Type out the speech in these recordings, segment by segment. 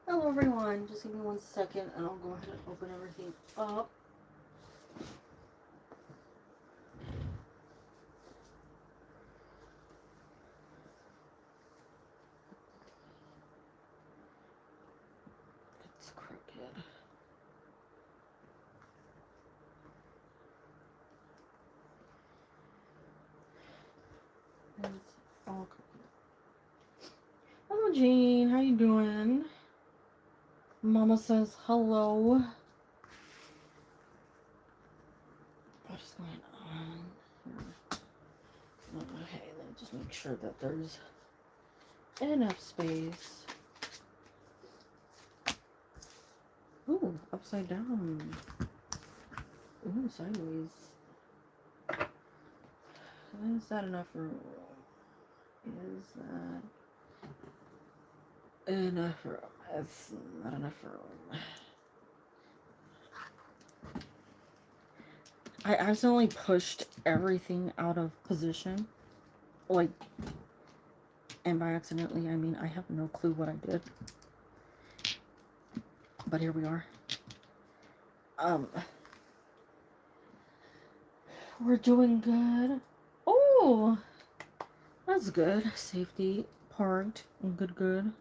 Hello everyone, just give me 1 second and I'll go ahead and open everything up. It's crooked. It's all crooked. Hello Jean, how you doing? Mama says hello. What is going on here? Okay, let me just make sure that there's enough space. Ooh, upside down. Ooh, sideways. Is that enough room? Is that enough room? It's not enough room. I accidentally pushed everything out of position. Like, and by accidentally, I mean I have no clue what I did. But here we are. We're doing good. Oh, that's good. Safety parked and good.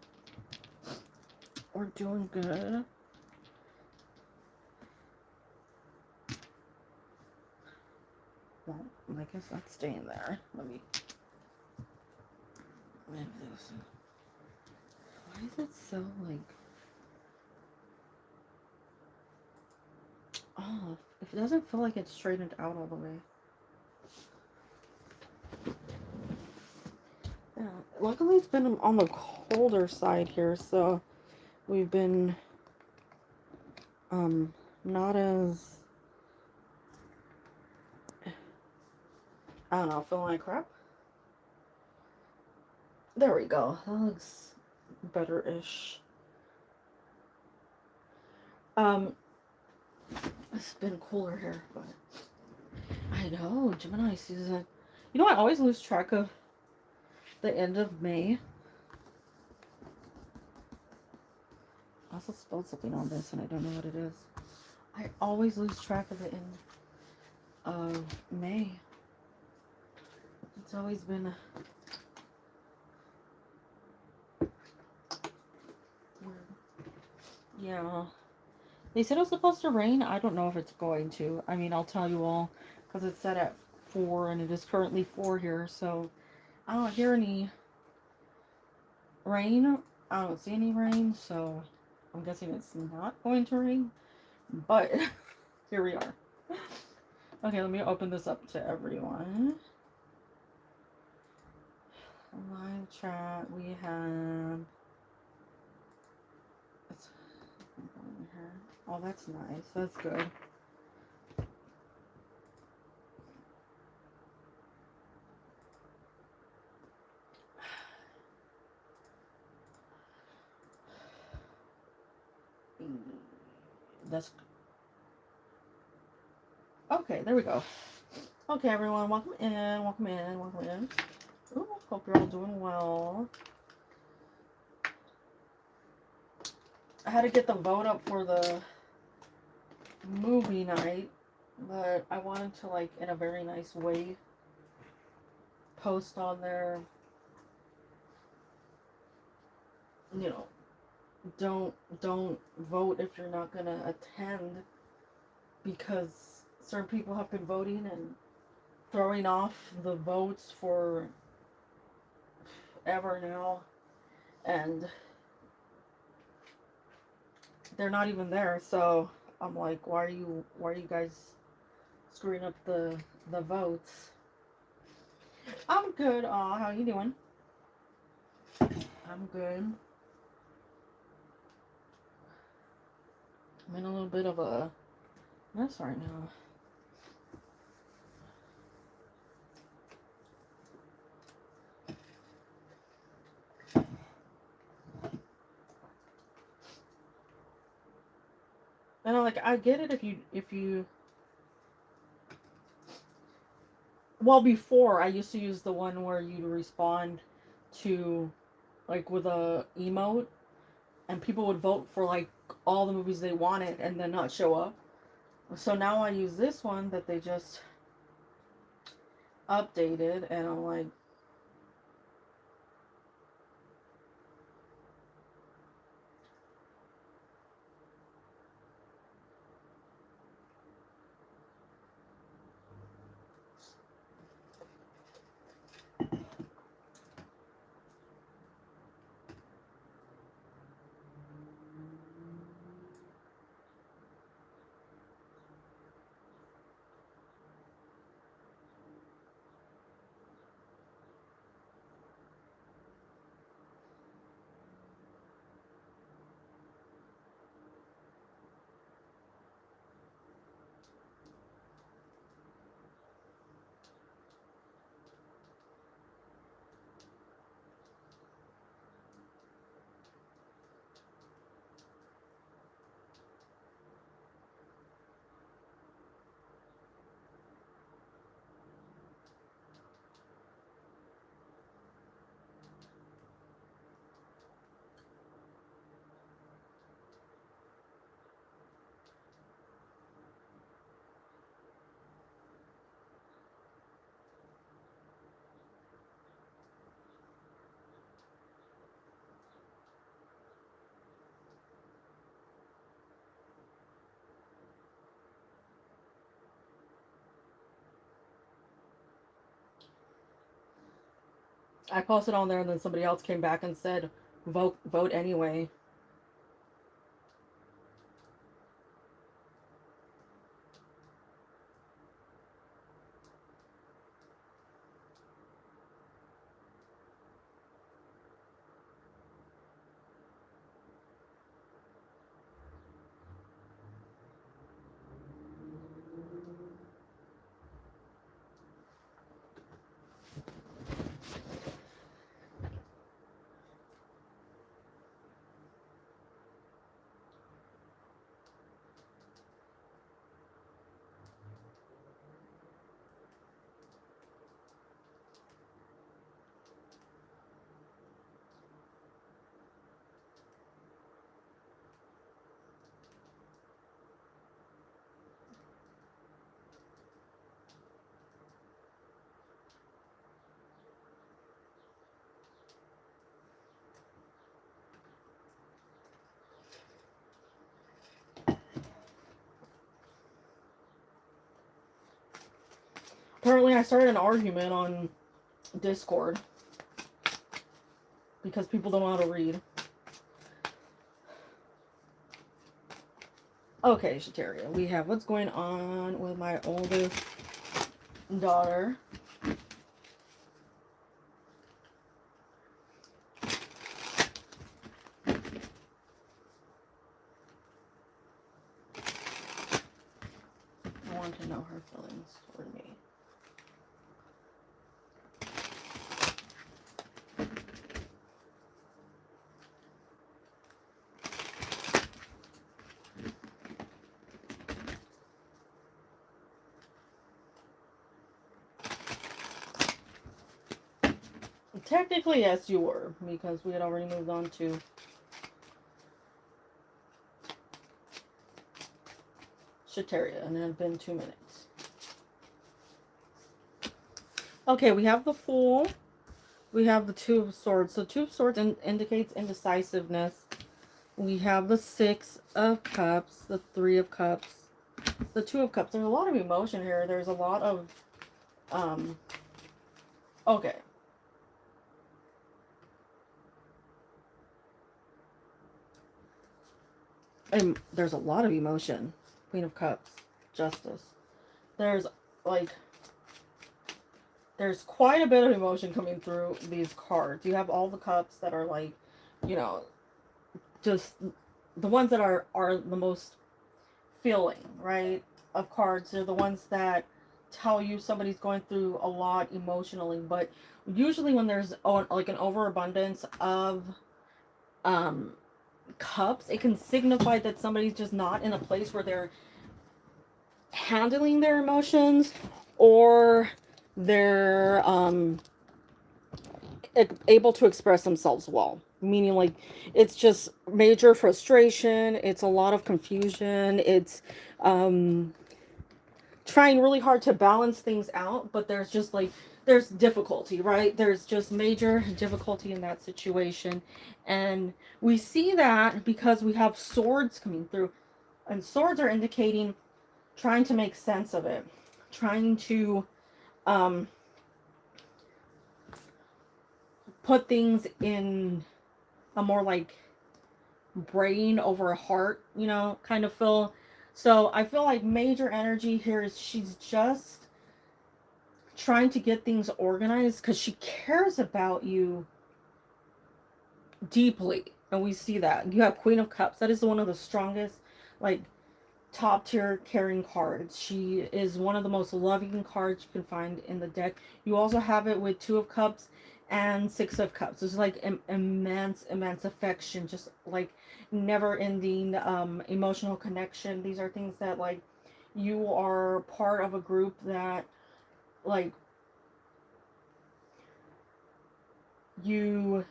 We're doing good. Well, I guess that's staying there. Let me move this. Why is it so like off? If it doesn't feel like it's straightened out all the way. Yeah, luckily it's been on the colder side here, so we've been not as, I don't know, feeling like crap. There we go. That looks better-ish. It's been cooler here, but I know, Gemini season. You know, I always lose track of the end of May. I also spelled something on this and I don't know what it is. I always lose track of the end of May. It's always been weird. Yeah. They said it was supposed to rain. I don't know if it's going to. I mean, I'll tell you all because it's set at 4 and it is currently 4 here. So I don't hear any rain. I don't see any rain. So I'm guessing it's not going to rain. But here we are. Okay, let me open this up to everyone. Live chat. We have. Oh, that's nice. That's good. That's okay. There we go. Okay, everyone, welcome in. Welcome in. Welcome in. Ooh, hope you're all doing well. I had to get the vote up for the movie night, but I wanted to, like, in a very nice way, post on there, you know, don't vote if you're not gonna attend, because certain people have been voting and throwing off the votes for ever now, and they're not even there. So I'm like, why are you guys screwing up the votes? I'm good. How you doing? I'm good. I'm in a little bit of a mess right now. And I'm like, I get it if you well, before I used to use the one where you respond to, like, with a emote, and people would vote for like all the movies they wanted and then not show up. So now I use this one that they just updated, and I'm like, I posted on there, and then somebody else came back and said, vote anyway. Apparently, I started an argument on Discord because people don't know how to read. Okay, Shateria, we have what's going on with my oldest daughter. I want to know her feelings toward me. Technically, yes, you were, because we had already moved on to Shateria, and it had been 2 minutes. Okay, we have the Fool. We have the Two of Swords. So Two of Swords indicates indecisiveness. We have the Six of Cups, the Three of Cups, the Two of Cups. There's a lot of emotion here. There's a lot of, okay. And there's a lot of emotion. Queen of Cups, Justice. There's, like, there's quite a bit of emotion coming through these cards. You have all the cups that are, like, you know, just the ones that are the most feeling, right, of cards. They're the ones that tell you somebody's going through a lot emotionally. But usually when there's like an overabundance of cups, it can signify that somebody's just not in a place where they're handling their emotions, or they're able to express themselves well. meaning like it's just major frustration, it's a lot of confusion, it's um trying really hard to balance things out, but there's just like there's difficulty, right? There's just major difficulty in that situation. And we see that because we have swords coming through, and swords are indicating trying to make sense of it, trying to um put things in a more like brain over heart, kind of feel. So I feel like major energy here is she's just trying to get things organized because she cares about you deeply. And we see that. You have Queen of Cups. That is one of the strongest, like, top tier caring cards. She is one of the most loving cards you can find in the deck. You also have it with Two of Cups and Six of Cups. It's like immense affection, just like never ending emotional connection. These are things that, like, you are part of a group that, like, you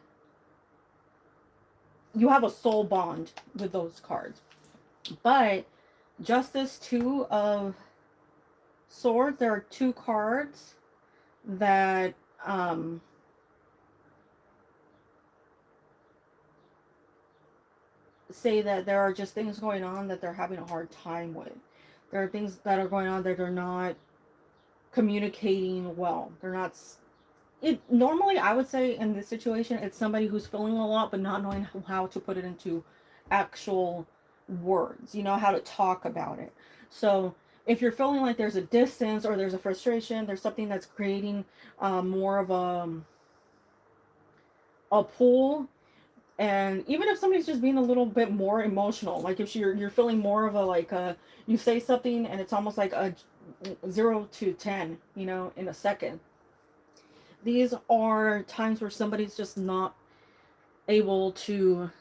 have a soul bond with those cards. But Justice, Two of Swords, there are two cards that say that there are just things going on that they're having a hard time with. There are things that are going on that they're not communicating well. They're not. It normally, I would say, in this situation, it's somebody who's feeling a lot but not knowing how to put it into actual words. How to talk about it. So if you're feeling like there's a distance or there's a frustration, there's something that's creating more of a pull. And even if somebody's just being a little bit more emotional, like if you're feeling more of a, like, you say something and it's almost like a 0 to 10, in a second. These are times where somebody's just not able to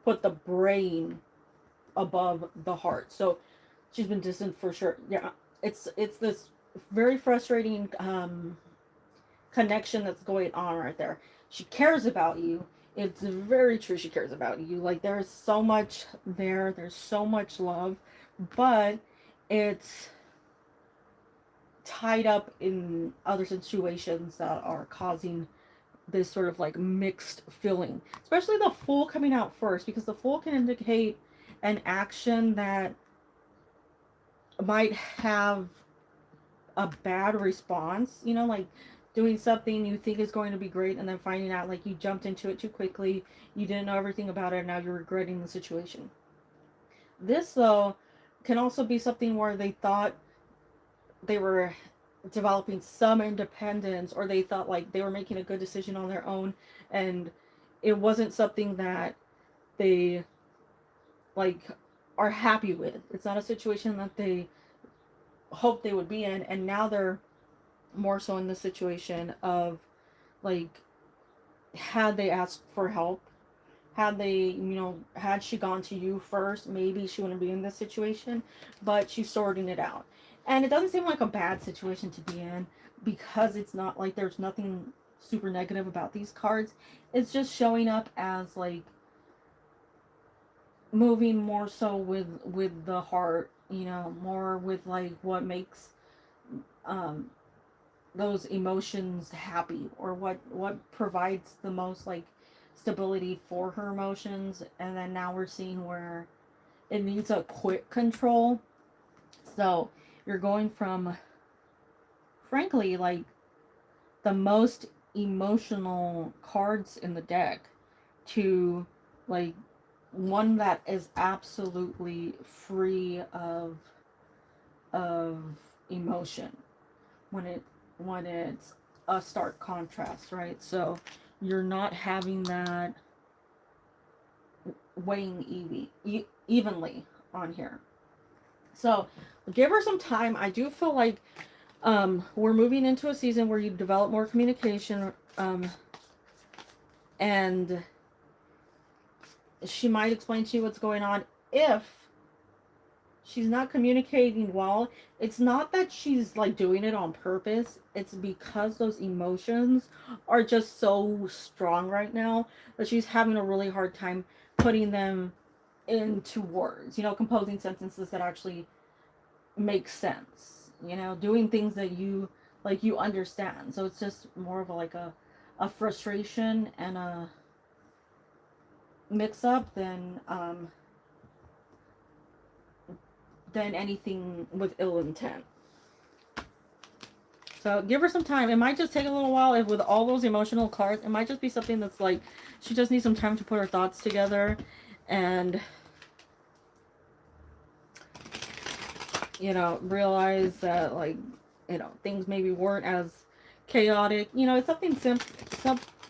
put the brain above the heart. So she's been distant for sure. Yeah, it's this very frustrating connection that's going on right there. She cares about you. It's very true. She cares about you. Like, there's so much there. There's so much love, but it's tied up in other situations that are causing this sort of like mixed feeling. Especially the Fool coming out first, because the Fool can indicate an action that might have a bad response, like doing something you think is going to be great and then finding out like you jumped into it too quickly, you didn't know everything about it, and now you're regretting the situation. This, though, can also be something where they thought they were developing some independence, or they thought like they were making a good decision on their own, and it wasn't something that they, like, are happy with. It's not a situation that they hoped they would be in, and now they're more so in the situation of, like, had they asked for help, had they, had she gone to you first, maybe she wouldn't be in this situation, but she's sorting it out. And it doesn't seem like a bad situation to be in, because it's not like there's nothing super negative about these cards. It's just showing up as, like, moving more so with the heart, more with, like, what makes um those emotions happy, or what provides the most, like, stability for her emotions. And then now we're seeing where it needs a quick control. So you're going from, frankly, like, the most emotional cards in the deck to, like, one that is absolutely free of emotion, when it's a stark contrast, right? So you're not having that weighing evenly on here. So give her some time. I do feel like we're moving into a season where you develop more communication, and she might explain to you what's going on if she's not communicating well. It's not that she's like doing it on purpose. It's because those emotions are just so strong right now that she's having a really hard time putting them into words, you know, composing sentences that actually make sense, you know, doing things that you understand. So it's just more of a frustration and a mix up than anything with ill intent. So give her some time. It might just take a little while. If with all those emotional cards, it might just be something that's like she just needs some time to put her thoughts together and, you know, realize that, like, you know, things maybe weren't as chaotic. You know, it's something simple.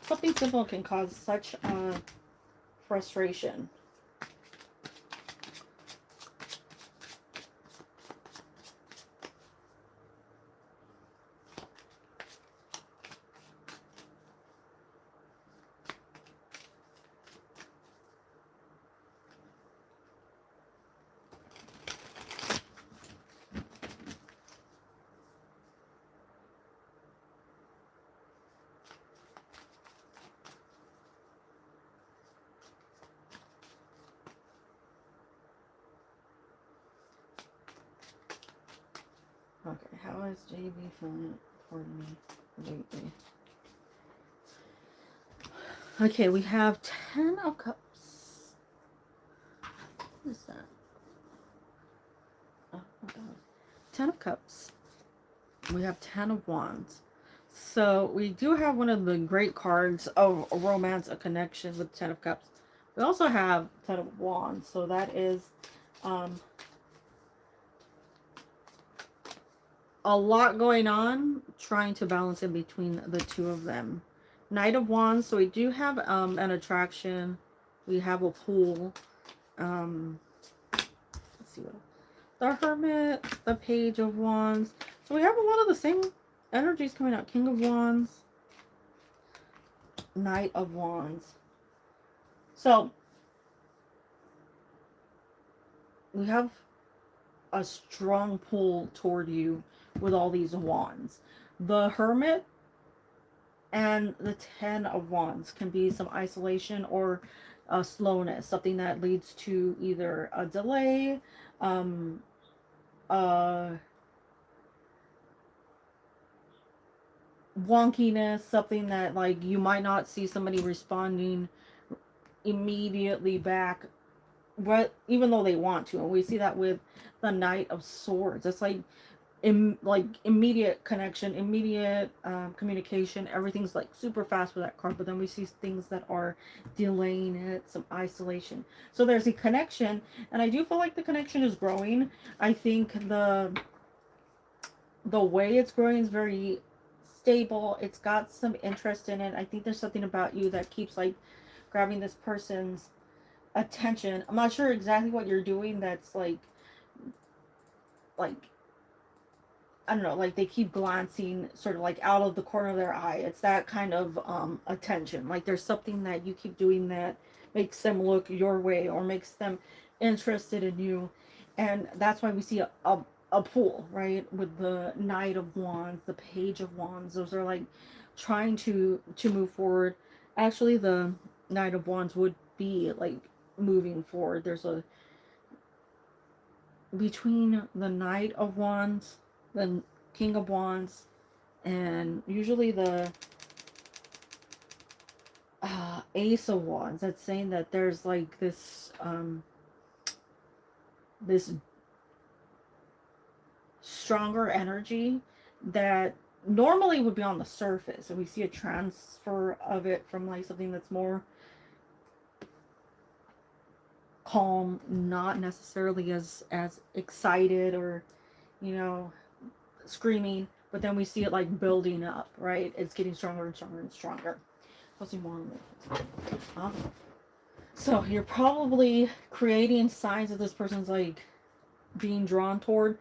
Something simple can cause such frustration. Okay, how is JB feeling for me lately? Okay, we have 10 of Cups. What is that? Oh my god. 10 of Cups. We have 10 of Wands. So we do have one of the great cards of a romance, a connection with 10 of Cups. We also have 10 of Wands. So that is a lot going on, trying to balance in between the two of them. Knight of Wands. So we do have an attraction. We have a pool. Let's see what the Hermit, the Page of Wands. So we have a lot of the same energies coming out. King of Wands, Knight of Wands. So we have a strong pull toward you with all these wands. The Hermit and the 10 of Wands can be some isolation or a slowness, something that leads to either a delay, uh, wonkiness, something that like you might not see somebody responding immediately back, but even though they want to. And we see that with the Knight of Swords. It's like immediate connection, immediate communication. Everything's like super fast with that card, but then we see things that are delaying it, some isolation. So there's a connection, and I do feel like the connection is growing. I think the way it's growing is very stable. It's got some interest in it. I think there's something about you that keeps like grabbing this person's attention. I'm not sure exactly what you're doing that's like I don't know, like they keep glancing sort of like out of the corner of their eye. It's that kind of attention. Like there's something that you keep doing that makes them look your way or makes them interested in you. And that's why we see a pool, right? With the Knight of Wands, the Page of Wands. Those are like trying to move forward. Actually, the Knight of Wands would be like moving forward. There's a between the Knight of Wands, the King of Wands, and usually the Ace of Wands. That's saying that there's like this stronger energy that normally would be on the surface, and we see a transfer of it from like something that's more calm, not necessarily as excited or, you know, screaming, but then we see it like building up, right? It's getting stronger and stronger and stronger. Let's see more on this. So you're probably creating signs that this person's like being drawn toward,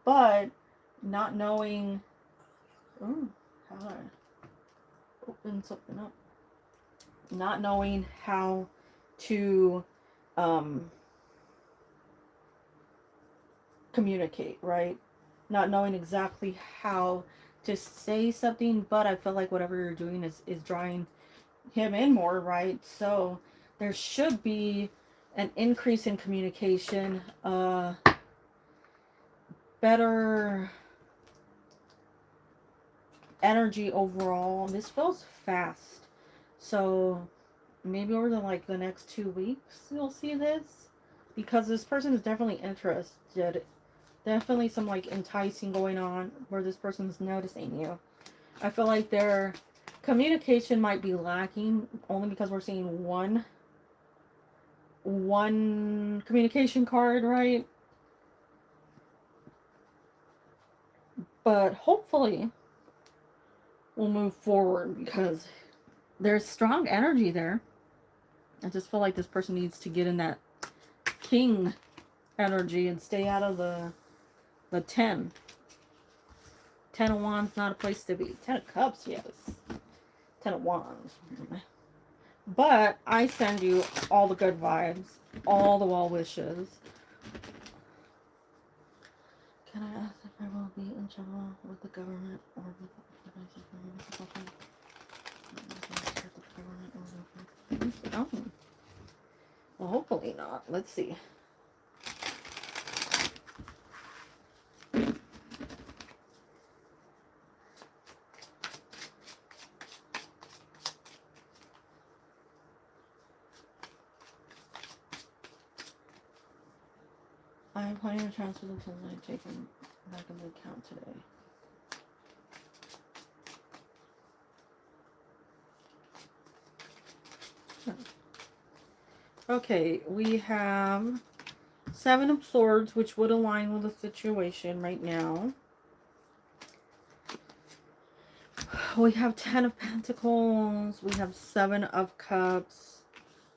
but not knowing. Ooh, how do I open something up? Not knowing how to communicate, right? Not knowing exactly how to say something, but I feel like whatever you're doing is drawing him in more, right? So there should be an increase in communication, better energy overall. This feels fast. So maybe over the next 2 weeks you'll see this, because this person is definitely interested. Definitely some like enticing going on where this person's noticing you. I feel like their communication might be lacking only because we're seeing one communication card, right? But hopefully we'll move forward because there's strong energy there. I just feel like this person needs to get in that king energy and stay out of the 10. 10 of Wands, not a place to be. 10 of Cups, yes. 10 of Wands. But I send you all the good vibes, all the well wishes. Can I ask if I will be in trouble with the government or with the government? Oh. Well, hopefully not. Let's see. I am planning to transfer the funds I've taken back in the account today. Okay, we have 7 of Swords, which would align with the situation right now. We have 10 of Pentacles. We have 7 of Cups.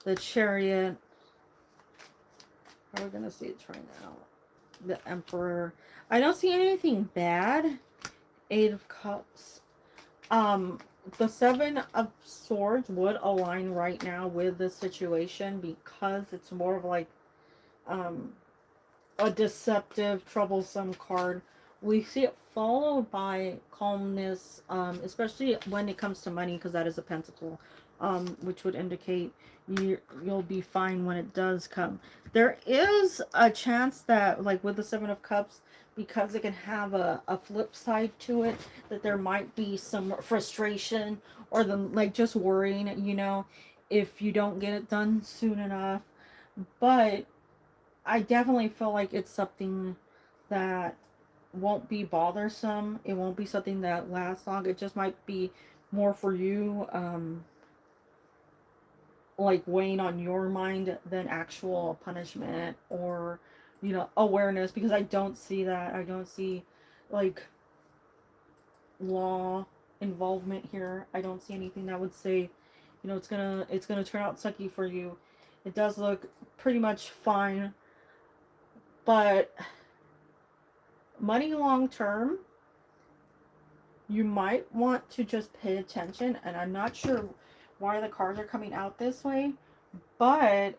The Chariot. How are we going to see it right now? The Emperor. I don't see anything bad. 8 of Cups. The 7 of Swords would align right now with the situation because it's more of like a deceptive, troublesome card. We see it followed by calmness, especially when it comes to money, because that is a pentacle, which would indicate you'll be fine when it does come. There is a chance that, like with the 7 of Cups, because it can have a flip side to it, that there might be some frustration or like just worrying, if you don't get it done soon enough. But I definitely feel like it's something that won't be bothersome. It won't be something that lasts long. It just might be more for you, like weighing on your mind than actual punishment or, awareness. Because I don't see that. I don't see, like, law involvement here. I don't see anything that would say, it's gonna turn out sucky for you. It does look pretty much fine, but money long term, you might want to just pay attention. And I'm not sure why the cards are coming out this way, but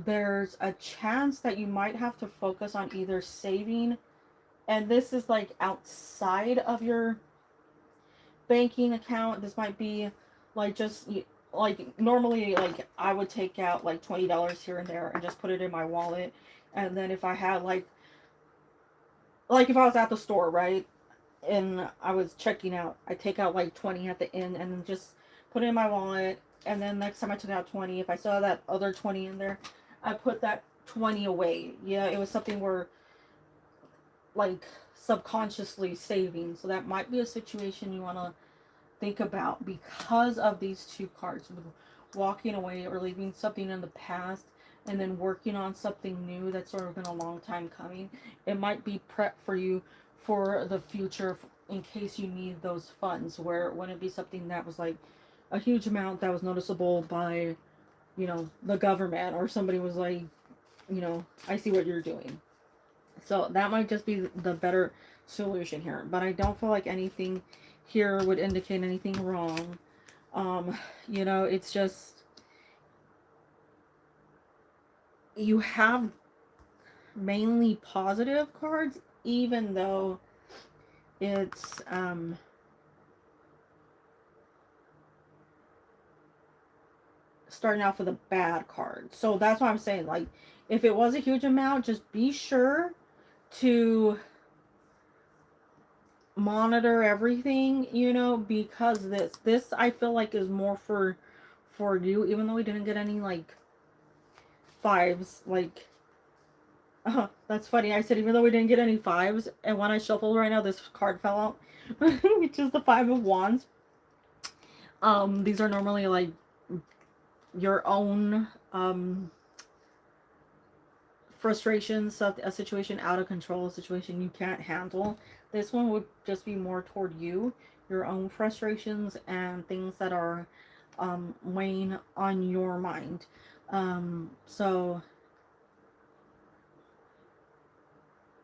there's a chance that you might have to focus on either saving, and this is like outside of your banking account. This might be like just like normally, like I would take out like $20 here and there and just put it in my wallet. And then if I had like if I was at the store, right, and I was checking out, I take out like 20 at the end and then just put it in my wallet. And then next time I took out 20, if I saw that other 20 in there, I put that 20 away. Yeah, it was something where like subconsciously saving. So that might be a situation you want to think about because of these 2 cards, walking away or leaving something in the past and then working on something new that's sort of been a long time coming. It might be prep for you for the future in case you need those funds, where it wouldn't be something that was like a huge amount that was noticeable by, the government, or somebody was like, I see what you're doing. So that might just be the better solution here. But I don't feel like anything here would indicate anything wrong. You know, it's just you have mainly positive cards, even though it's starting off with a bad card. So that's why I'm saying, like, if it was a huge amount, just be sure to monitor everything, you know, because this I feel like is more for you, even though we didn't get any like fives. Like, that's funny, I said even though we didn't get any fives, and when I shuffled right now this card fell out, which is the Five of Wands. These are normally like your own frustrations of a situation out of control, a situation you can't handle. This one would just be more toward you, your own frustrations and things that are weighing on your mind. So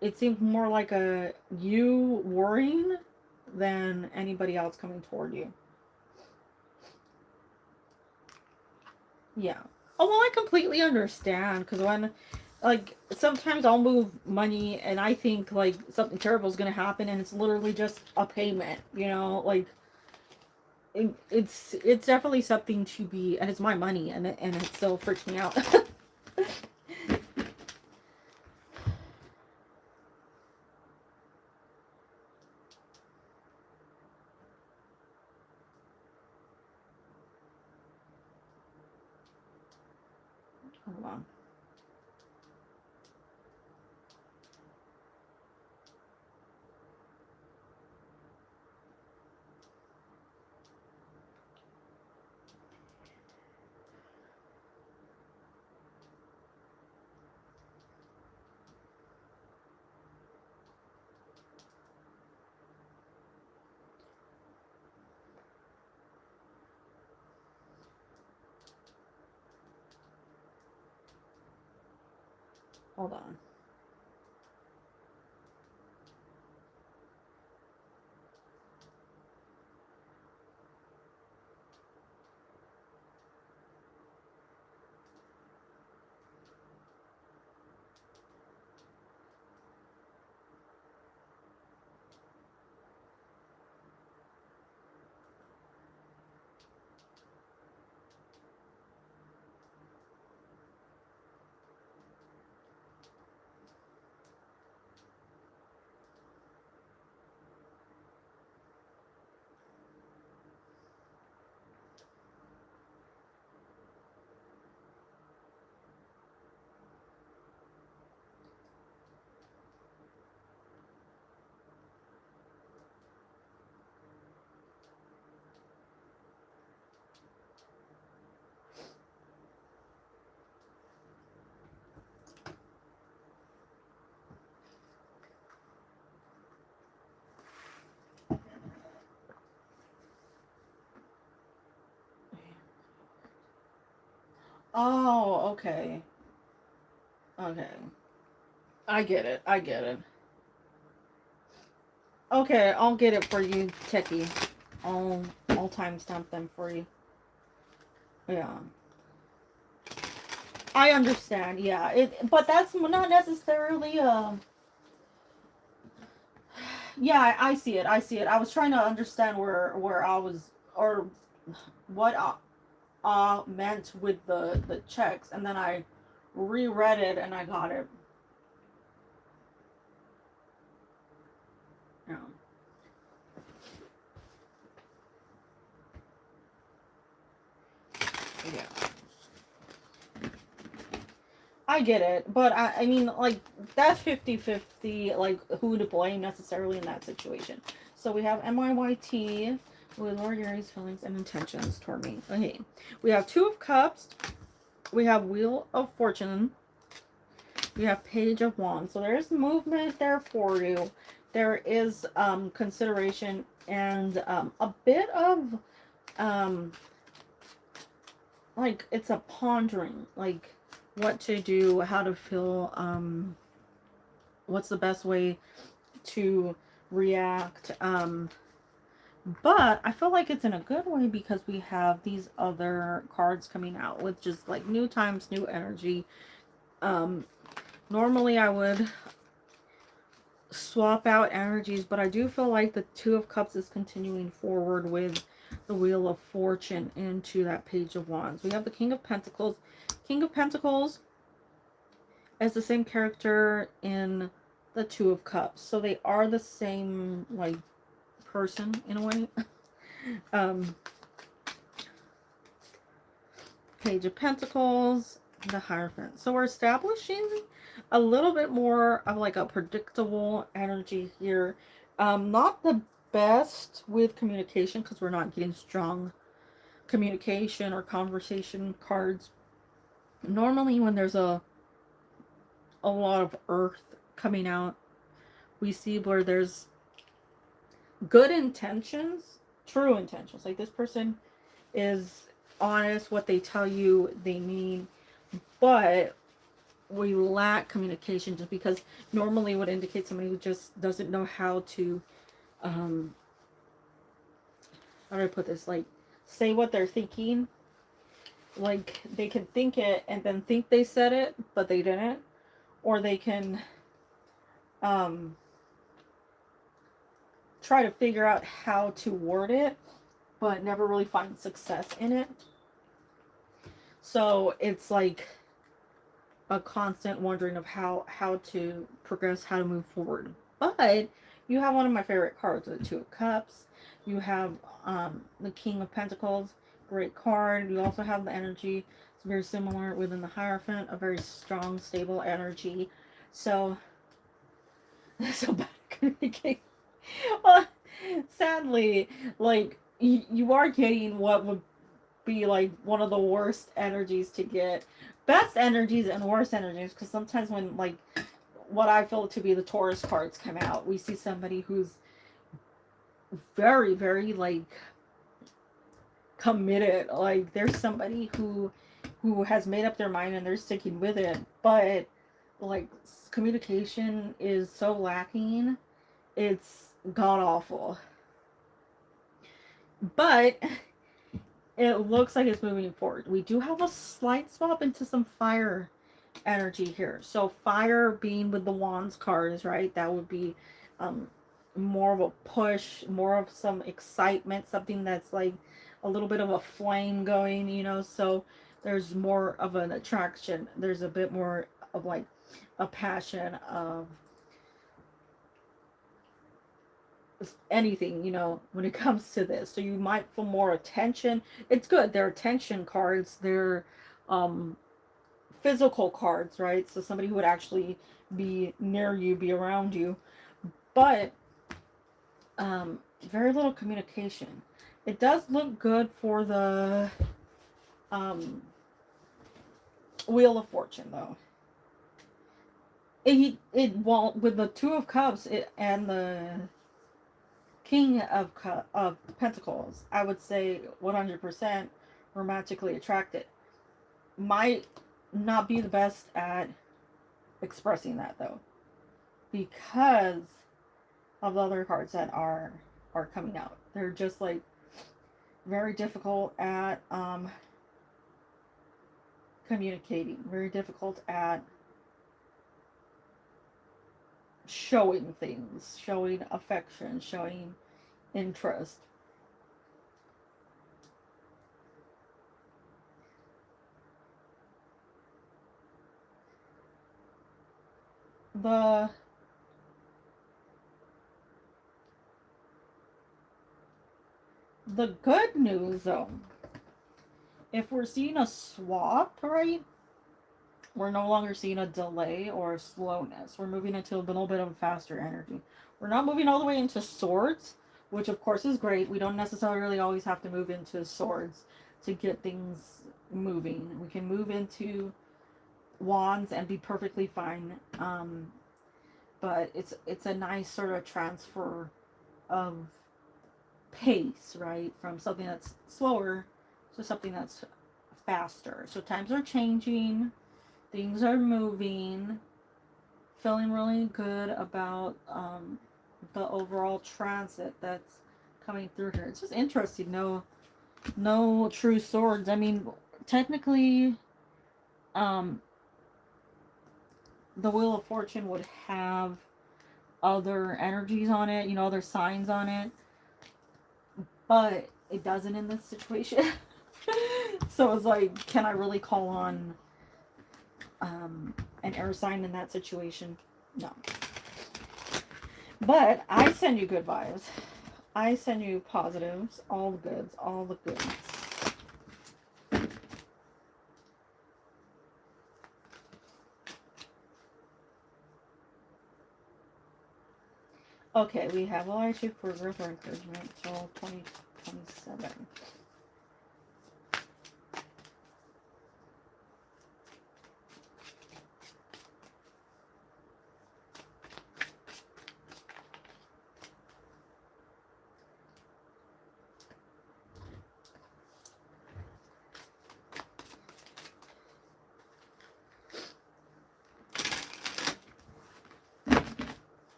it seems more like a you worrying than anybody else coming toward you. Yeah. Oh, well, I completely understand, because when, like, sometimes I'll move money and I think, like, something terrible is going to happen and it's literally just a payment, you know? Like, it's definitely something to be, and it's my money, and it still freaks me out. Hold on. Hold on. Oh, okay. Okay. I get it. I get it. Okay, I'll get it for you, Techie. I'll timestamp them for you. Yeah. I understand, yeah. But that's not necessarily yeah, I see it. I see it. I was trying to understand where I was, or what meant with the checks, and then I reread it and I got it. Yeah. Yeah. I get it, but I mean, like, that's 50-50, like, who to blame necessarily in that situation. So we have MYYT with Lord Gary's feelings and intentions toward me. Okay. We have Two of Cups. We have Wheel of Fortune. We have Page of Wands. So there's movement there for you. There is consideration and a bit of like, it's a pondering, like, what to do, how to feel, what's the best way to react. But I feel like it's in a good way because we have these other cards coming out with just like new times, new energy. Um, Normally I would swap out energies, but I do feel like the Two of Cups is continuing forward with the Wheel of Fortune into that Page of Wands. We have the King of Pentacles. King of Pentacles is the same character in the Two of Cups. So they are the same, like, person in a way. um, Page of Pentacles, the Hierophant. So we're establishing a little bit more of like a predictable energy here. Not the best with communication because we're not getting strong communication or conversation cards. Normally when there's a lot of earth coming out, we see where there's good intentions, true intentions. Like this person is honest, what they tell you they mean, but we lack communication just because normally would indicate somebody who just doesn't know how to how do I put this, like say what they're thinking. Like they can think it and then think they said it but they didn't, or they can try to figure out how to word it but never really find success in it. So it's like a constant wondering of how to progress, how to move forward. But you have one of my favorite cards, the Two of Cups. You have the King of Pentacles, great card. You also have the energy. It's very similar within the Hierophant, a very strong, stable energy. So, so bad at communicating. Well, sadly, like you are getting what would be like one of the worst energies to get. Best energies and worst energies, because sometimes when like what I feel to be the Taurus cards come out, we see somebody who's very, very like committed. Like there's somebody who has made up their mind and they're sticking with it, but like communication is so lacking, it's god awful. But it looks like it's moving forward. We do have a slight swap into some fire energy here. So fire being with the wands cards, right? That would be more of a push, more of some excitement, something that's like a little bit of a flame going, you know. So there's more of an attraction. There's a bit more of like a passion of anything, you know, when it comes to this. So you might feel more attention. It's good. They're attention cards. They're physical cards, right? So somebody who would actually be near you, be around you. But very little communication. It does look good for the Wheel of Fortune, though. It won't, with the Two of Cups and the King of Pentacles, I would say 100% romantically attracted. Might not be the best at expressing that though, because of the other cards that are coming out. They're just like very difficult at communicating, very difficult at showing things, showing affection, showing interest. The good news though, if we're seeing a swap, right, we're no longer seeing a delay or a slowness. We're moving into a little bit of a faster energy. We're not moving all the way into swords, which of course is great. We don't necessarily always have to move into swords to get things moving. We can move into wands and be perfectly fine. But it's a nice sort of transfer of pace, right? From something that's slower to something that's faster. So times are changing, things are moving feeling really good about the overall transit that's coming through here. It's just interesting. No true swords. I mean, technically, um, the Wheel of Fortune would have other energies on it, other signs on it, but it doesn't in this situation. So it's like, can I really call on an air sign in that situation? No. But I send you good vibes. I send you positives, all the goods, all the goods. Okay, we have will I achieve for growth or encouragement until 2027.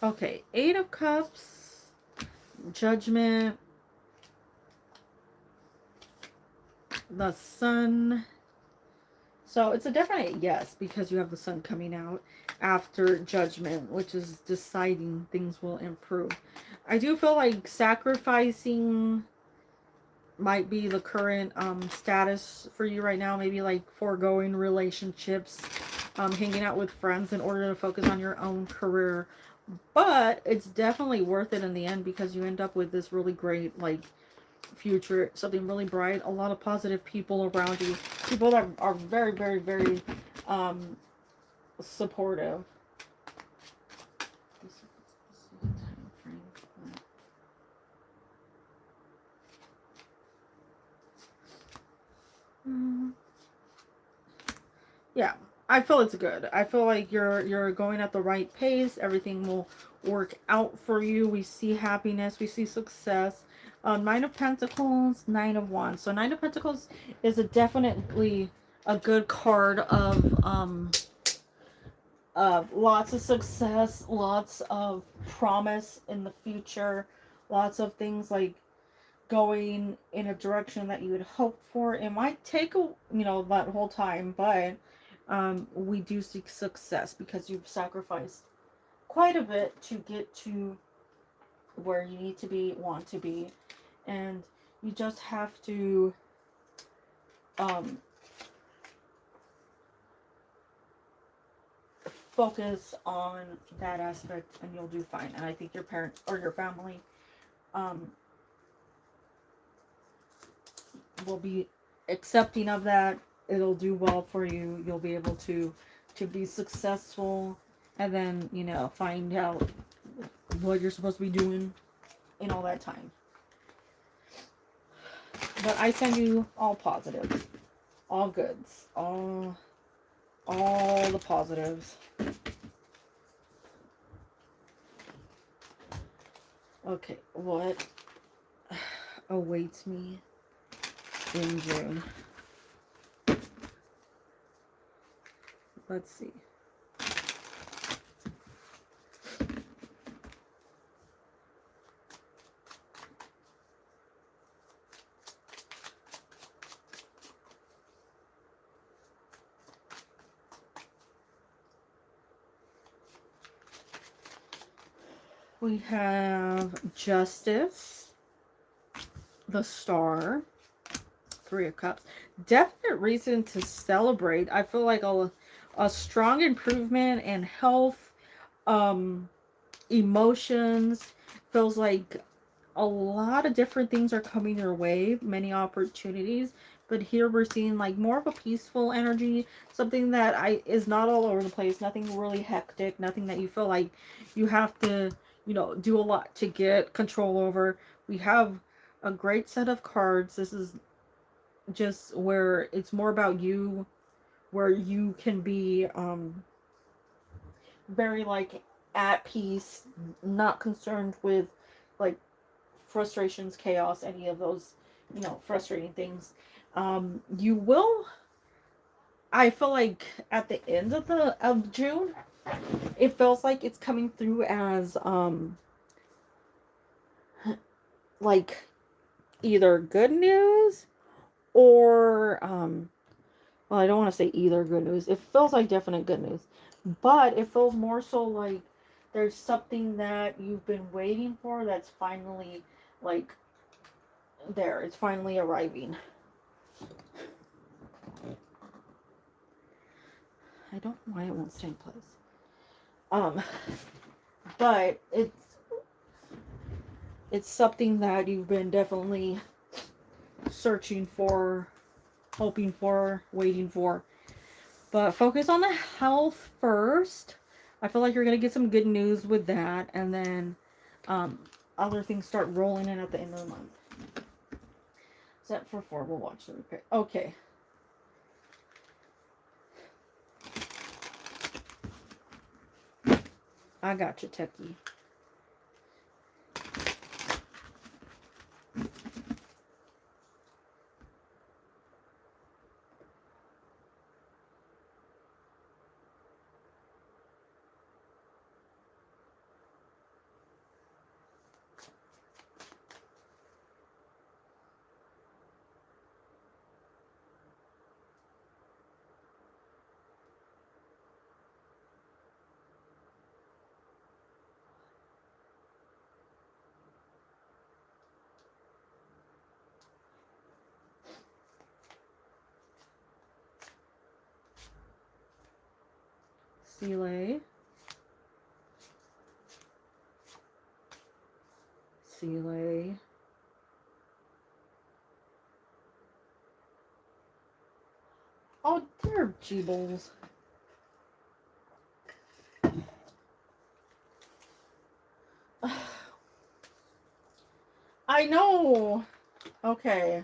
Okay, Eight of Cups, Judgment, the Sun. So it's a definite yes, because you have the Sun coming out after Judgment, which is deciding things will improve. I do feel like sacrificing might be the current status for you right now. Maybe like foregoing relationships, hanging out with friends in order to focus on your own career. But it's definitely worth it in the end, because you end up with this really great, like, future, something really bright, a lot of positive people around you, people that are very, very, very supportive. Yeah, I feel it's good. I feel like you're going at the right pace. Everything will work out for you. We see happiness. We see success. Nine of Pentacles, Nine of Wands. So Nine of Pentacles is definitely a good card of lots of success, lots of promise in the future, lots of things like going in a direction that you had hoped for. It might take that whole time, but we do seek success because you've sacrificed quite a bit to get to where you need to be, want to be, and you just have to focus on that aspect, and you'll do fine. And I think your parents or your family will be accepting of that. It'll do well for you. You'll be able to be successful, and then find out what you're supposed to be doing in all that time. But I send you all positives, all goods, all the positives. Okay, what awaits me in June? Let's see. We have Justice, the Star, Three of Cups. Definite reason to celebrate. I feel like a strong improvement in health, emotions. Feels like a lot of different things are coming your way, many opportunities. But here we're seeing like more of a peaceful energy, something that is not all over the place, nothing really hectic, nothing that you feel like you have to, do a lot to get control over. We have a great set of cards. This is just where it's more about you, where you can be very like at peace, not concerned with like frustrations, chaos, any of those, frustrating things. You will, I feel like at the end of June, it feels like it's coming through as like either good news or well, I don't want to say either good news. It feels like definite good news, but it feels more so like there's something that you've been waiting for that's finally like there. It's finally arriving. I don't know why it won't stay in place. But it's something that you've been definitely searching for, hoping for, waiting for. But focus on the health first. I feel like you're going to get some good news with that. And then other things start rolling in at the end of the month. Set for 4. We'll watch the repair. Okay. I got you, Techie. Seeley. Seeley. Oh, dear Jeebles. I know. Okay.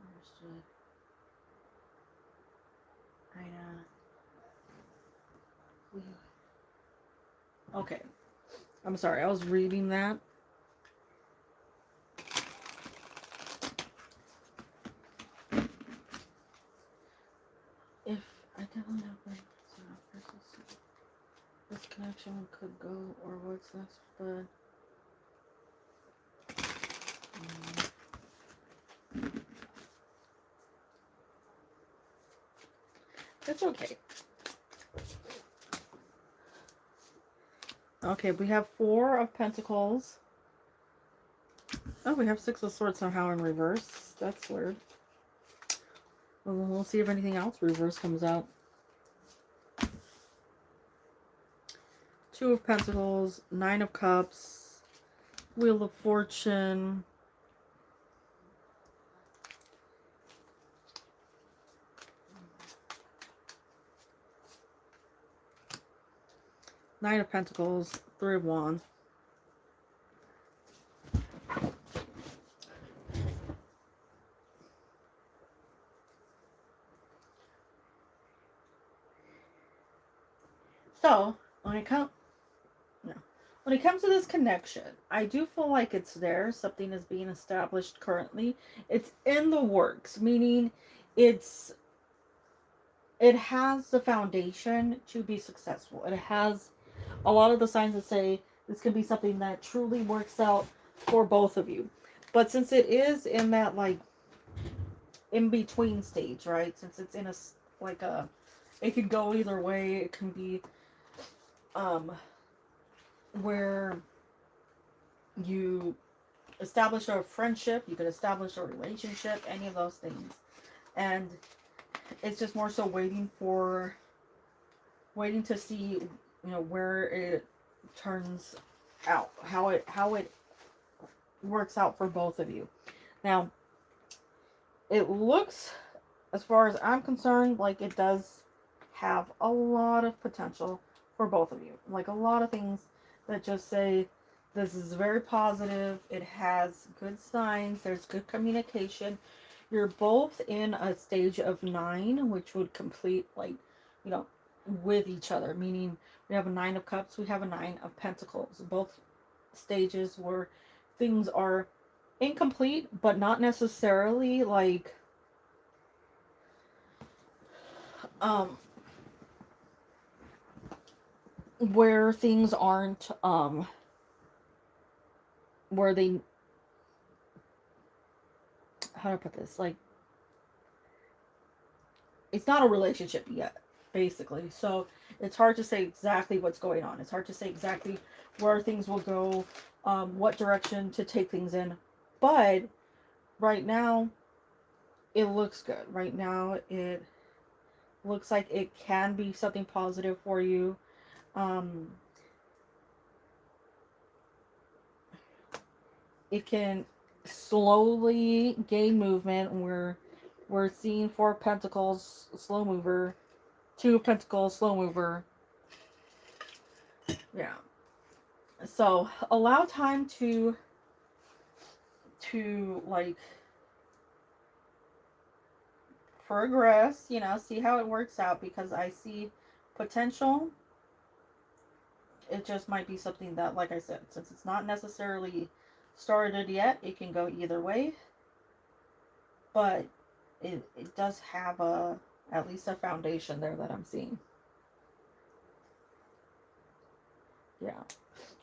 Understood. Okay. I'm sorry. I was reading that. If I don't know this connection could go, or what's this, but it's okay. Okay, we have 4 of Pentacles. Oh, we have 6 of Swords somehow in reverse. That's weird. Well, we'll see if anything else reverse comes out. 2 of Pentacles, 9 of Cups, Wheel of Fortune. Nine of Pentacles, 3 of Wands. So, when it comes to this connection, I do feel like it's there. Something is being established currently. It's in the works, meaning it has the foundation to be successful. It has a lot of the signs that say this could be something that truly works out for both of you. But since it is in that like in between stage, right? Since it's in a like a, it could go either way. It can be um where you establish a friendship, you could establish a relationship, any of those things. And it's just more so waiting to see, where it turns out, how it works out for both of you. Now, it looks, as far as I'm concerned, like it does have a lot of potential for both of you. Like a lot of things that just say this is very positive. It has good signs. There's good communication. You're both in a stage of 9, which would complete, like, you know, with each other. Meaning, we have a 9 of Cups, we have a 9 of Pentacles. Both stages where things are incomplete, but not necessarily like um where things aren't where they, how do I put this, like it's not a relationship yet, basically. So it's hard to say exactly what's going on. It's hard to say exactly where things will go, what direction to take things in. But right now it looks good. Right now it looks like it can be something positive for you. um it can slowly gain movement. We're seeing 4 of Pentacles, slow mover, 2 of Pentacles, slow mover. Yeah. So allow time to like progress, see how it works out, because I see potential. It just might be something that, like I said, since it's not necessarily started yet, it can go either way. But it does have at least a foundation there that I'm seeing. Yeah.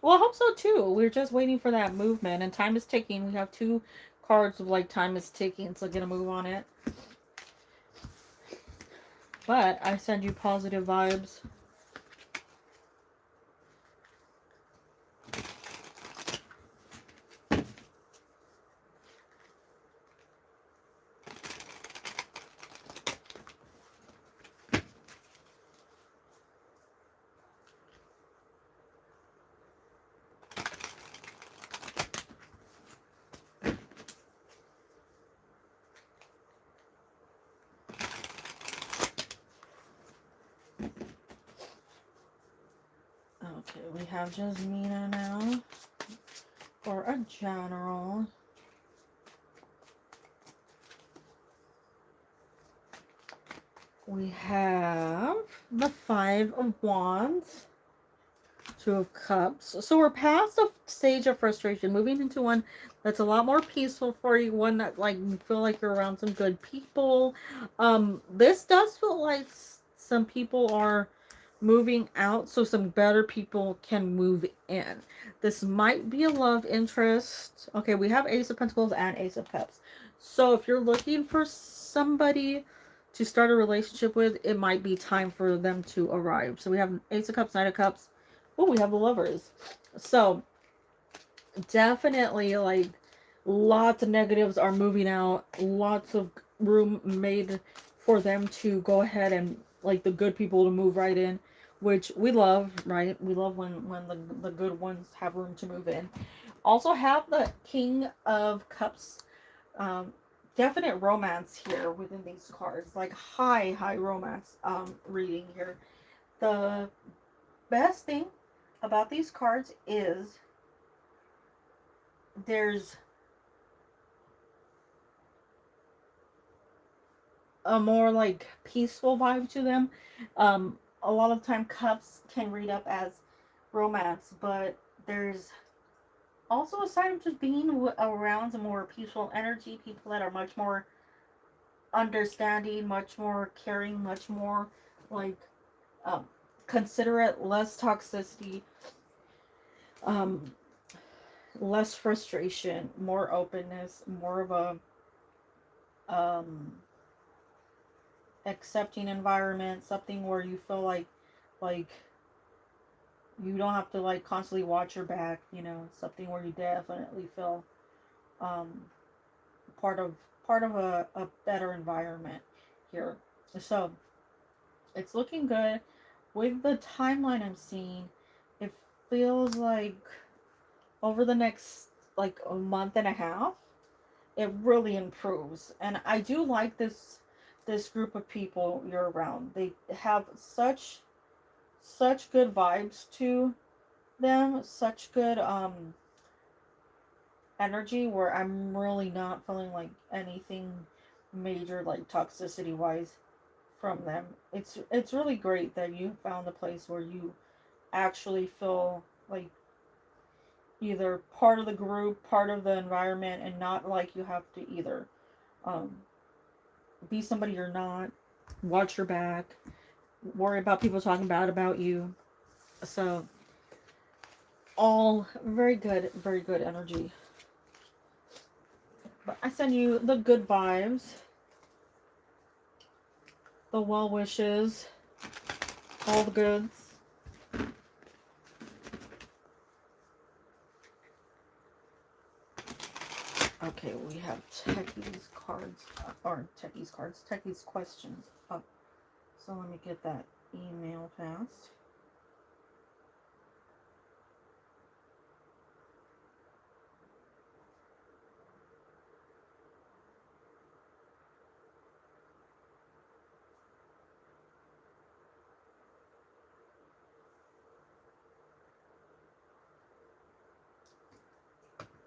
Well, I hope so too. We're just waiting for that movement, and time is ticking. We have 2 cards of like time is ticking, so get a move on it. But I send you positive vibes. Okay, we have Jasmina now for a general. We have the 5 of Wands, 2 of Cups. So we're past the stage of frustration, moving into one that's a lot more peaceful for you, one that like you feel like you're around some good people. This does feel like some people are moving out, so some better people can move in. This might be a love interest. Okay, we have Ace of Pentacles and Ace of Cups. So if you're looking for somebody to start a relationship with, it might be time for them to arrive. So we have Ace of Cups, Knight of Cups. Oh, we have the Lovers. So definitely, like, lots of negatives are moving out. Lots of room made for them to go ahead and, like, the good people to move right in, which we love, right? We love when the good ones have room to move in. Also have the King of Cups. Definite romance here within these cards, like high romance reading here. The best thing about these cards is there's a more like peaceful vibe to them. A lot of time Cups can read up as romance, but there's also a sign of just being around a more peaceful energy, people that are much more understanding, much more caring, much more like considerate, less toxicity. Um, less frustration, more openness, more of a um accepting environment, something where you feel like you don't have to like constantly watch your back, something where you definitely feel um part of a better environment here. So it's looking good. With the timeline I'm seeing, it feels like over the next like a month and a half, it really improves. And I do like this group of people you're around. They have such good vibes to them, such good energy where I'm really not feeling like anything major like toxicity wise from them. It's really great that you found a place where you actually feel like either part of the group, part of the environment, and not like you have to either um, be somebody you're not, watch your back, worry about people talking bad about you. So all very good energy. But I send you the good vibes, the well wishes, all the goods. Okay, we have Techie's cards, or Techie's cards, Techie's questions up. So let me get that email fast.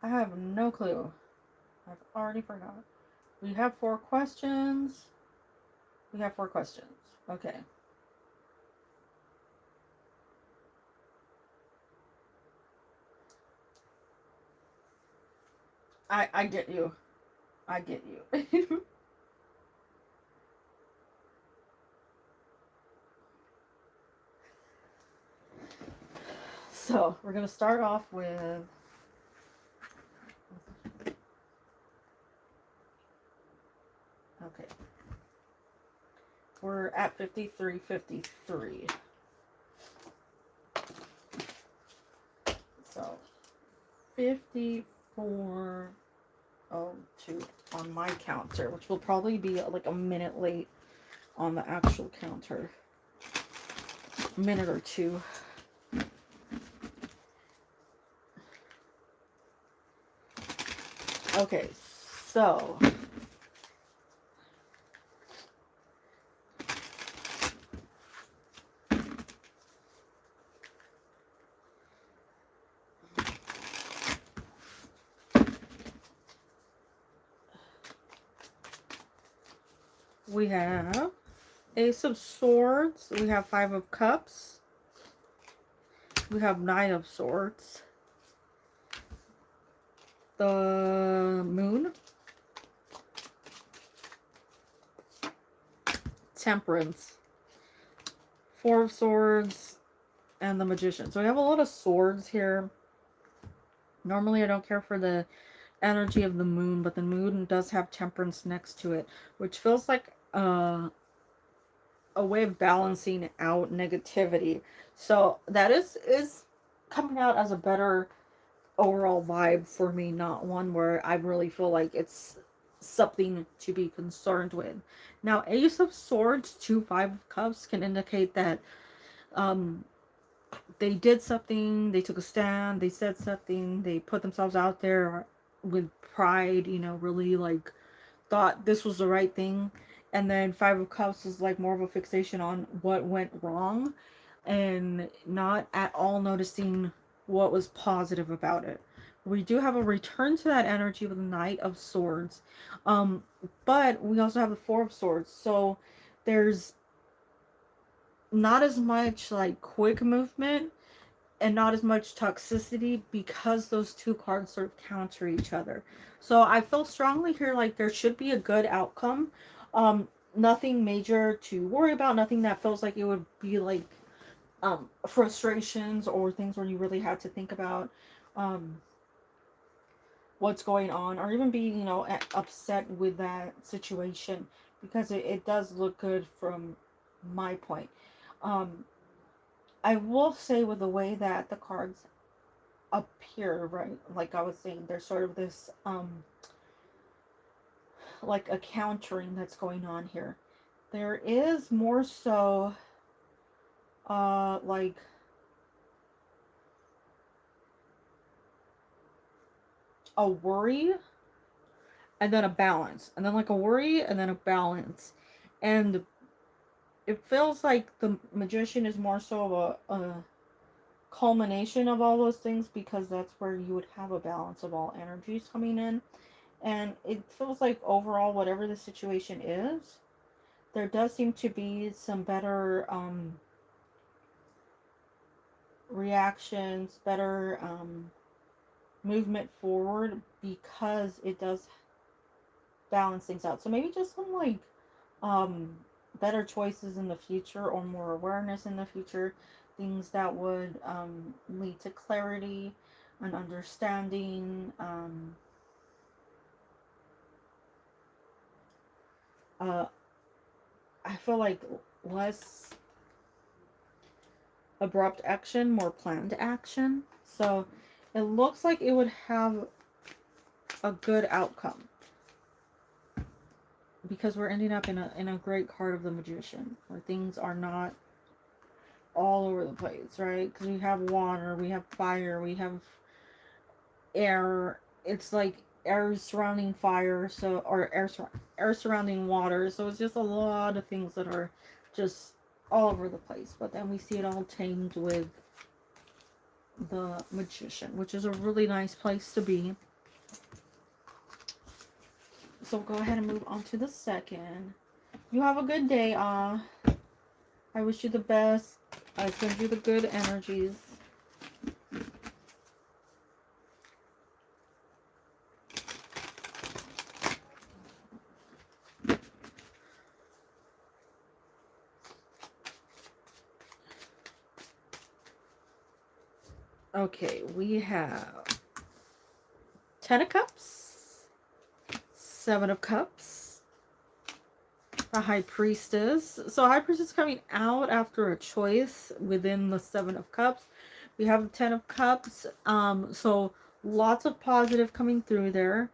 I have no clue. I've already forgot. We have 4 questions. We have 4 questions. Okay. I get you. I get you. So, we're going to start off with... Okay. We're at 53:53. So, 54:02 on my counter, which will probably be like a minute late on the actual counter. A minute or two. Okay, so we have Ace of Swords, we have 5 of Cups, we have 9 of Swords, the Moon, Temperance, 4 of Swords, and the Magician. So we have a lot of swords here. Normally I don't care for the energy of the Moon, but the Moon does have Temperance next to it, which feels like a way of balancing out negativity. So that is coming out as a better overall vibe for me, not one where I really feel like it's something to be concerned with. Now, Ace of Swords to 5 of Cups can indicate that um they did something, they took a stand, they said something, they put themselves out there with pride, really like thought this was the right thing. And then 5 of Cups is like more of a fixation on what went wrong and not at all noticing what was positive about it. We do have a return to that energy with the Knight of Swords. Um, but we also have the 4 of Swords. So there's not as much like quick movement and not as much toxicity because those 2 cards sort of counter each other. So I feel strongly here like there should be a good outcome. Nothing major to worry about, nothing that feels like it would be like frustrations or things where you really had to think about. Um, what's going on, or even be, upset with that situation, because it does look good from my point. um I will say, with the way that the cards appear, right, like I was saying, there's sort of this like a countering that's going on here. There is more so like a worry, and then a balance, and then like a worry, and then a balance. And it feels like the magician is more so of a culmination of all those things, because that's where you would have a balance of all energies coming in. And it feels like overall, whatever the situation is, there does seem to be some better reactions, better movement forward, because it does balance things out. So maybe just some like um, better choices in the future, or more awareness in the future, things that would lead to clarity and understanding. Uh, I feel like less abrupt action, more planned action. So it looks like it would have a good outcome, because we're ending up in a great card of the magician, where things are not all over the place, right? Because we have water, we have fire, we have air. It's like air surrounding fire, so, or air surrounding water. So it's just a lot of things that are just all over the place. But then we see it all tamed with the magician, which is a really nice place to be. So we'll go ahead and move on to the second. You have a good day. I wish you the best. I send you the good energies. Okay, we have 10 of Cups, 7 of Cups, the High Priestess. So High Priestess coming out after a choice within the 7 of Cups. We have the 10 of Cups. So lots of positive coming through there.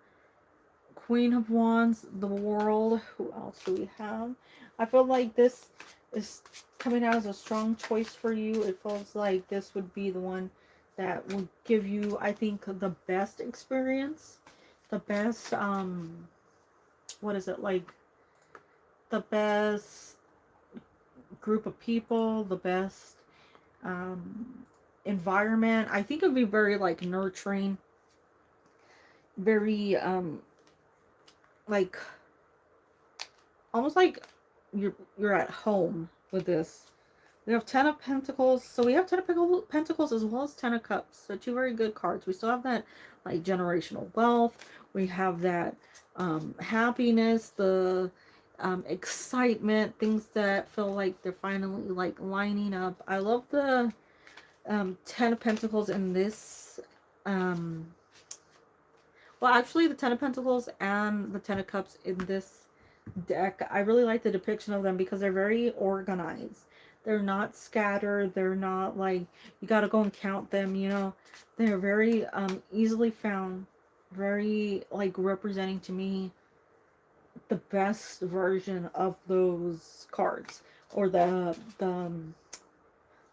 Queen of Wands, the World. Who else do we have? I feel like this is coming out as a strong choice for you. It feels like this would be the one that would give you, I think, the best experience. The best, what is it, like, the best group of people, the best environment. I think it would be very, like, nurturing, very, like, almost like you're at home with this. We have 10 of Pentacles. So we have 10 of Pentacles as well as 10 of Cups. So two very good cards. We still have that like generational wealth. We have that happiness, the excitement, things that feel like they're finally like lining up. I love the 10 of Pentacles in this. Well, actually, the 10 of Pentacles and the 10 of Cups in this deck, I really like the depiction of them because they're very organized. They're not scattered. They're not like you got to go and count them, you know. They're very easily found, very like representing to me the best version of those cards, or the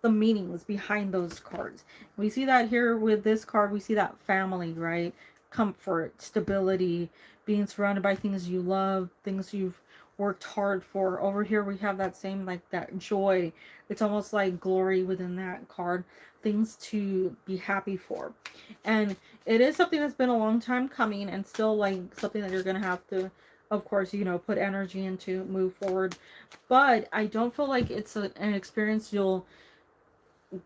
meanings behind those cards. We see that here with this card. We see that family, right? Comfort, stability, being surrounded by things you love, things you've worked hard for. Over here we have that same, like, that joy. It's almost like glory within that card, things to be happy for. And it is something that's been a long time coming, and still like something that you're gonna have to, of course, you know, put energy into, move forward. But I don't feel like it's an experience you'll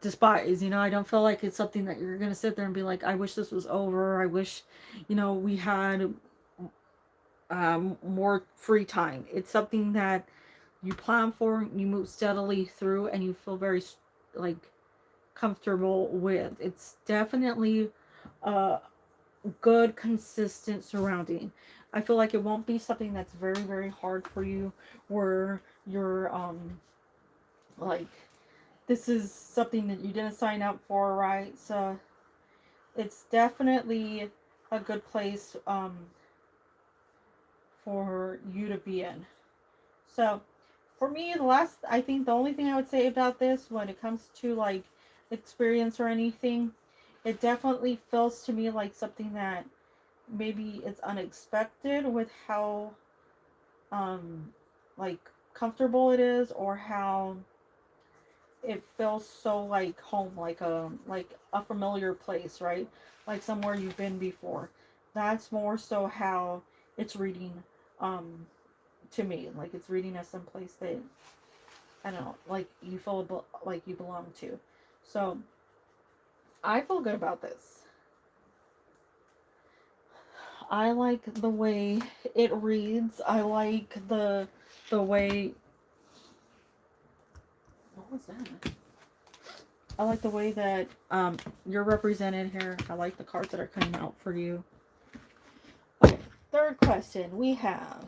despise. You know, I don't feel like it's something that you're gonna sit there and be like, I wish this was over. I wish, you know, we had more free time. It's something that you plan for, you move steadily through, and you feel very like comfortable with. It's definitely good, consistent surrounding. I feel like it won't be something that's very, very hard for you, where you're like, this is something that you didn't sign up for, right? So it's definitely a good place for you to be in. So for me, I think the only thing I would say about this when it comes to like experience or anything, it definitely feels to me like something that maybe it's unexpected with how um like comfortable it is, or how it feels so like home, like a familiar place, right? Like somewhere you've been before. That's more so how it's reading um to me. Like it's reading as some place that, I don't know, like you feel like you belong to. So I feel good about this. I like the way it reads. I like the way, what was that? I like the way that you're represented here. I like the cards that are coming out for you. Okay, third question we have.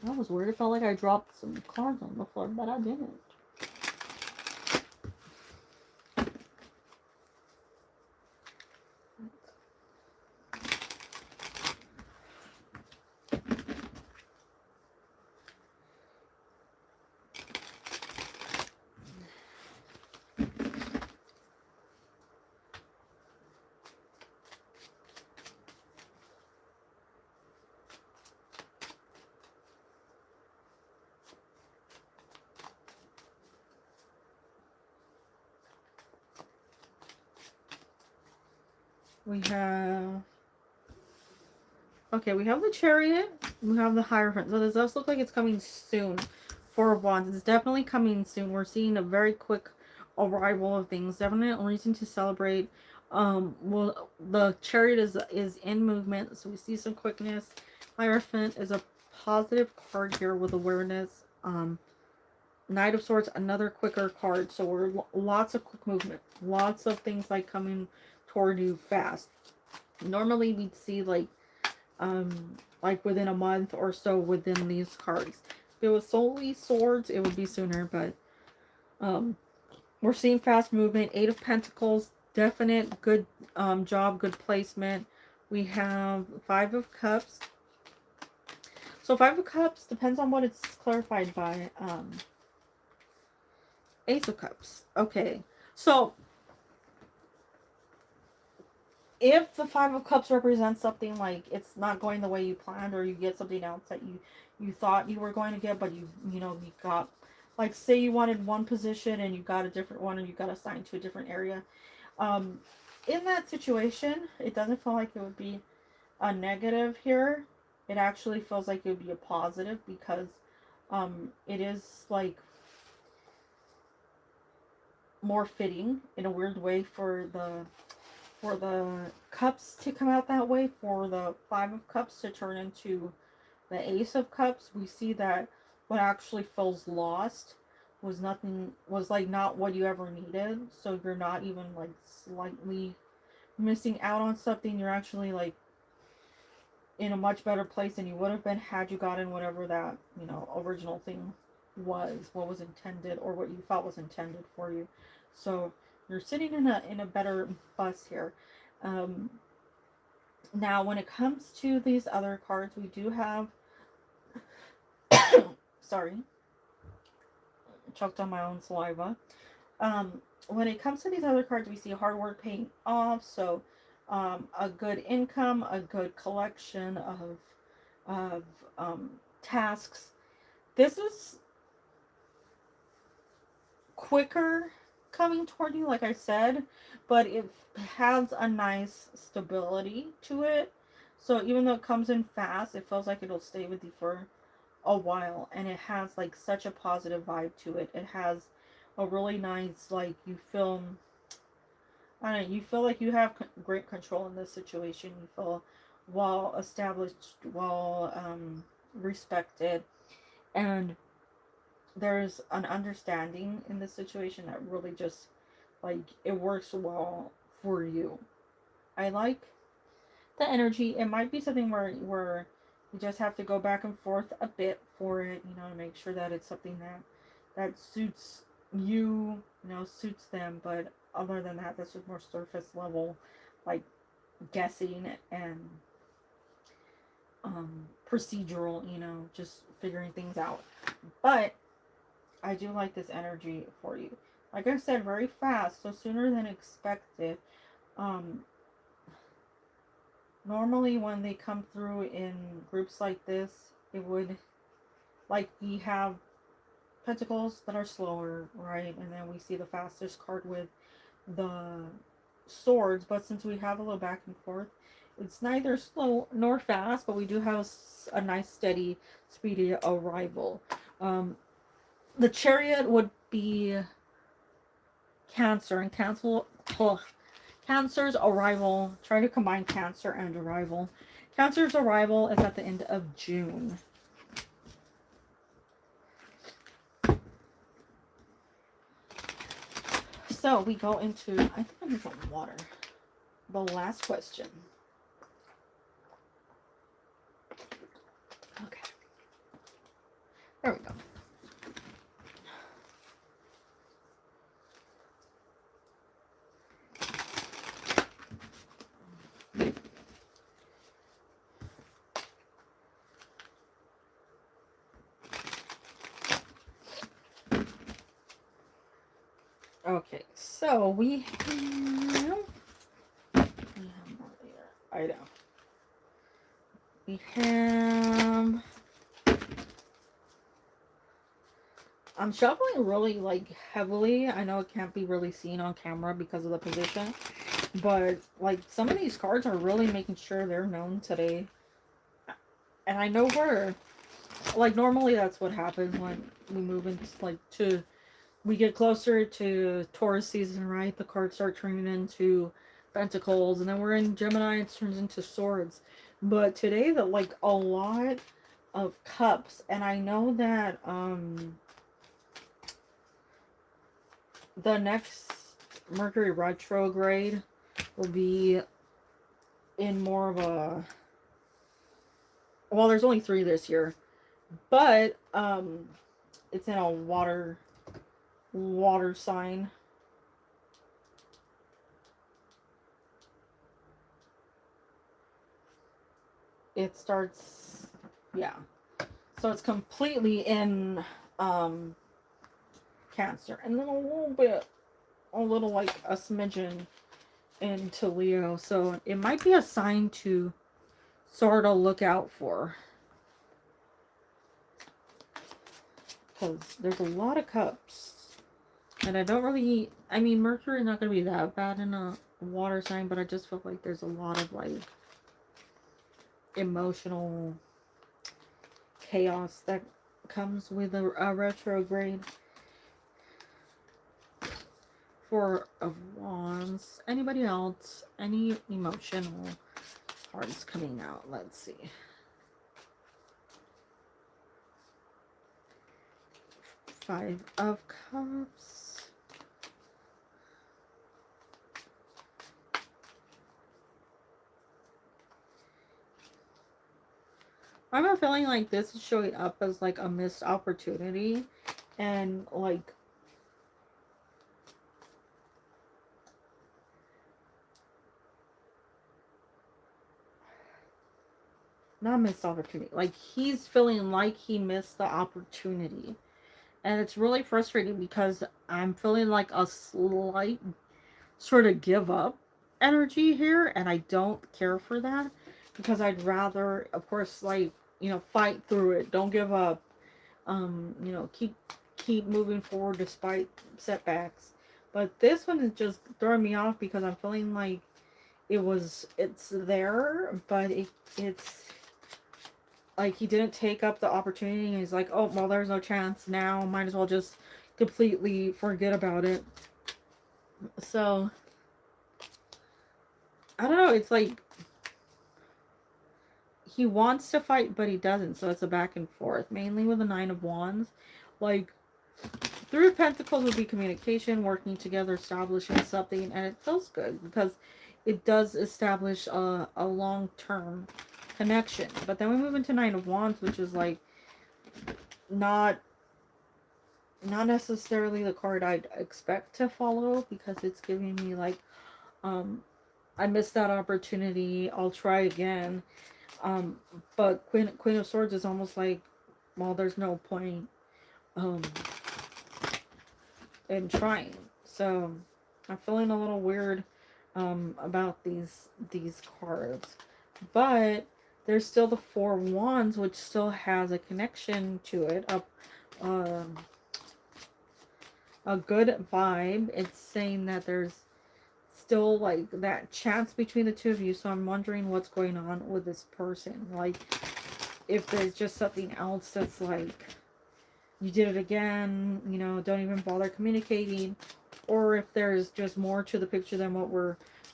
That was weird. It felt like I dropped some cards on the floor, but I didn't. We have, okay, we have the Chariot. We have the Hierophant. So this does look like it's coming soon. Four of Wands. It's definitely coming soon. We're seeing a very quick arrival of things. Definitely reason to celebrate. Well, the Chariot is in movement, so we see some quickness. Hierophant is a positive card here with awareness. Knight of Swords, another quicker card. So we're lots of quick movement. Lots of things like coming toward you fast. Normally we'd see like within a month or so within these cards. If it was solely swords, it would be sooner, but we're seeing fast movement. Eight of Pentacles, definite good job, good placement. We have Five of Cups. So Five of Cups depends on what it's clarified by. Ace of Cups. Okay. So if the Five of Cups represents something like it's not going the way you planned, or you get something else that you thought you were going to get, but you got, like, say you wanted one position and you got a different one, and you got assigned to a different area. Um, in that situation, it doesn't feel like it would be a negative here. It actually feels like it would be a positive, because it is like more fitting in a weird way for the cups to come out that way, for the Five of Cups to turn into the Ace of Cups. We see that what actually feels lost was like not what you ever needed. So you're not even like slightly missing out on something. You're actually like in a much better place than you would have been had you gotten whatever that, original thing was, what was intended, or what you thought was intended for you. So you're sitting in a better bus here. Um, Now, when it comes to these other cards, we do have, sorry, choked on my own saliva. When it comes to these other cards, we see hard work paying off. So, a good income, a good collection of tasks. This is quicker coming toward you, like I said, but it has a nice stability to it. So even though it comes in fast, it feels like it'll stay with you for a while, and it has like such a positive vibe to it. It has a really nice, like, you feel, I don't know, you feel like you have great control in this situation. You feel well established, well respected, and there's an understanding in this situation that really just Like, it works well for you. I like the energy. It might be something where you just have to go back and forth a bit for it, you know, to make sure that it's something that suits you, you know, suits them. But other than that, that's just more surface level, like guessing and procedural, you know, just figuring things out. But I do like this energy for you. Like I said, very fast, so sooner than expected. Um, Normally when they come through in groups like this, it would, like, we have pentacles that are slower, right? And then we see the fastest card with the swords. But since we have a little back and forth, it's neither slow nor fast, but we do have a nice steady speedy arrival. The chariot would be Cancer, and Cancer's arrival, try to combine Cancer and arrival. Cancer's arrival is at the end of June. So we go into, I think I need some water. The last question. Okay. There we go. Okay, so we have more there. I know. We have, I'm shuffling really like heavily. I know it can't be really seen on camera because of the position, but like some of these cards are really making sure they're known today. And I know where, like, normally that's what happens when we move into like we get closer to Taurus season, right? The cards start turning into Pentacles, and then we're in Gemini, it turns into Swords. But today, like, a lot of Cups, and I know that the next Mercury retrograde will be in more of a, well, there's only 3 this year, but it's in a water sign. It starts, yeah, so it's completely in Cancer, and then a little like a smidgen into Leo. So it might be a sign to sort of look out for, because there's a lot of Cups, and I don't really, I mean, Mercury is not going to be that bad in a water sign, but I just feel like there's a lot of like emotional chaos that comes with a retrograde. 4 of Wands. Anybody else? Any emotional cards coming out? Let's see. Five of Cups. I'm feeling like this is showing up as like a missed opportunity, and like not missed opportunity, like he's feeling like he missed the opportunity, and it's really frustrating because I'm feeling like a slight sort of give up energy here, and I don't care for that, because I'd rather, of course, like, you know, fight through it, don't give up, you know, keep moving forward despite setbacks. But this one is just throwing me off because I'm feeling like it's there, but it's like he didn't take up the opportunity, and he's like, oh, well, there's no chance now, might as well just completely forget about it. So I don't know, it's like he wants to fight, but he doesn't, so it's a back and forth, mainly with the 9 of Wands. Like, Three of Pentacles would be communication, working together, establishing something, and it feels good because it does establish a long-term connection. But then we move into Nine of Wands, which is like not necessarily the card I'd expect to follow, because it's giving me like, I missed that opportunity, I'll try again. But Queen of Swords is almost like, well, there's no point um in trying. So I'm feeling a little weird about these cards. But there's still the Four of Wands, which still has a connection to it. Um, a good vibe. It's saying that there's still like that chance between the two of you. So I'm wondering what's going on with this person. Like, if there's just something else that's like, you did it again, you know, don't even bother communicating, or if there's just more to the picture than what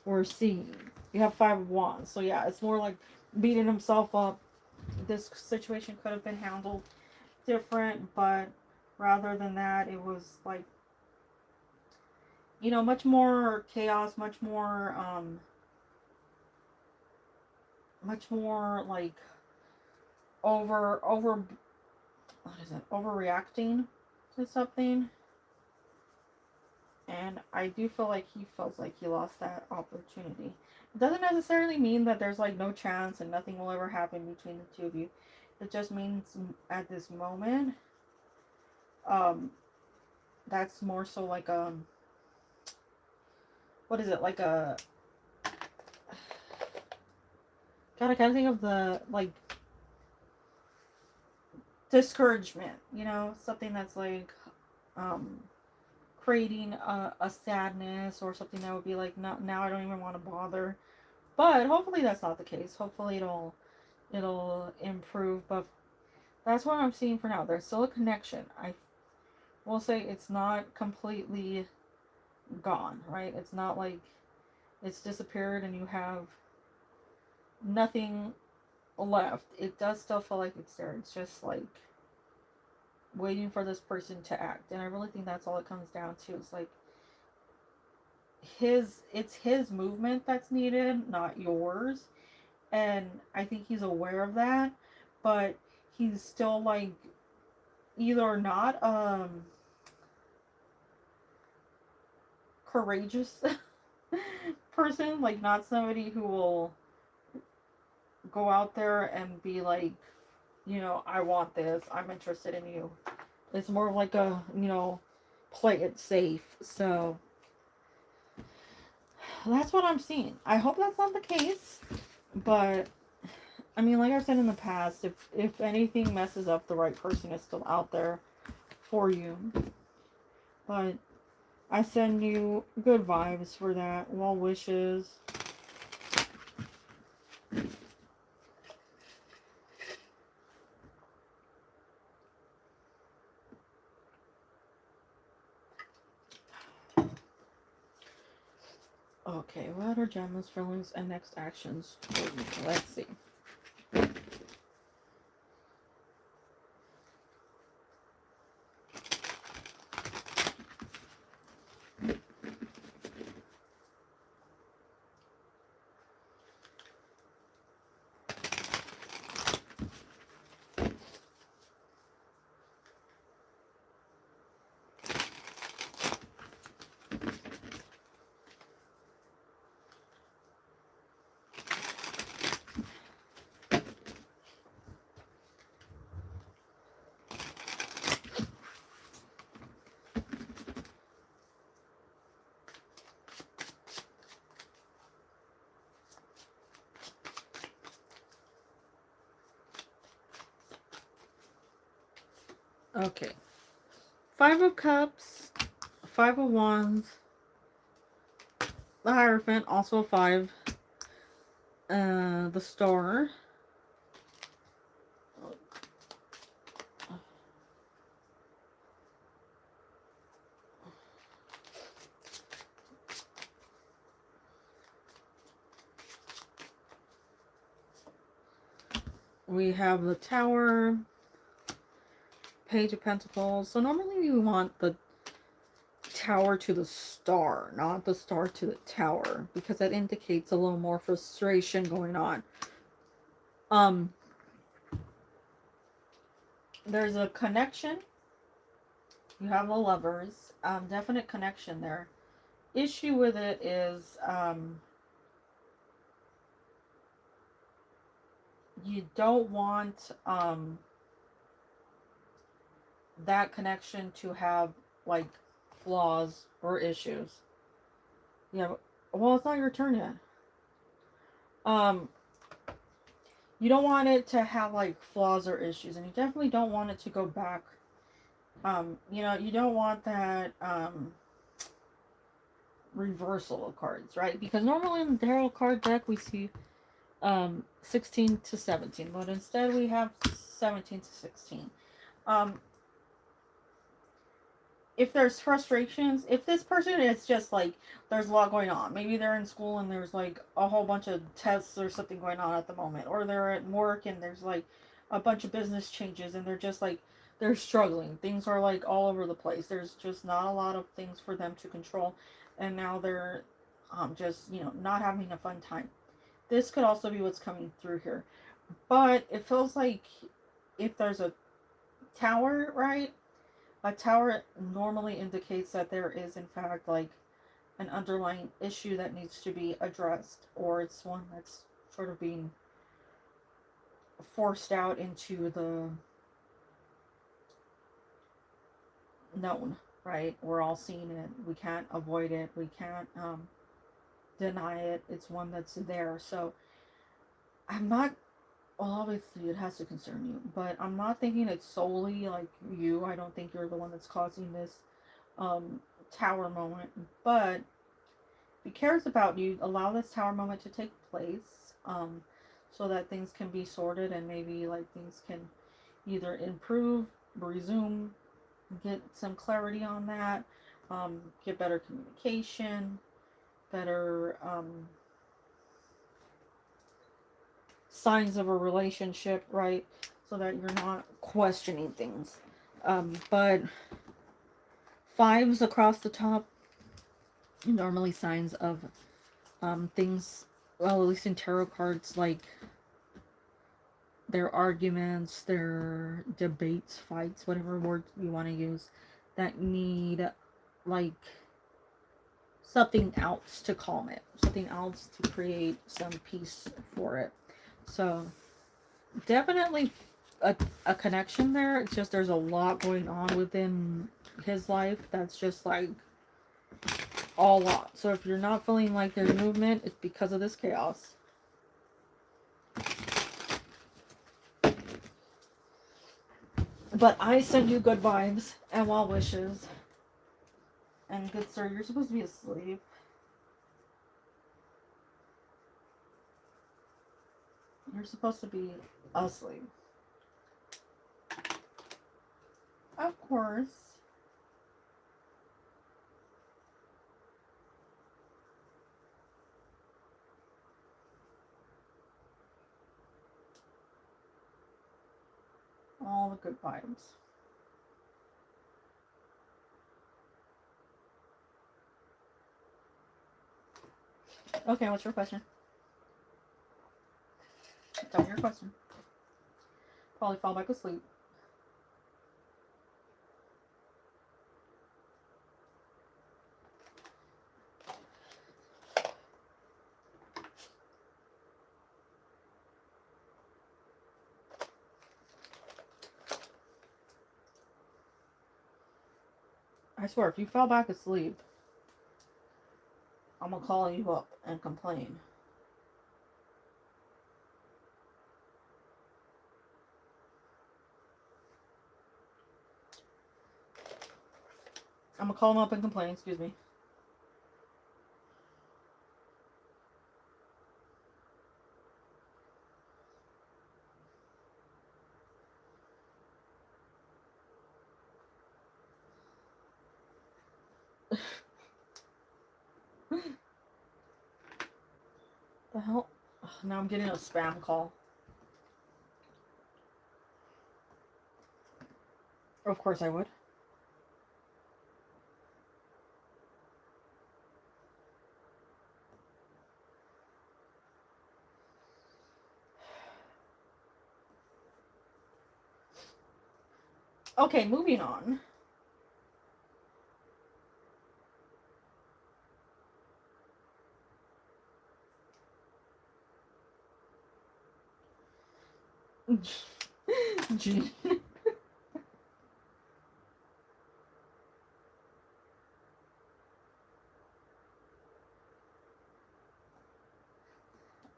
we're seeing. You have Five of Wands, so yeah, it's more like beating himself up. This situation could have been handled different, but rather than that, it was like, you know, much more chaos, much more like over what is it, overreacting to something. And I do feel like he feels like he lost that opportunity. It doesn't necessarily mean that there's like no chance and nothing will ever happen between the two of you. It just means at this moment, um, that's more so like what is it, like a, God, I can't think of the, like, discouragement, you know, something that's like, um, creating a sadness or something that would be like, no, now I don't even want to bother. But hopefully that's not the case. Hopefully it'll improve. But that's what I'm seeing for now. There's still a connection. I will say it's not completely gone, right? It's not like it's disappeared and you have nothing left. It does still feel like it's there. It's just like waiting for this person to act. And I really think that's all it comes down to. It's like it's his movement that's needed, not yours. And I think he's aware of that, but he's still like either not courageous person, like not somebody who will go out there and be like, you know, I want this, I'm interested in you. It's more of like a, you know, play it safe. So that's what I'm seeing. I hope that's not the case, but I mean, like I said in the past, if anything messes up, the right person is still out there for you. But I send you good vibes for that. Well wishes. Okay, what are Gemma's feelings and next actions for me? Let's see. Okay. Five of Cups, Five of Wands, the Hierophant, also a five. The Star. We have the Tower, Page of Pentacles. So normally you want the Tower to the Star, not the Star to the Tower, because that indicates a little more frustration going on. There's a connection. You have the Lovers. Definite connection there. Issue with it is you don't want that connection to have like flaws or issues. Yeah, well, it's not your turn yet. You don't want it to have like flaws or issues, and you definitely don't want it to go back. You know, you don't want that reversal of cards, right? Because normally in the tarot card deck we see 16 to 17, but instead we have 17 to 16. If there's frustrations, if this person is just like, there's a lot going on, maybe they're in school and there's like a whole bunch of tests or something going on at the moment, or they're at work and there's like a bunch of business changes and they're just like, they're struggling, things are like all over the place, there's just not a lot of things for them to control, and now they're just, you know, not having a fun time. This could also be what's coming through here, but it feels like if there's a tower, right? A tower normally indicates that there is, in fact, like an underlying issue that needs to be addressed, or it's one that's sort of being forced out into the known, right? We're all seeing it. We can't avoid it. We can't deny it. It's one that's there. So I'm not, well, obviously it has to concern you, but I'm not thinking it's solely like you. I don't think you're the one that's causing this tower moment, but if he cares about you, allow this tower moment to take place, so that things can be sorted and maybe like things can either improve, resume, get some clarity on that, get better communication, better signs of a relationship, right? So that you're not questioning things. But fives across the top, normally signs of things, well, at least in tarot cards, like their arguments, their debates, fights, whatever word you want to use, that need like something else to calm it, something else to create some peace for it. So definitely a connection there. It's just there's a lot going on within his life that's just like a lot. So if you're not feeling like there's movement, it's because of this chaos. But I send you good vibes and well wishes. And good sir, you're supposed to be asleep. You're supposed to be asleep. Of course. All the good vibes. Okay, what's your question? Tell me your question. Probably fall back asleep. I swear, if you fell back asleep, I'm gonna call you up and complain. I'm gonna call him up and complain, excuse me. The hell? Ugh, now I'm getting a spam call. Of course I would. Okay, moving on. Gene.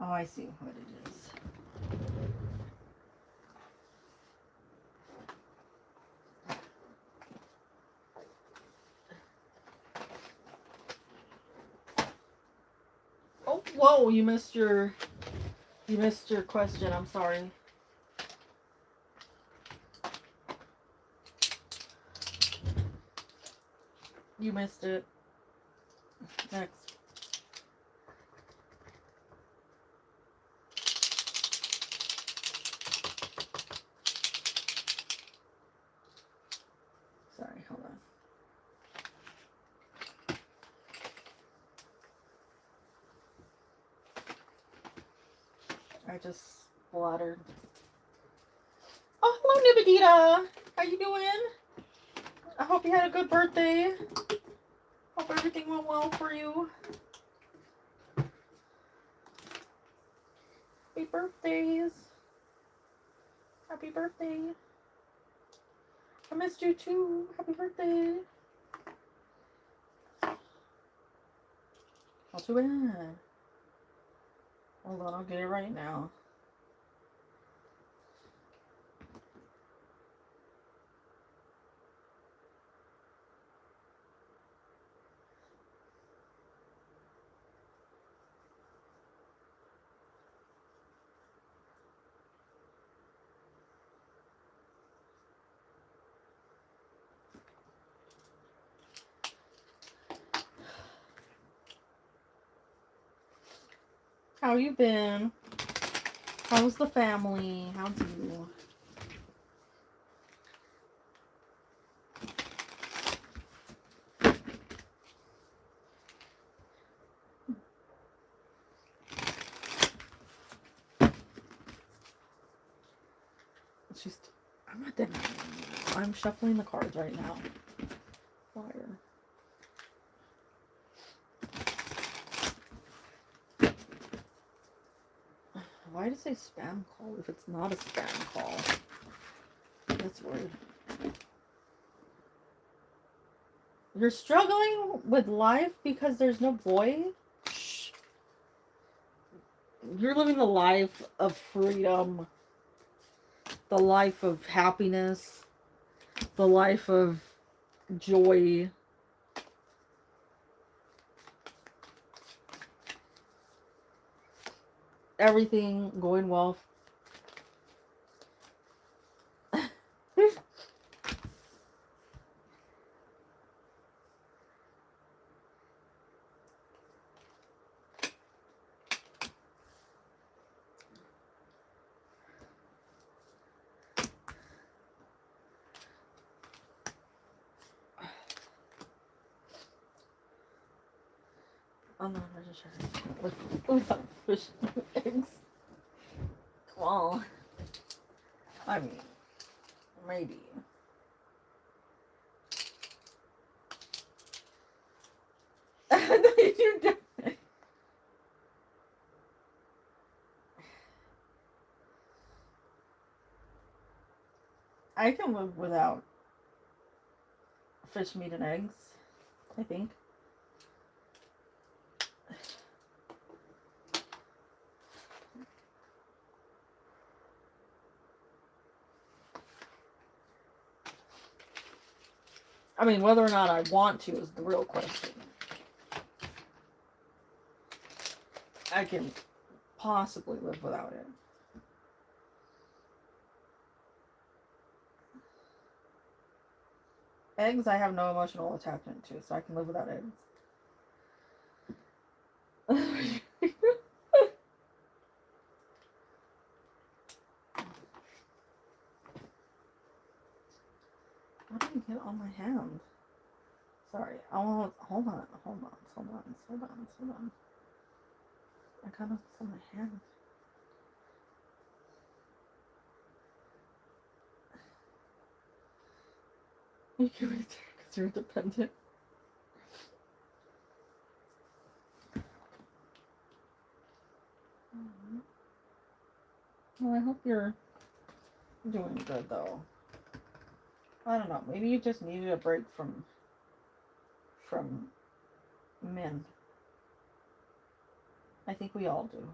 Oh, I see what it is. Oh, whoa, you missed your question. I'm sorry. You missed it. Next. Sorry, hold on. I just splattered. Oh, hello, Nibadita. How you doing? I hope you had a good birthday. Hope everything went well for you. Happy birthdays. Happy birthday. I missed you too. Happy birthday. Not too bad. Hold on, I'll get it right now. How you been? How's the family? How's you? I'm not done. I'm shuffling the cards right now. Fire. Why did it say spam call if it's not a spam call? That's weird. You're struggling with life because there's no boy? Shh. You're living the life of freedom. The life of happiness. The life of joy. Everything going well. I'm not registered without fish eggs. Well, I mean, maybe. I can live without fish, meat, and eggs, I think. I mean, whether or not I want to is the real question. I can possibly live without it. Eggs, I have no emotional attachment to, so I can live without eggs. How do I get on my hand? Sorry. Oh, hold on. I got this on my hand. You can read there because you're independent. Well, I hope you're doing good though. I don't know. Maybe you just needed a break from men. I think we all do.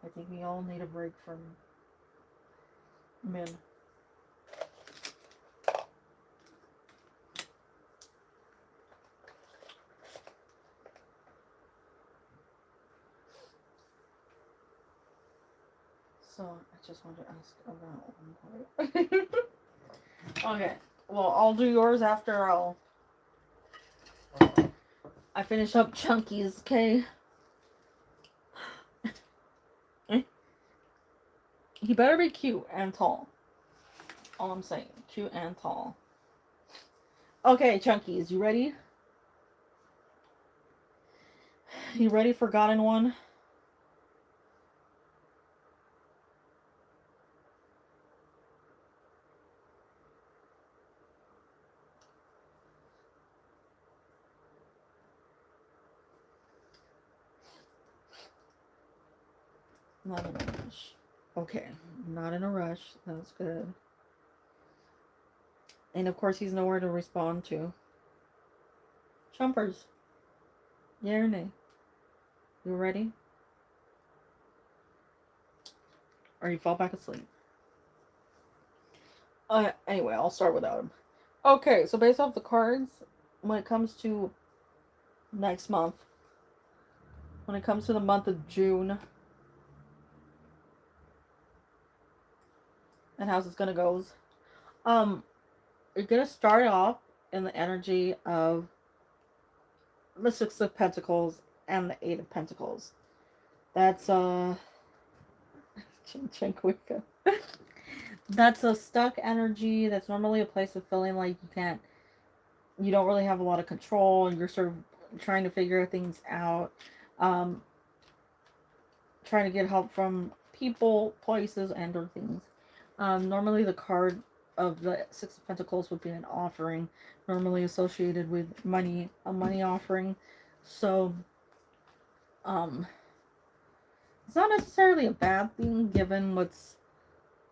I think we all need a break from men. So I just wanted to ask about one part. Okay. Well, I'll do yours after I finish up Chunky's, okay? He better be cute and tall. All I'm saying. Cute and tall. Okay, Chunkies, you ready? You ready, Forgotten One? Not in a rush. Okay, not in a rush. That's good. And of course, he's nowhere to respond to. Chumpers. Yeah or nay? You ready? Or you fall back asleep? Anyway, I'll start without him. Okay, so based off the cards, when it comes to next month, when it comes to the month of June, and how's it's gonna go, you're gonna start off in the energy of the Six of Pentacles and the Eight of Pentacles. That's Chinquika. That's a stuck energy. That's normally a place of feeling like you don't really have a lot of control, and you're sort of trying to figure things out, trying to get help from people, places, and or things. Normally the card of the Six of Pentacles would be an offering, normally associated with money, a money offering. So, it's not necessarily a bad thing given what's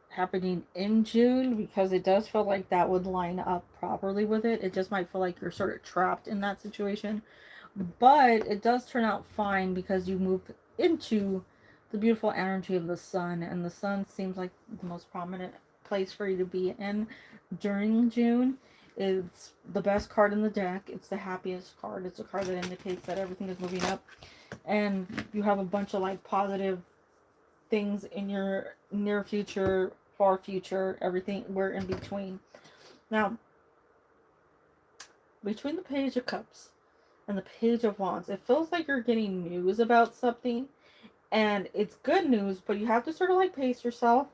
happening in June, because it does feel like that would line up properly with it. It just might feel like you're sort of trapped in that situation. But it does turn out fine because you move into the beautiful energy of the sun, and the sun seems like the most prominent place for you to be in during June. It's the best card in the deck. It's the happiest card. It's a card that indicates that everything is moving up, and you have a bunch of like positive things in your near future, far future, everything. We're in between. Now, between the Page of Cups and the Page of Wands, it feels like you're getting news about something, and it's good news, but you have to sort of like pace yourself,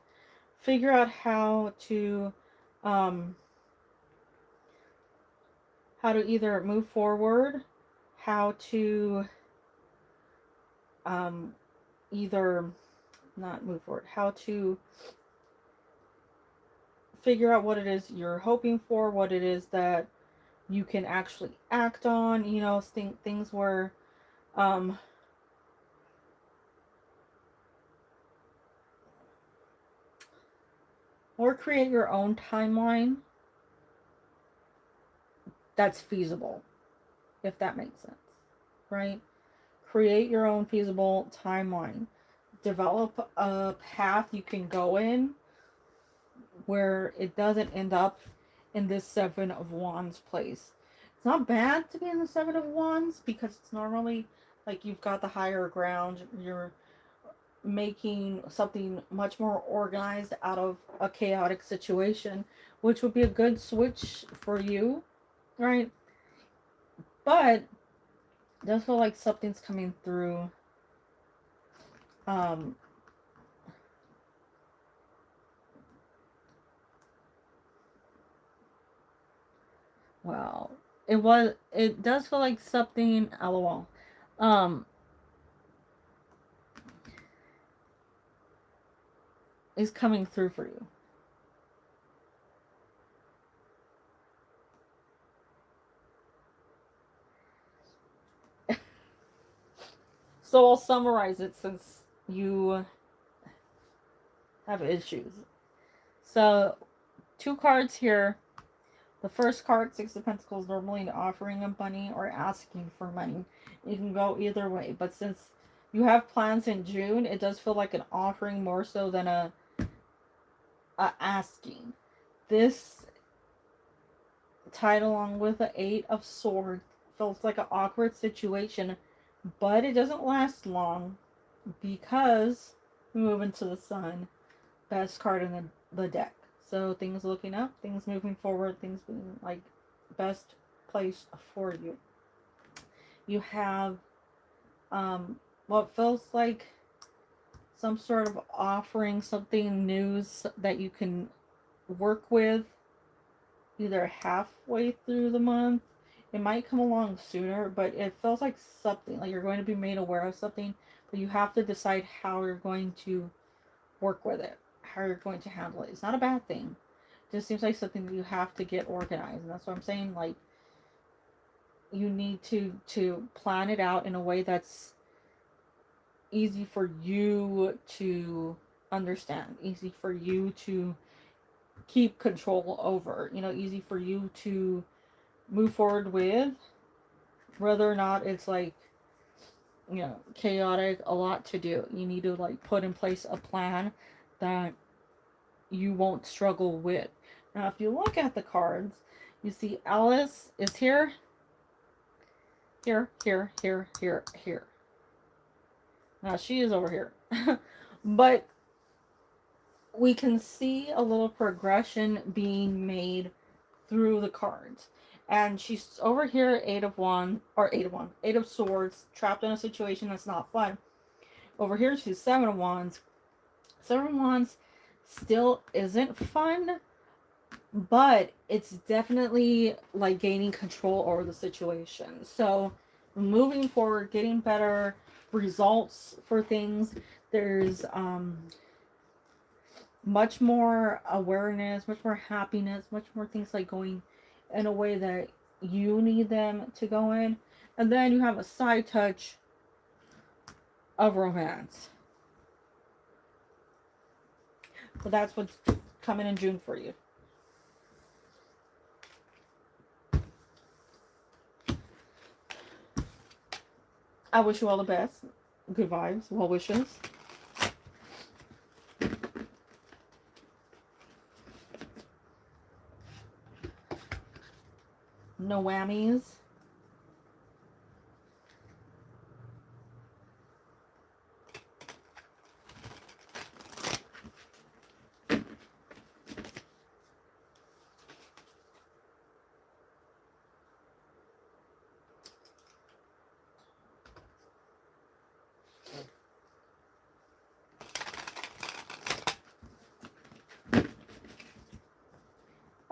figure out how to either move forward, how to either not move forward, how to figure out what it is you're hoping for, what it is that you can actually act on, you know, things where or create your own timeline that's feasible, if that makes sense, right? Create your own feasible timeline. Develop a path you can go in where it doesn't end up in this Seven of Wands place. It's not bad to be in the Seven of Wands because it's normally like you've got the higher ground. You're making something much more organized out of a chaotic situation, which would be a good switch for you, right? But it does feel like something's coming through. Wow. It does feel like something, lol, um, is coming through for you. So I'll summarize it since you have issues. So, two cards here. The first card, Six of Pentacles, normally offering of money or asking for money. You can go either way. But since you have plans in June, it does feel like an offering more so than a asking. This tied along with the Eight of Swords feels like an awkward situation, but it doesn't last long because we move into the Sun. Best card in the deck. So things looking up, things moving forward, things being like best place for you. You have what feels like some sort of offering, something news that you can work with either halfway through the month. It might come along sooner, but it feels like something like you're going to be made aware of something, but you have to decide how you're going to work with it, how you're going to handle it. It's not a bad thing. It just seems like something that you have to get organized. And that's what I'm saying. Like, you need to plan it out in a way that's easy for you to understand, easy for you to keep control over, easy for you to move forward with, whether or not it's like, chaotic, a lot to do. You need to like put in place a plan that you won't struggle with. Now, if you look at the cards, you see Alice is here, here, here, here, here, here. Now, she is over here. But we can see a little progression being made through the cards. And she's over here, Eight of Swords, trapped in a situation that's not fun. Over here, she's Seven of Wands. Seven of Wands still isn't fun, but it's definitely like gaining control over the situation. So moving forward, getting better results for things. There's much more awareness, much more happiness, much more things like going in a way that you need them to go in. And then you have a side touch of romance. So that's what's coming in June for you. I wish you all the best. Good vibes, well wishes. No whammies.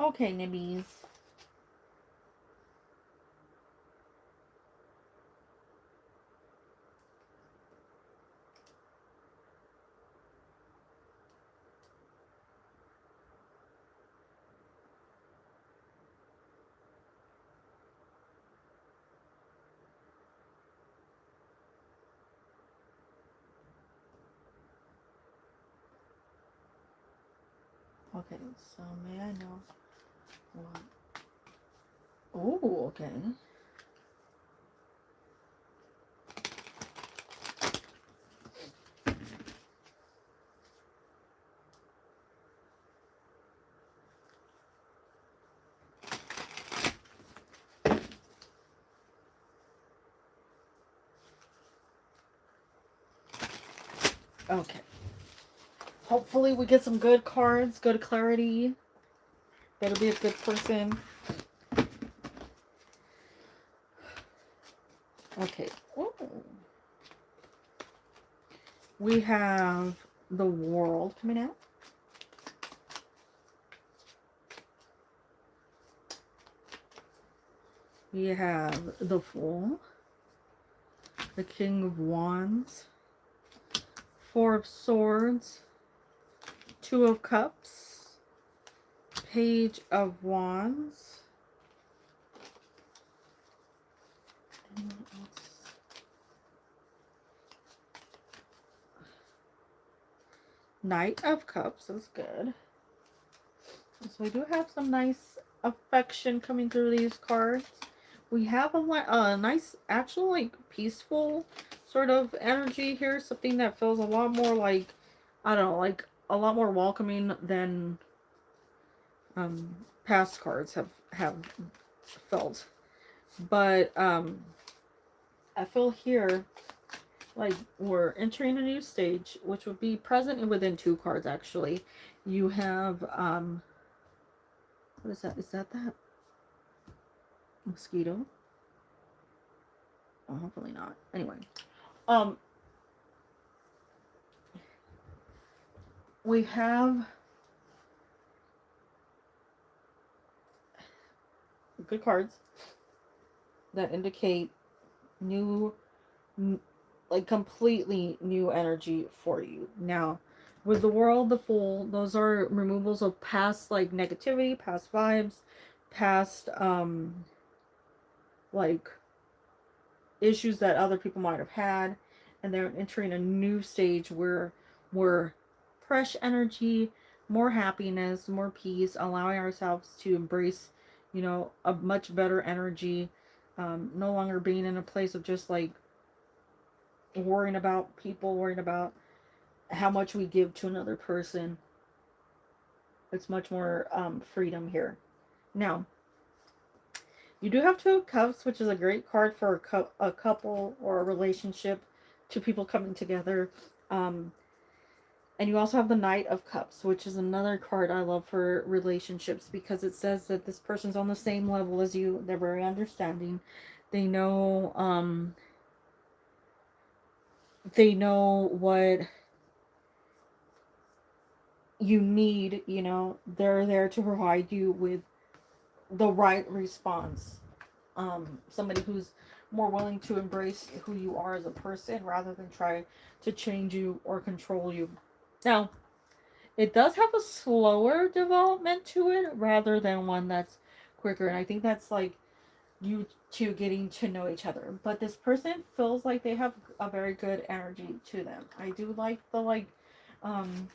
Okay, nibbies. Okay, so may I know what? Oh, okay. Okay. Hopefully we get some good cards, good clarity. Better be a good person. Okay. Ooh. We have the World coming out. We have the Fool, the King of Wands, Four of Swords, Two of Cups, Page of Wands, and what else? Knight of Cups. That's good. So we do have some nice affection coming through these cards. We have a nice, actual, like, peaceful sort of energy here. Something that feels a lot more like, I don't know, like a lot more welcoming than past cards have felt. But I feel here like we're entering a new stage, which would be present within two cards actually. You have what is that? Is that mosquito? Oh, hopefully not. Anyway, we have good cards that indicate new, like completely new energy for you. Now, with the World, the Fool, those are removals of past, like, negativity, past vibes, past like issues that other people might have had, and they're entering a new stage where we're fresh energy, more happiness, more peace, allowing ourselves to embrace, you know, a much better energy, no longer being in a place of just like worrying about people, worrying about how much we give to another person. It's much more freedom here. Now, you do have Two of Cups, which is a great card for a couple or a relationship, two people coming together. And you also have the Knight of Cups, which is another card I love for relationships because it says that this person's on the same level as you. They're very understanding. They know what you need, you know. They're there to provide you with the right response. Somebody who's more willing to embrace who you are as a person rather than try to change you or control you. Now, it does have a slower development to it rather than one that's quicker. And I think that's like you two getting to know each other. But this person feels like they have a very good energy to them. I do like the um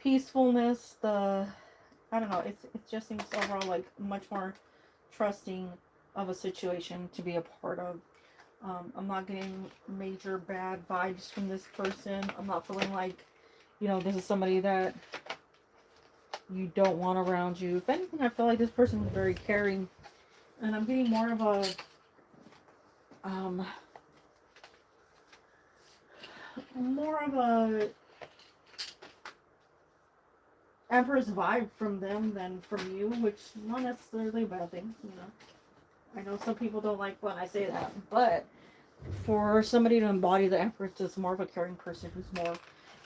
peacefulness, I don't know, it just seems overall like much more trusting of a situation to be a part of. I'm not getting major bad vibes from this person. I'm not feeling like, you know, this is somebody that you don't want around you. If anything, I feel like this person is very caring. And I'm getting more of a Empress vibe from them than from you, which is not necessarily a bad thing, you know. I know some people don't like when I say that, but for somebody to embody the Empress is more of a caring person who's more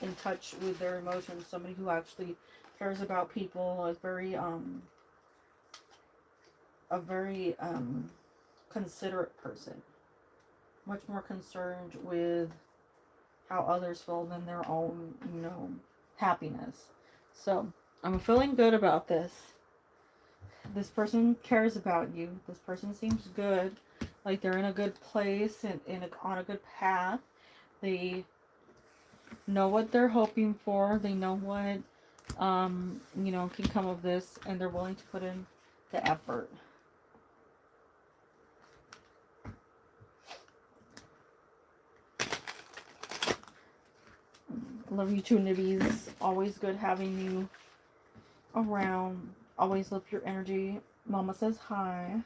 in touch with their emotions, somebody who actually cares about people, is very a very considerate person, much more concerned with how others feel than their own, you know, happiness. So I'm feeling good about this. This person cares about you. This person seems good, like they're in a good place and on a good path. They know what they're hoping for. They know what you know, can come of this, and they're willing to put in the effort. Love you too, nibbies. Always good having you around. Always lift your energy. Mama says hi.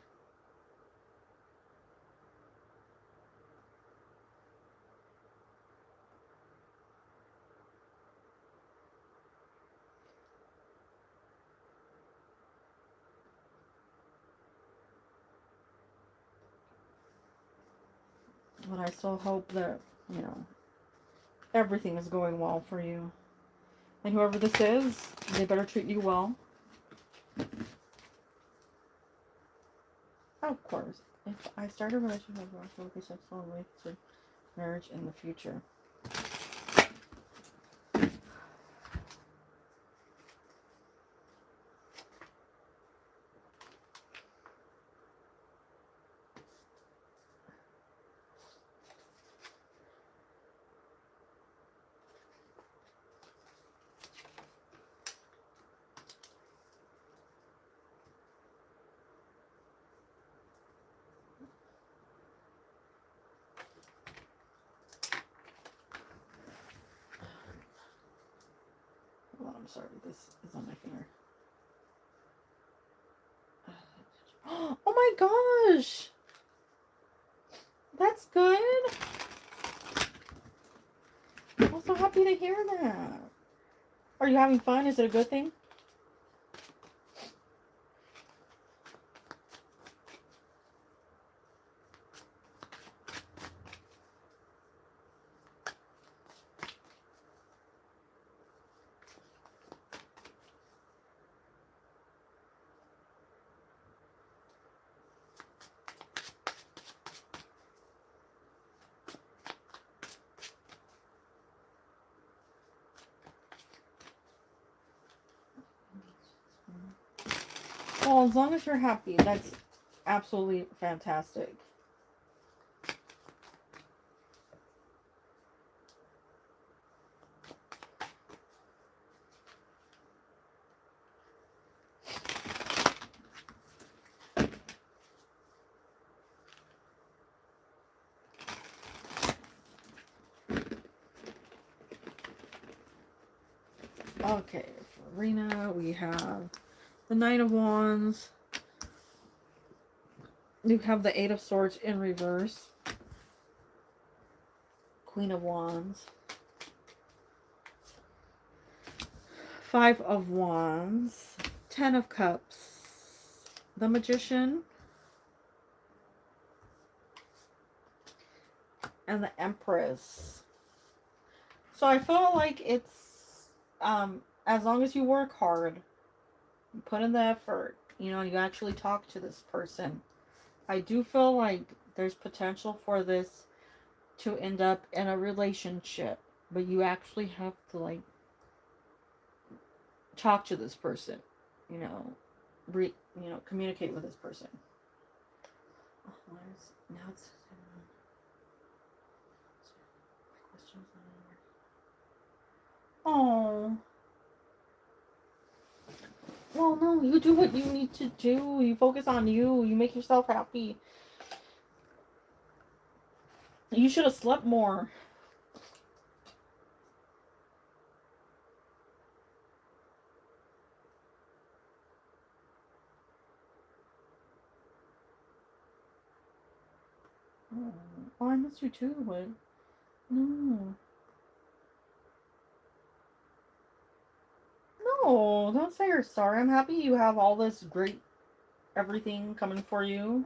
But I still hope that, you know, everything is going well for you. And whoever this is, they better treat you well. Of course. If I start a relationship, I will be sexual and wait for marriage in the future. Hold on, I'm sorry. This is on my finger. Oh my gosh! That's good. I'm so happy to hear that. Are you having fun? Is it a good thing? Well, as long as you're happy, that's absolutely fantastic. Okay, for Rena, we have the Knight of Wands. You have the Eight of Swords in reverse. Queen of Wands. Five of Wands. Ten of Cups. The Magician. And the Empress. So I feel like it's, as long as you work hard, you put in the effort, you know, you actually talk to this person. I do feel like there's potential for this to end up in a relationship, but you actually have to, like, talk to this person, you know, communicate with this person. Oh, now it's questions. Oh. Well, no, you do what you need to do. You focus on you. You make yourself happy. You should have slept more. Oh, I miss you too, but no. No, don't say you're sorry. I'm happy you have all this great everything coming for you.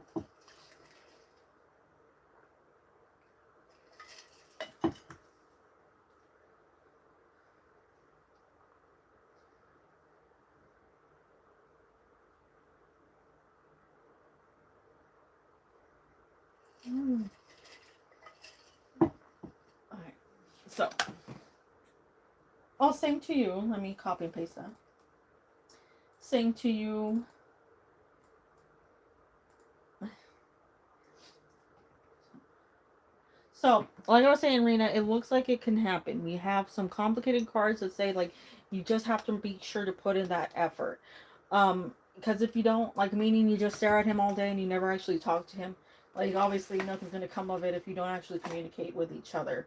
Alright, so. Oh, same to you. Let me copy and paste that. Same to you. So, like I was saying, Rena, it looks like it can happen. We have some complicated cards that say, like, you just have to be sure to put in that effort. Because if you don't, like, meaning you just stare at him all day and you never actually talk to him, like, obviously nothing's going to come of it if you don't actually communicate with each other.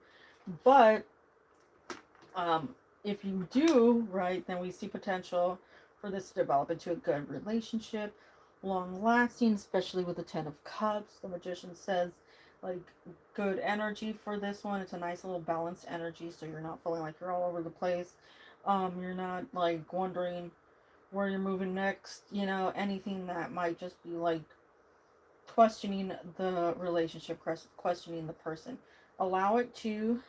But, if you do, right, then we see potential for this to develop into a good relationship, long lasting, especially with the Ten of Cups. The Magician says, like, good energy for this one. It's a nice little balanced energy, so you're not feeling like you're all over the place. You're not, like, wondering where you're moving next, you know, anything that might just be, like, questioning the relationship, questioning the person. Allow it to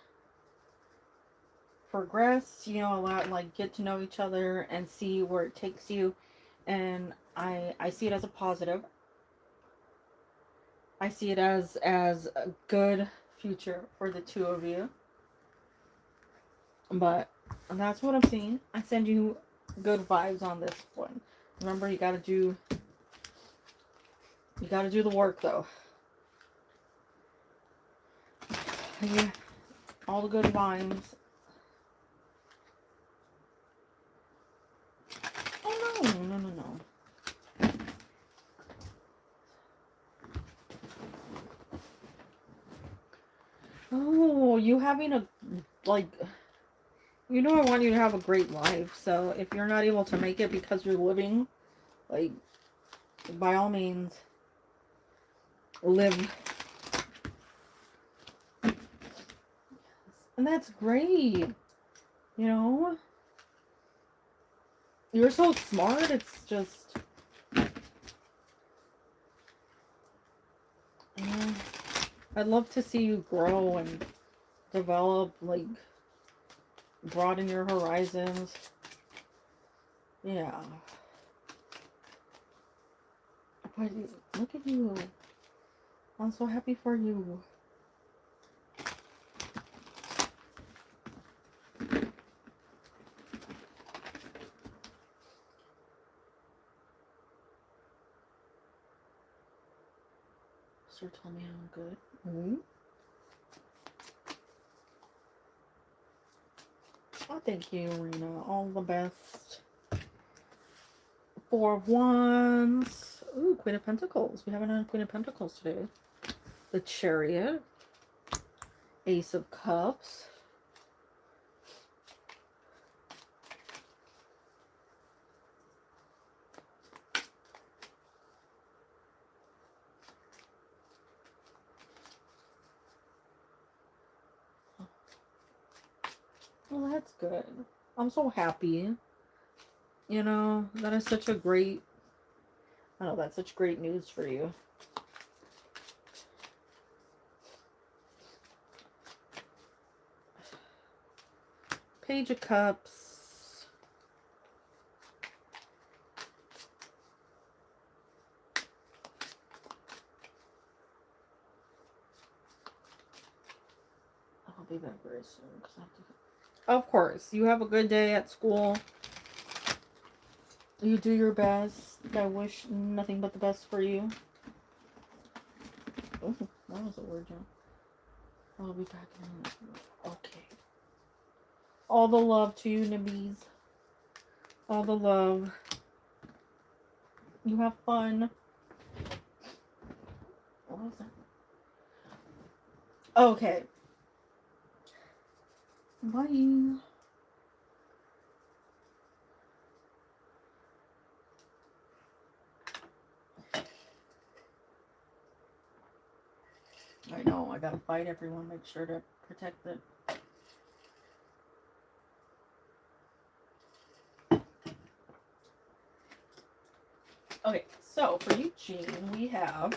progress, you know, allow, like, get to know each other and see where it takes you. And I see it as a positive. I see it as a good future for the two of you. But that's what I'm seeing. I send you good vibes on this one. Remember, you gotta do the work though. Yeah, all the good vibes. Oh no, no, no, no. Oh, you having a, like, you know, I want you to have a great life. So if you're not able to make it because you're living, like, by all means, live. And that's great. You know, you're so smart. It's just, I'd love to see you grow and develop, like, broaden your horizons. Yeah. But look at you. I'm so happy for you. Sir told me I'm good. Mm-hmm. Oh, thank you, Rena. All the best. Four of Wands. Ooh, Queen of Pentacles. We haven't had Queen of Pentacles today. The Chariot. Ace of Cups. Well, that's good. I'm so happy. You know, that is such a great, I know that's such great news for you. Page of Cups. I'll be back very soon because I have to. Of course, you have a good day at school. You do your best. I wish nothing but the best for you. Oh, that was a word, John. I'll be back in a minute. Okay. All the love to you, Nibbies. All the love. You have fun. What was that? Okay. Bye. I know, I gotta fight everyone, make sure to protect it. Okay, so for you, Jean, we have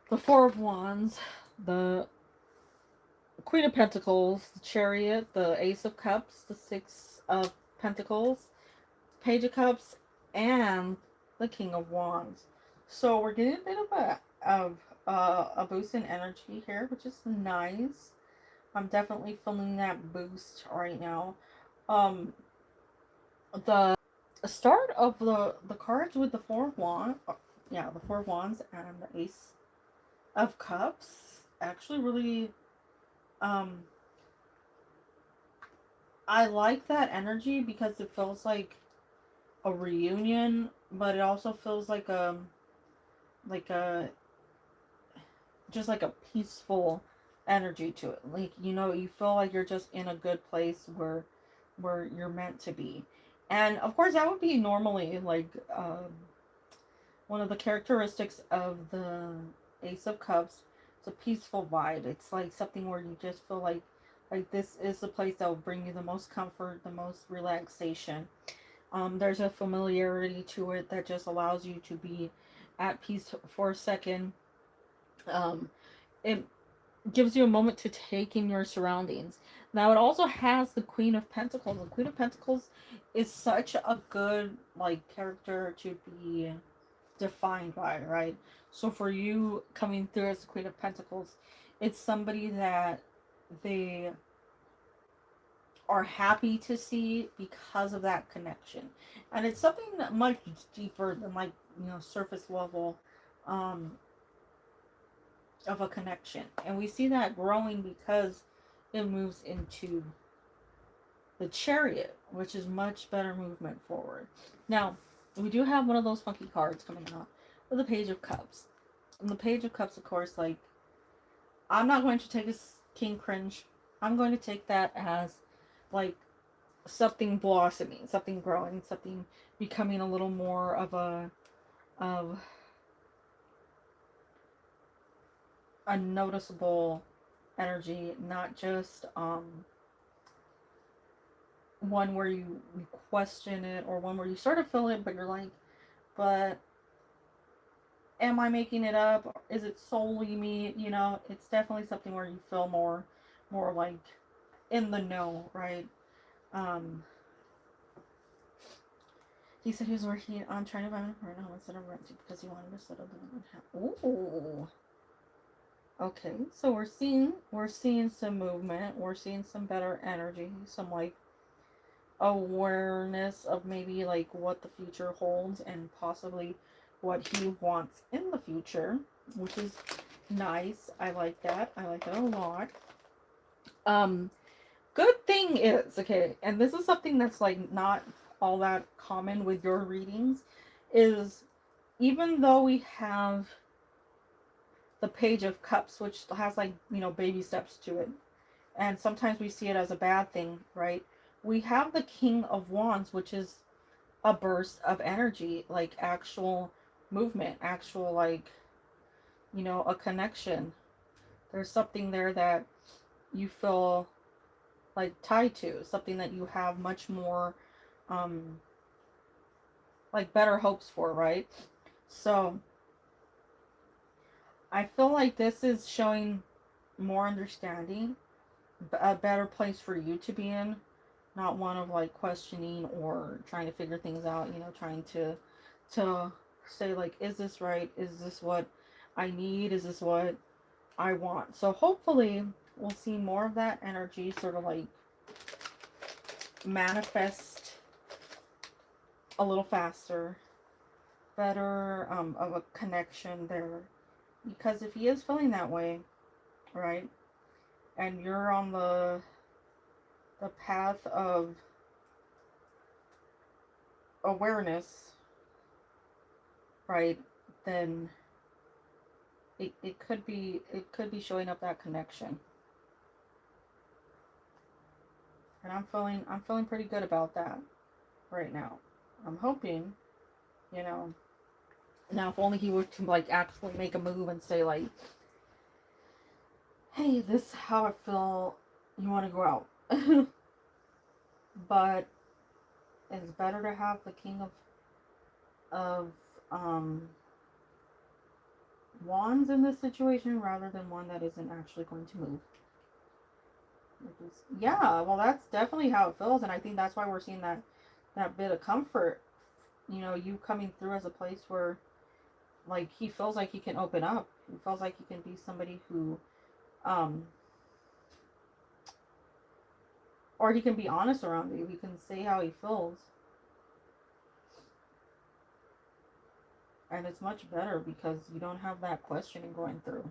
the Four of Wands, the Queen of Pentacles, the Chariot, the Ace of Cups, the Six of Pentacles, Page of Cups, and the King of Wands. So we're getting a bit of a boost in energy here, which is nice. I'm definitely feeling that boost right now. The start of the cards with the Four of Wands, yeah, the Four of Wands and the Ace of Cups actually really, um, I like that energy because it feels like a reunion, but it also feels like a just like a peaceful energy to it. Like, you know, you feel like you're just in a good place where you're meant to be. And of course that would be normally like one of the characteristics of the Ace of Cups. It's a peaceful vibe. It's like something where you just feel like this is the place that will bring you the most comfort, the most relaxation. There's a familiarity to it that just allows you to be at peace for a second. It gives you a moment to take in your surroundings. Now it also has the Queen of Pentacles. The Queen of Pentacles is such a good like character to be defined by, right? So for you coming through as the Queen of Pentacles, it's somebody that they are happy to see because of that connection. And it's something that much deeper than like, surface level um of a connection. And we see that growing because it moves into the Chariot, which is much better movement forward. Now, we do have one of those funky cards coming out with the Page of Cups. And the Page of Cups, of course, like, I'm not going to take a king cringe. I'm going to take that as, like, something blossoming, something growing, something becoming a little more of a noticeable energy, not just one where you question it, or one where you sort of feel it, but you're like, but am I making it up? Is it solely me? It's definitely something where you feel more like in the know, right? Um, he said he was working on trying to buy an apartment instead of renting because he wanted to settle down. Ooh. Okay, so we're seeing some movement. We're seeing some better energy, some like awareness of maybe like what the future holds and possibly what he wants in the future, which is nice. I like that. I like that a lot. Um, Good thing is, okay, and this is something that's like not all that common with your readings, is even though we have the Page of Cups, which has like, baby steps to it, and sometimes we see it as a bad thing, right? We have the King of Wands, which is a burst of energy, like actual movement, actual, like, a connection. There's something there that you feel like tied to, something that you have much more um like better hopes for, right? So I feel like this is showing more understanding, a better place for you to be in, not one of like questioning or trying to figure things out, trying to say like, is this right? Is this what I need? Is this what I want? So hopefully we'll see more of that energy sort of like manifest a little faster, better of a connection there. Because if he is feeling that way, right, and you're on the path of awareness, right, then it could be showing up that connection. And I'm feeling pretty good about that right now. I'm hoping, you know now if only he were to like actually make a move and say like, hey, this is how I feel, you want to go out. But it's better to have the King of um wands in this situation rather than one that isn't actually going to move. Yeah, well, that's definitely how it feels, and I think that's why we're seeing that bit of comfort. You coming through as a place where, like, he feels like he can open up. He feels like he can be somebody who, um, or he can be honest around you. He can say how he feels, and it's much better because you don't have that questioning going through.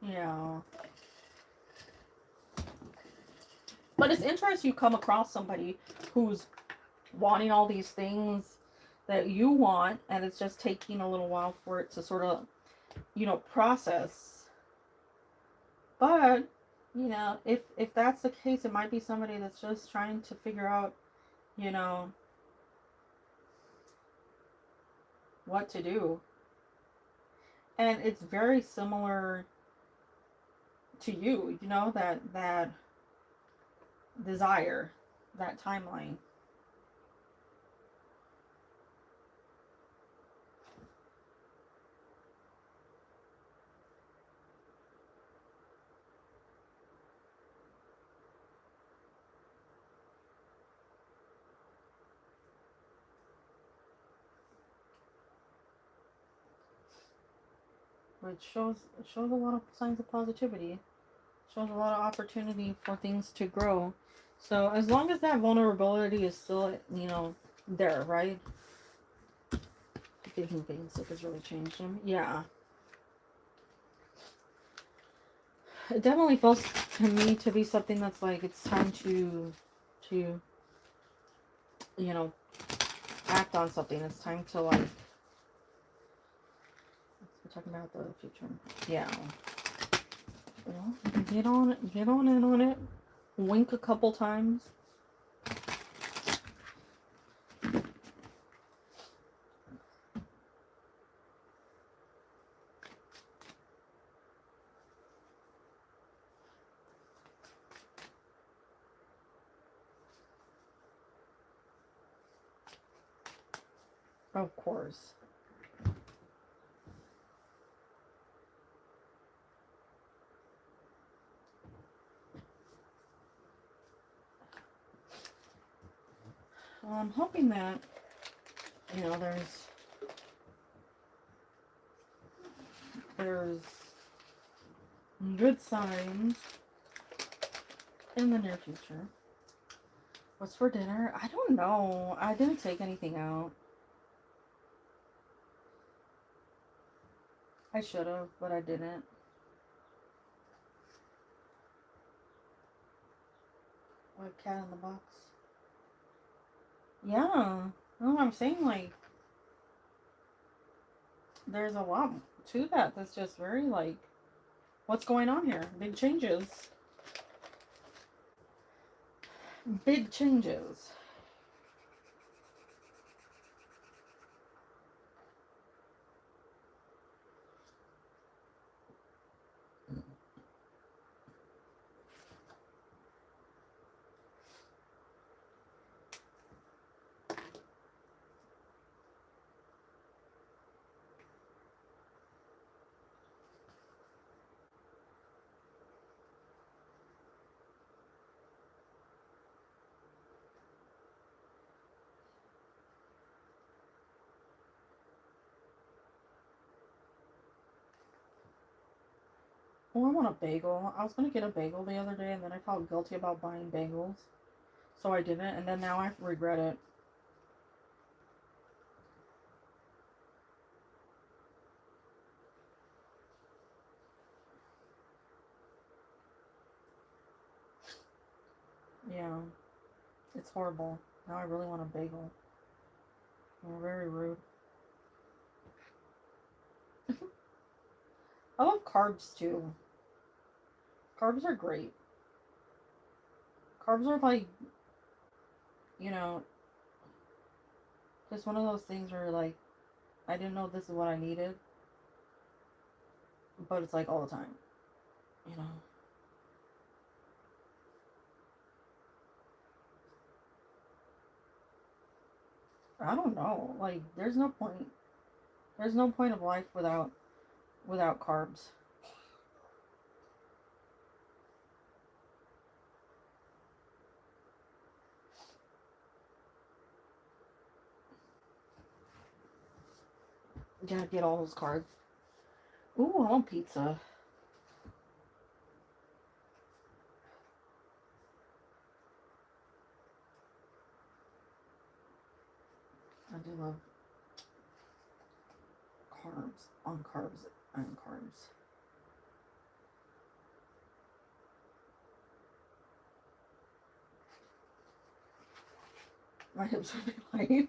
Yeah. But it's interesting you come across somebody who's wanting all these things that you want, and it's just taking a little while for it to sort of, process. But, if that's the case, it might be somebody that's just trying to figure out, you know, what to do. And it's very similar to you, that desire, that timeline. which shows a lot of signs of positivity. Shows a lot of opportunity for things to grow. So as long as that vulnerability is still, there, right? Thinking basic has really changed him. Yeah. It definitely feels to me to be something that's like it's time to you know act on something. It's time to like we're talking about the future. Yeah. Get on in on it. Wink a couple times. Of course. Well, I'm hoping that there's good signs in the near future. What's for dinner? I don't know. I didn't take anything out. I should have, but I didn't. What, cat in the box? Yeah. No, I'm saying like there's a lot to that that's just very like what's going on here? Big changes. Big changes. Oh, I want a bagel. I was gonna get a bagel the other day and then I felt guilty about buying bagels. So I didn't, and then now I regret it. Yeah. It's horrible. Now I really want a bagel. You're very rude. I love carbs too. Carbs are great. Carbs are like, you know, just one of those things where like, I didn't know this is what I needed, but it's like all the time, you know. I don't know. Like, there's no point. There's no point of life without carbs. You gotta get all those carbs. Ooh, I want pizza. I do love carbs on carbs and carbs. My hips would be like.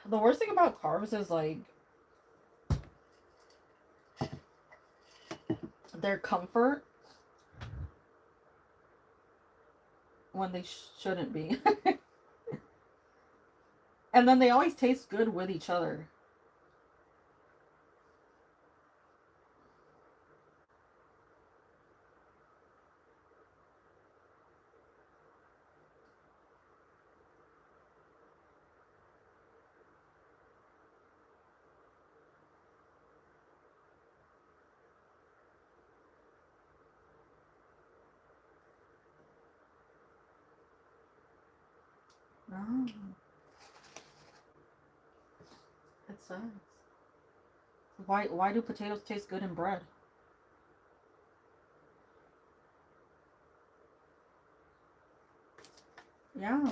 The worst thing about carbs is like their comfort when they shouldn't be. And then they always taste good with each other. No. It sucks. Why do potatoes taste good in bread? Yeah.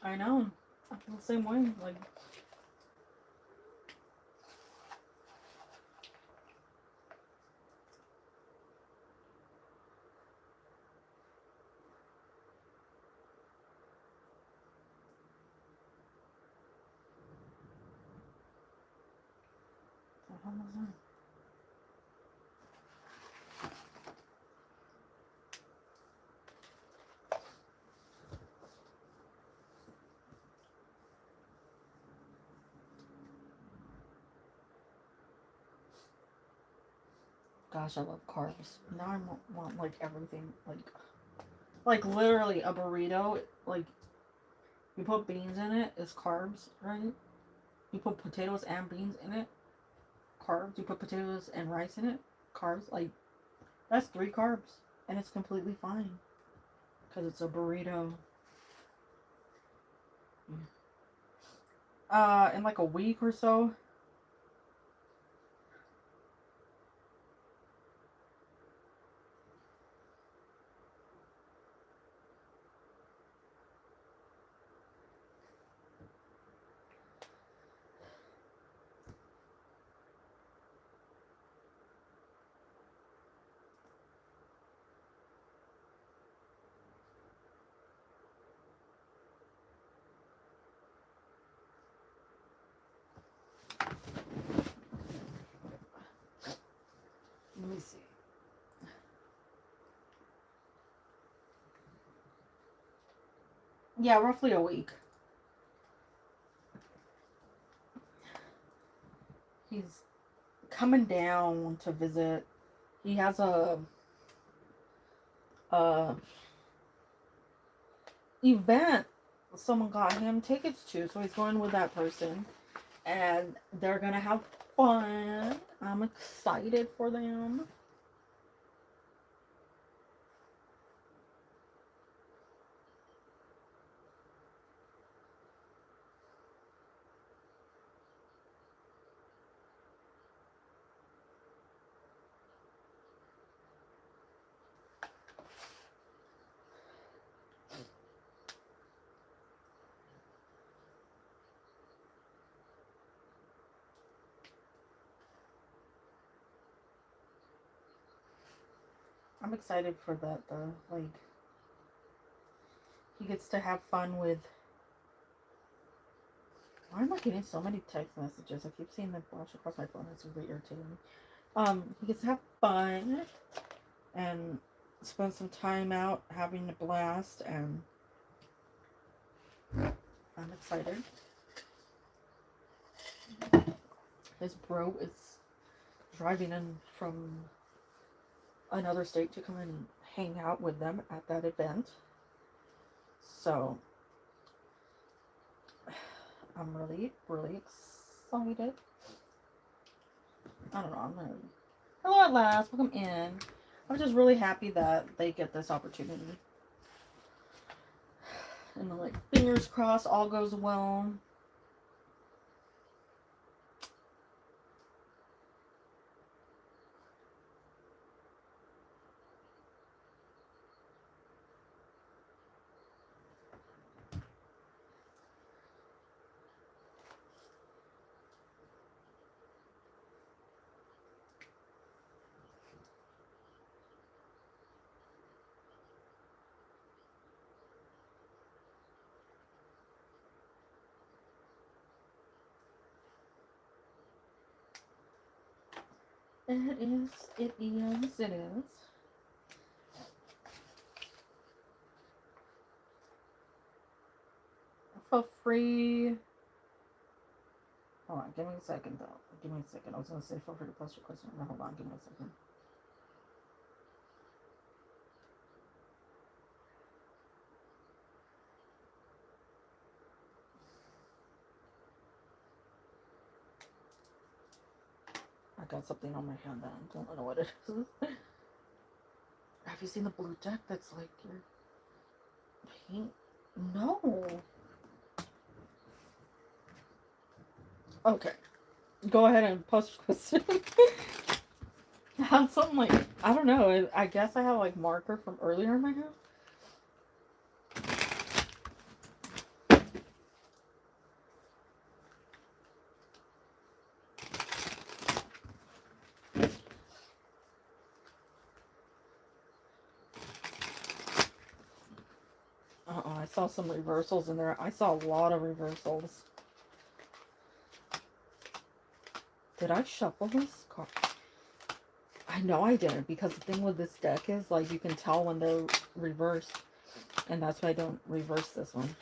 I know. I feel the same way. Like, the hell was that? Gosh, I love carbs. Now I want like everything. Like literally a burrito. Like, you put beans in it, it's carbs, right? You put potatoes and beans in it, carbs. You put potatoes and rice in it, carbs. Like, that's 3 carbs. And it's completely fine. Because it's a burrito. In like a week or so. Let me see. Yeah, roughly a week. He's coming down to visit. He has a event someone got him tickets to, so he's going with that person, and they're gonna have fun. I'm excited for them. I'm excited for that though. Like, he gets to have fun with. Why am I getting so many text messages? I keep seeing them flash across my phone. It's really irritating me. He gets to have fun and spend some time out having a blast, and I'm excited. His bro is driving in from another state to come and hang out with them at that event. So I'm really, really excited. I don't know. I'm really... Hello at last. Welcome in. I'm just really happy that they get this opportunity. And like, fingers crossed, all goes well. It is. It is. It is. For free. Hold on, give me a second though. Give me a second. I was gonna say feel free to post your question. No, hold on, give me a second. got something on my hand that I don't know what it is. Have you seen the blue deck that's like your paint? No. Okay. Go ahead and post question. I have something like, I don't know. I guess I have like marker from earlier in my house. I saw some reversals in there. I saw a lot of reversals. Did I shuffle this card? I know I didn't, because the thing with this deck is, like, you can tell when they're reversed. And that's why I don't reverse this one.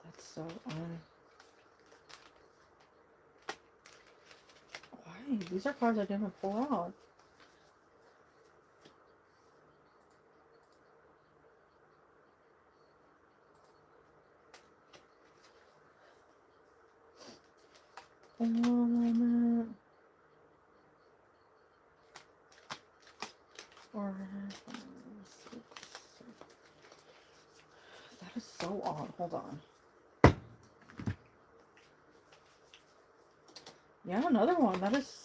That's so odd. Why? These are cards I didn't pull out. That is so odd. Hold on. Yeah, another one. That is...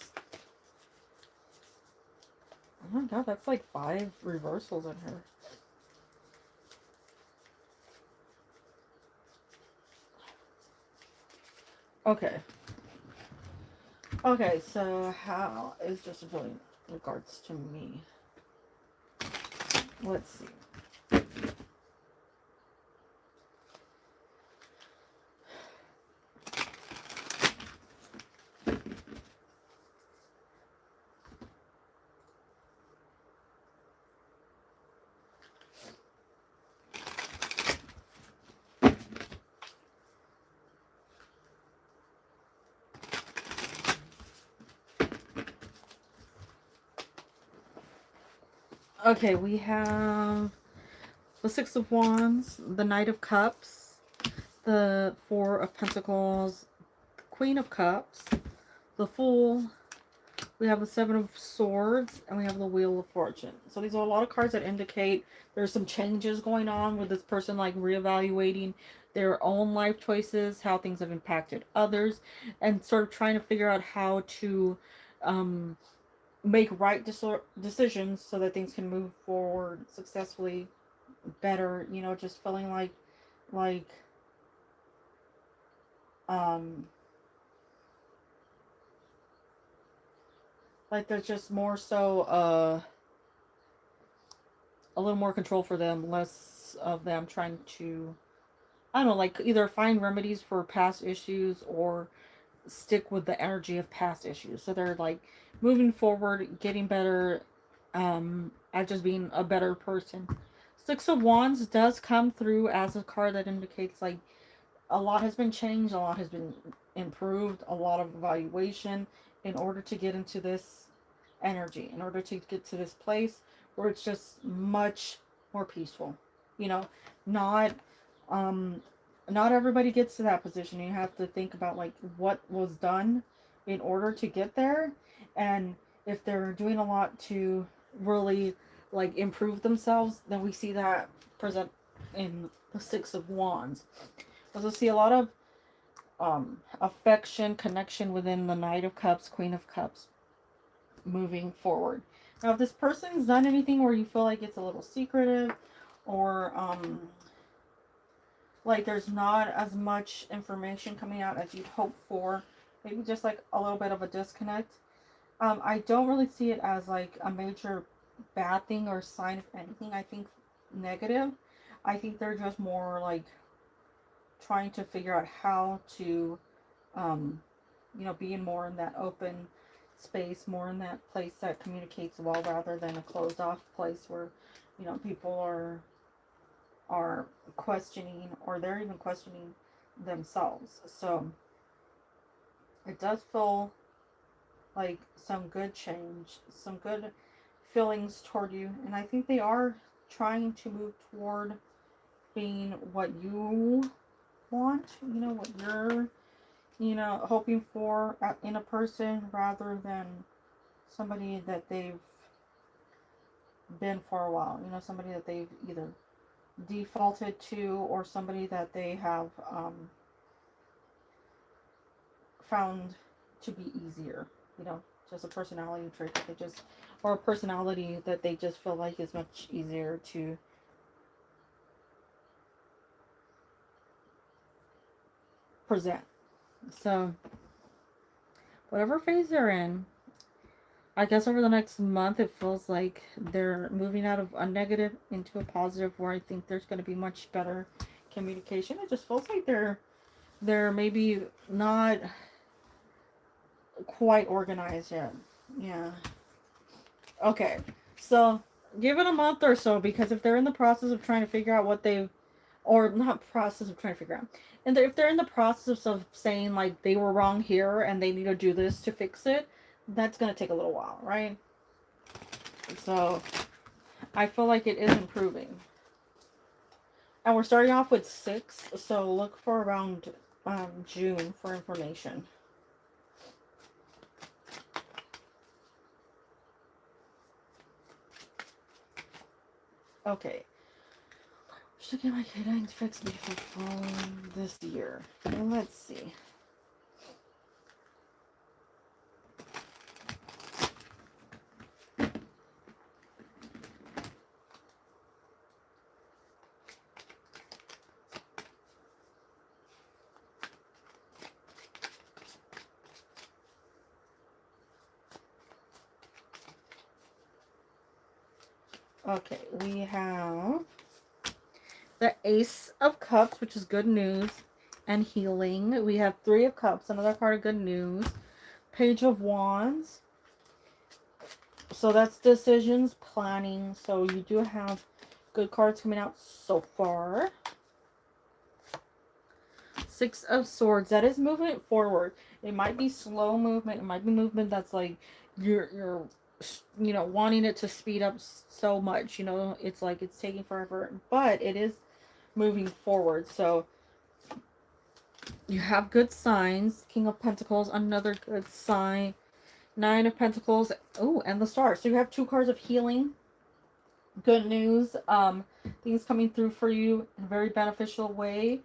Oh my god, that's like 5 reversals in here. Okay. Okay, so how is just really in regards to me? Let's see. Okay, we have the Six of Wands, the Knight of Cups, the Four of Pentacles, the Queen of Cups, the Fool, we have the Seven of Swords, and we have the Wheel of Fortune. So these are a lot of cards that indicate there's some changes going on with this person, like reevaluating their own life choices, how things have impacted others, and sort of trying to figure out how to make right decisions so that things can move forward successfully, better, you know, just feeling like there's just more so a little more control for them, less of them trying to, I don't know, like either find remedies for past issues or stick with the energy of past issues. So they're like moving forward, getting better at just being a better person. Six of Wands does come through as a card that indicates like a lot has been changed, a lot has been improved, a lot of evaluation in order to get into this energy, in order to get to this place where it's just much more peaceful. You know, not not everybody gets to that position. You have to think about like what was done in order to get there, and if they're doing a lot to really like improve themselves, then we see that present in the Six of Wands. Also see a lot of affection, connection within the Knight of Cups, Queen of Cups, moving forward. Now, if this person's done anything where you feel like it's a little secretive, or like there's not as much information coming out as you'd hope for, maybe just like a little bit of a disconnect, I don't really see it as like a major bad thing or sign of anything. I think negative. I think they're just more like trying to figure out how to, you know, being more in that open space, more in that place that communicates well, rather than a closed off place where, you know, people are questioning, or they're even questioning themselves. So it does feel like some good change, some good feelings toward you, and I think they are trying to move toward being what you want, you know, what you're, you know, hoping for in a person, rather than somebody that they've been for a while, you know, somebody that they've either defaulted to, or somebody that they have found to be easier, you know, just a personality trait that they just, or a personality that they just feel like is much easier to present. So, whatever phase they're in, I guess over the next month, it feels like they're moving out of a negative into a positive, where I think there's going to be much better communication. It just feels like they're maybe not quite organized yet. Yeah. Okay. So give it a month or so, because if they're in the process of trying to figure out what they've, or not process of trying to figure out, and if they're in the process of saying like they were wrong here and they need to do this to fix it, that's going to take a little while, right? So I feel like it is improving. And we're starting off with 6, so look for around June for information. Okay. Should get my canines fixed before fall this year. And let's see. Okay, we have the Ace of Cups, which is good news and healing. We have 3 of Cups, another card of good news. Page of Wands. So that's decisions, planning. So you do have good cards coming out so far. 6 of Swords. That is movement forward. It might be slow movement. It might be movement that's like you're you know, wanting it to speed up so much. You know, it's like it's taking forever, but it is moving forward. So you have good signs. King of Pentacles, another good sign. 9 of Pentacles. Oh, and the Star. So you have 2 cards of healing. Good news. Things coming through for you in a very beneficial way.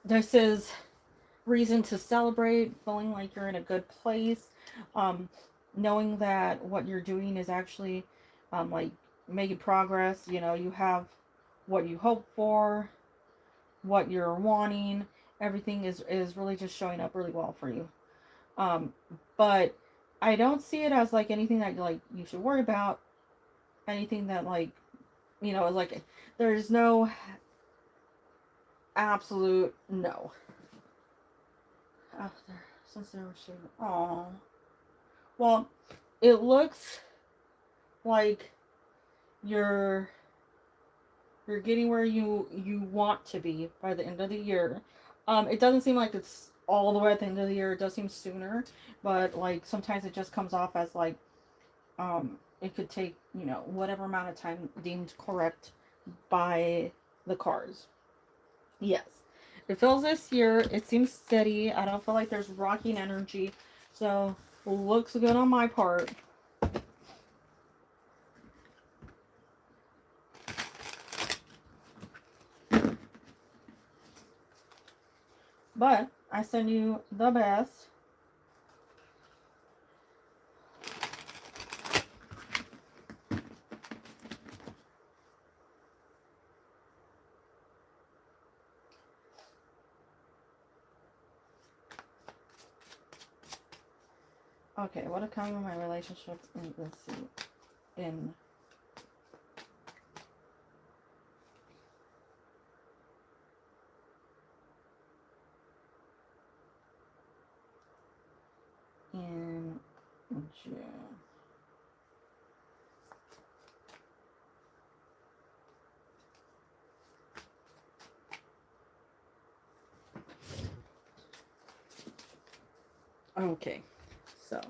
This is reason to celebrate, feeling like you're in a good place, knowing that what you're doing is actually like making progress. You know, you have what you hope for, what you're wanting. Everything is really just showing up really well for you. But I don't see it as like anything that like you should worry about, anything that like, you know, is like, there's no absolute no. After, since they were shooting. Oh. Well, it looks like you're getting where you want to be by the end of the year. It doesn't seem like it's all the way at the end of the year. It does seem sooner, but like sometimes it just comes off as like it could take, you know, whatever amount of time deemed correct by the cards. Yes. It feels this year. It seems steady. I don't feel like there's rocking energy. So, looks good on my part. But, I send you the best. Okay, what account of my relationships in let's see. In June. Okay, so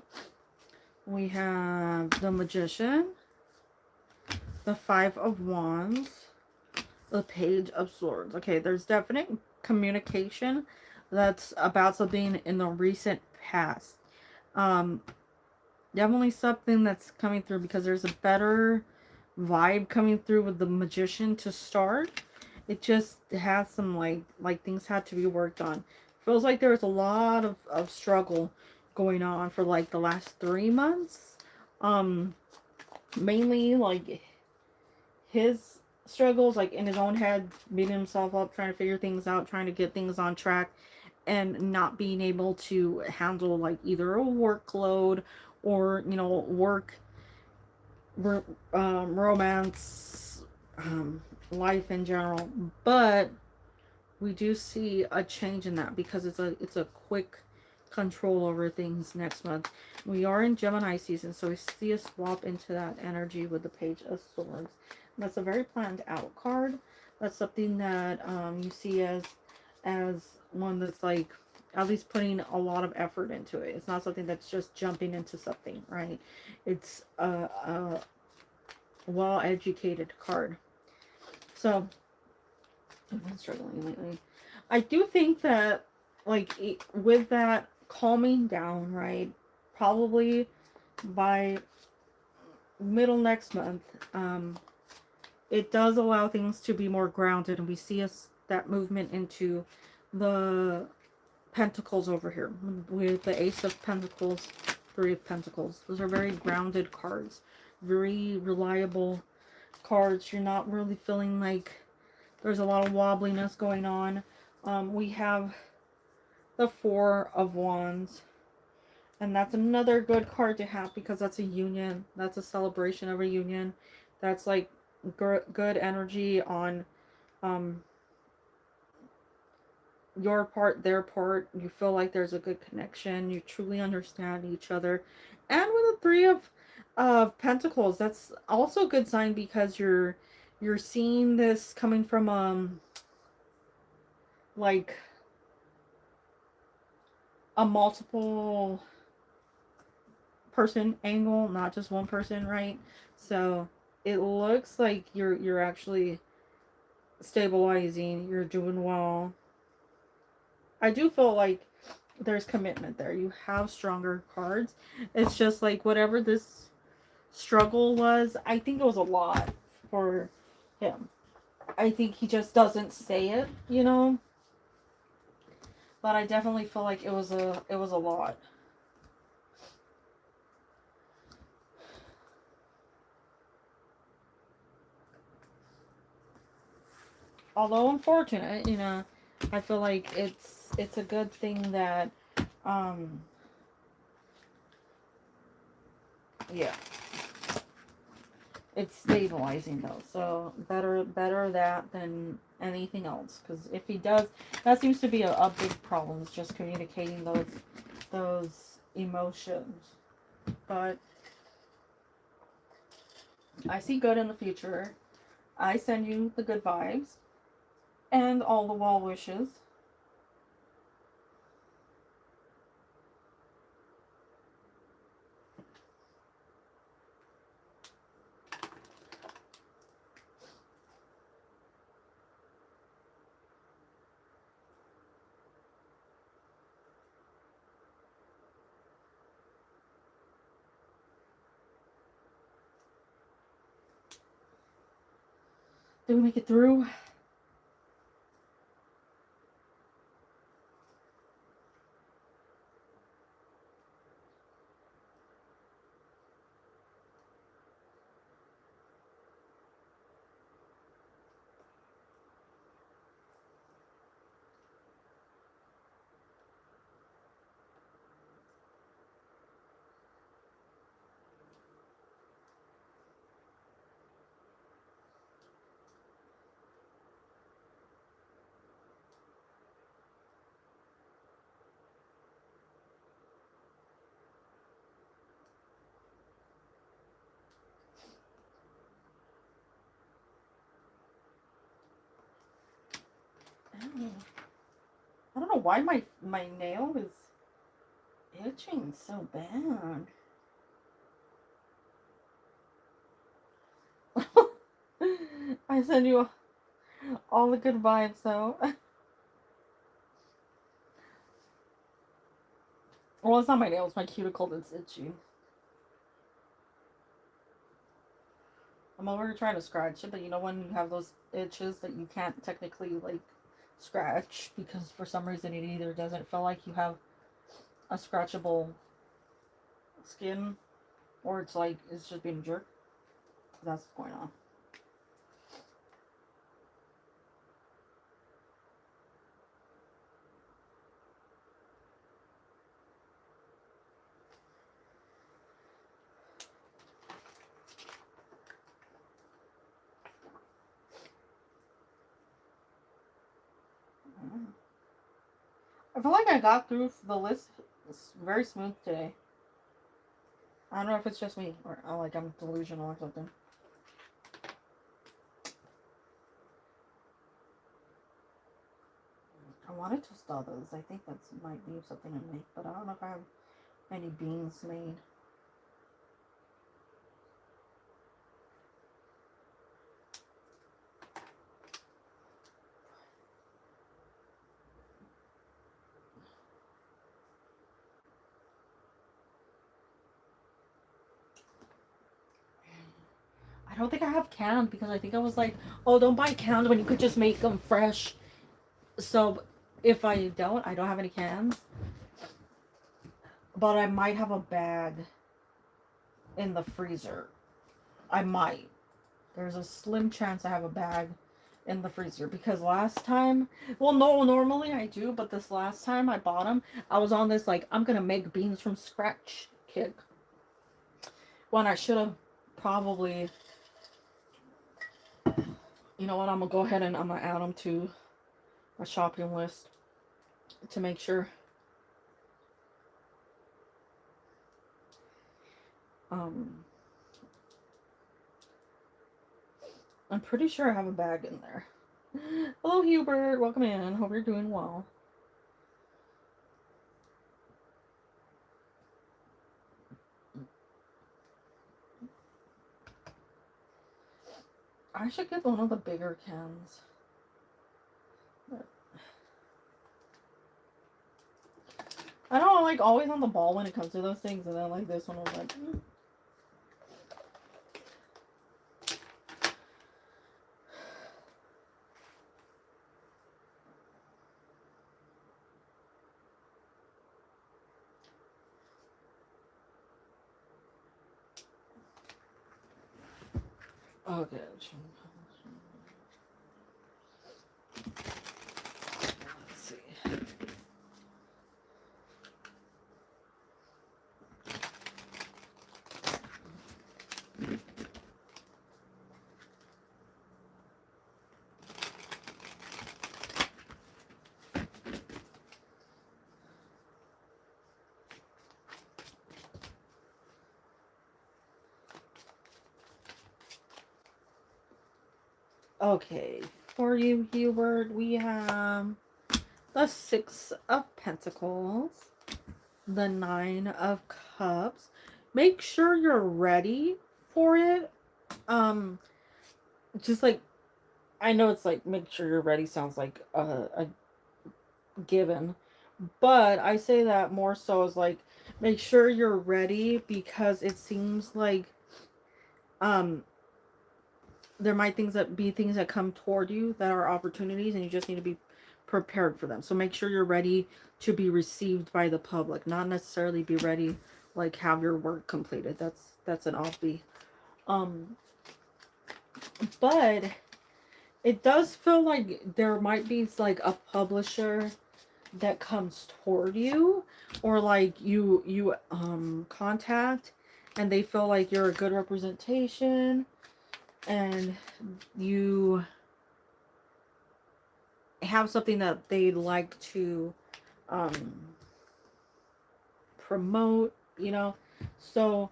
we have the Magician, the Five of Wands, the Page of Swords. Okay, there's definite communication that's about something in the recent past. Um, Definitely something that's coming through because there's a better vibe coming through with the Magician to start. It just has some like things had to be worked on. Feels like there was a lot of struggle going on for like the last 3 months. Um, Mainly like his struggles, like in his own head, beating himself up, trying to figure things out, trying to get things on track, and not being able to handle like either a workload or work, romance, life in general. But we do see a change in that because it's a quick control over things next month. We are in Gemini season, so we see a swap into that energy with the Page of Swords. And that's a very planned out card. That's something that you see as one that's like at least putting a lot of effort into it. It's not something that's just jumping into something, right? It's a well-educated card. So I've been struggling lately. I do think that, like, with that calming down, right? Probably by middle next month, it does allow things to be more grounded, and we see that movement into the Pentacles over here with the Ace of Pentacles, Three of Pentacles. Those are very grounded cards, very reliable cards. You're not really feeling like there's a lot of wobbliness going on. We have the Four of Wands. And that's another good card to have because that's a union. That's a celebration of a union. That's like good energy on um, your part, their part. You feel like there's a good connection. You truly understand each other. And with the Three of Pentacles, that's also a good sign because you're seeing this coming from like a multiple person angle, not just one person, right? So it looks like you're actually stabilizing, you're doing well. I do feel like there's commitment there. You have stronger cards. It's just like whatever this struggle was, I think it was a lot for him. I think he just doesn't say it. But I definitely feel like it was a lot. Although unfortunate, I feel like it's a good thing that um yeah, it's stabilizing though. So better that than anything else, because if he does, that seems to be a big problem, is just communicating those emotions. But I see good in the future. I send you the good vibes and all the well wishes. Did we make it through? I don't know why my nail is itching so bad. I send you all the good vibes, though. Well, it's not my nails, my cuticle that's itchy. I'm over here trying to scratch it, but you know when you have those itches that you can't technically, like, scratch because for some reason it either doesn't feel like you have a scratchable skin or it's like it's just being jerked. That's what's going on. I feel like I got through the list very smooth today. I don't know if it's just me or like I'm delusional or something. I wanted to toast those. I think that might be something I make, but I don't know if I have any beans made. I don't think I have canned because I think I was like, oh, don't buy canned when you could just make them fresh. So if I don't have any cans. But I might have a bag in the freezer. I might. There's a slim chance I have a bag in the freezer because last time, well, no, normally I do, but this last time I bought them, I was on this like I'm gonna make beans from scratch kick. When I should have probably, you know what? I'm gonna go ahead and I'm gonna add them to my shopping list to make sure. I'm pretty sure I have a bag in there. Hello, Hubert. Welcome in. Hope you're doing well. I should get one of the bigger cans. I don't know, like always on the ball when it comes to those things, and then like this one was like. Okay. Let's see. Okay, for you, Hubert, we have the Six of Pentacles, the Nine of Cups. Make sure you're ready for it. Just like, I know it's like, make sure you're ready sounds like a given, but I say that more so as like, make sure you're ready because it seems like, there might be things that come toward you that are opportunities and you just need to be prepared for them. So make sure you're ready to be received by the public, not necessarily be ready like have your work completed. That's an offbeat. But it does feel like there might be like a publisher that comes toward you or like you contact and they feel like you're a good representation and you have something that they'd like to promote, you know. So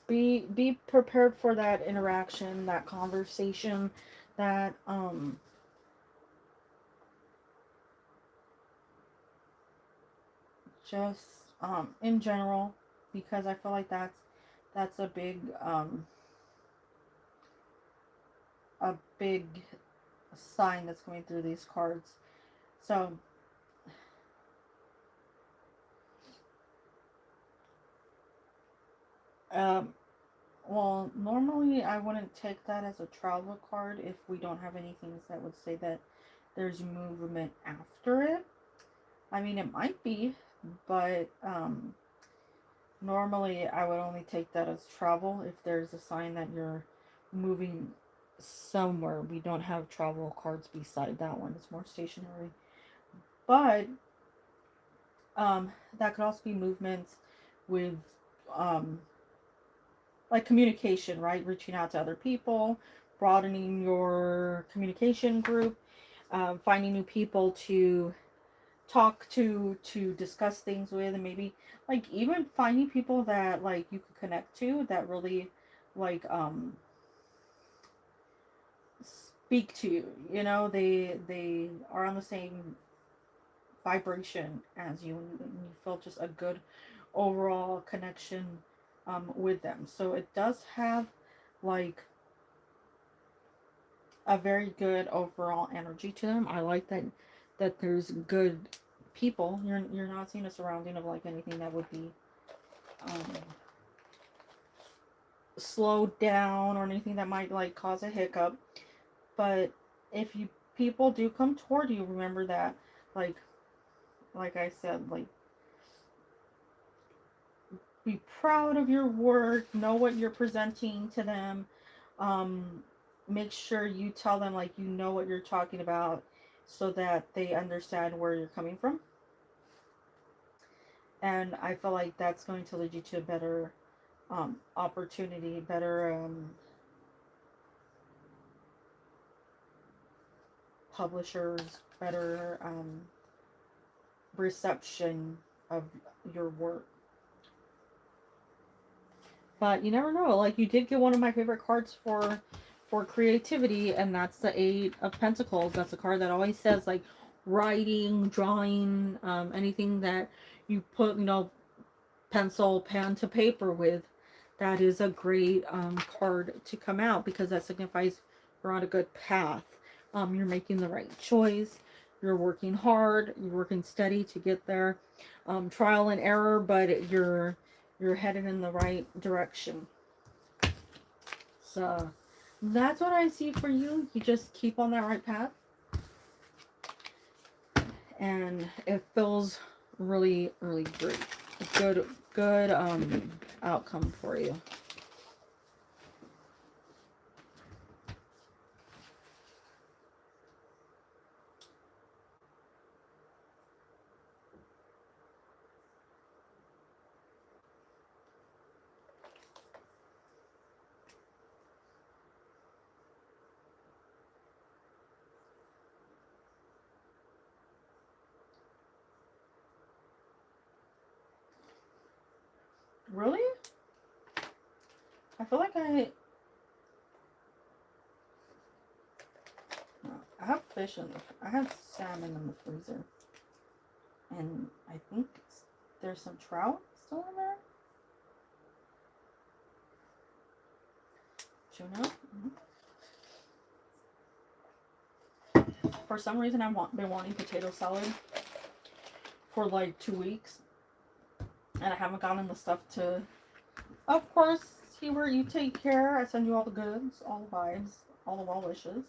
be prepared for that interaction, that conversation, that just in general, because I feel like that's a big a big sign that's coming through these cards. So um, well, normally I wouldn't take that as a travel card if we don't have anything that would say that there's movement after it. I mean, it might be, but normally I would only take that as travel if there's a sign that you're moving somewhere. We don't have travel cards beside that one. It's more stationary. But that could also be movements with um, like communication, right? Reaching out to other people, broadening your communication group, finding new people to talk to discuss things with, and maybe like even finding people that like you could connect to that really like speak to you. You know, they are on the same vibration as you, and you feel just a good overall connection with them. So it does have like a very good overall energy to them. I like that there's good people. You're not seeing a surrounding of like anything that would be um, slowed down or anything that might like cause a hiccup. But if you people do come toward you, remember that like I said, like be proud of your work, know what you're presenting to them. Um, make sure you tell them like you know what you're talking about so that they understand where you're coming from. And I feel like that's going to lead you to a better opportunity, better publishers, better reception of your work. But you never know. Like you did get one of my favorite cards for creativity, and that's the Eight of Pentacles. That's a card that always says like writing, drawing, anything that you put, you know, pencil, pen to paper with. That is a great card to come out because that signifies you're on a good path. You're making the right choice. You're working hard. You're working steady to get there. Trial and error, but you're headed in the right direction. So that's what I see for you. You just keep on that right path, and it feels really, really great. Good outcome for you. Really? I feel like I have fish in I have salmon in the freezer, and I think there's some trout still in there. Tuna. For some reason, been wanting potato salad for like 2 weeks, and I haven't gotten the stuff to. Of course, see where you take care. I send you all the goods, all the vibes, all the well wishes.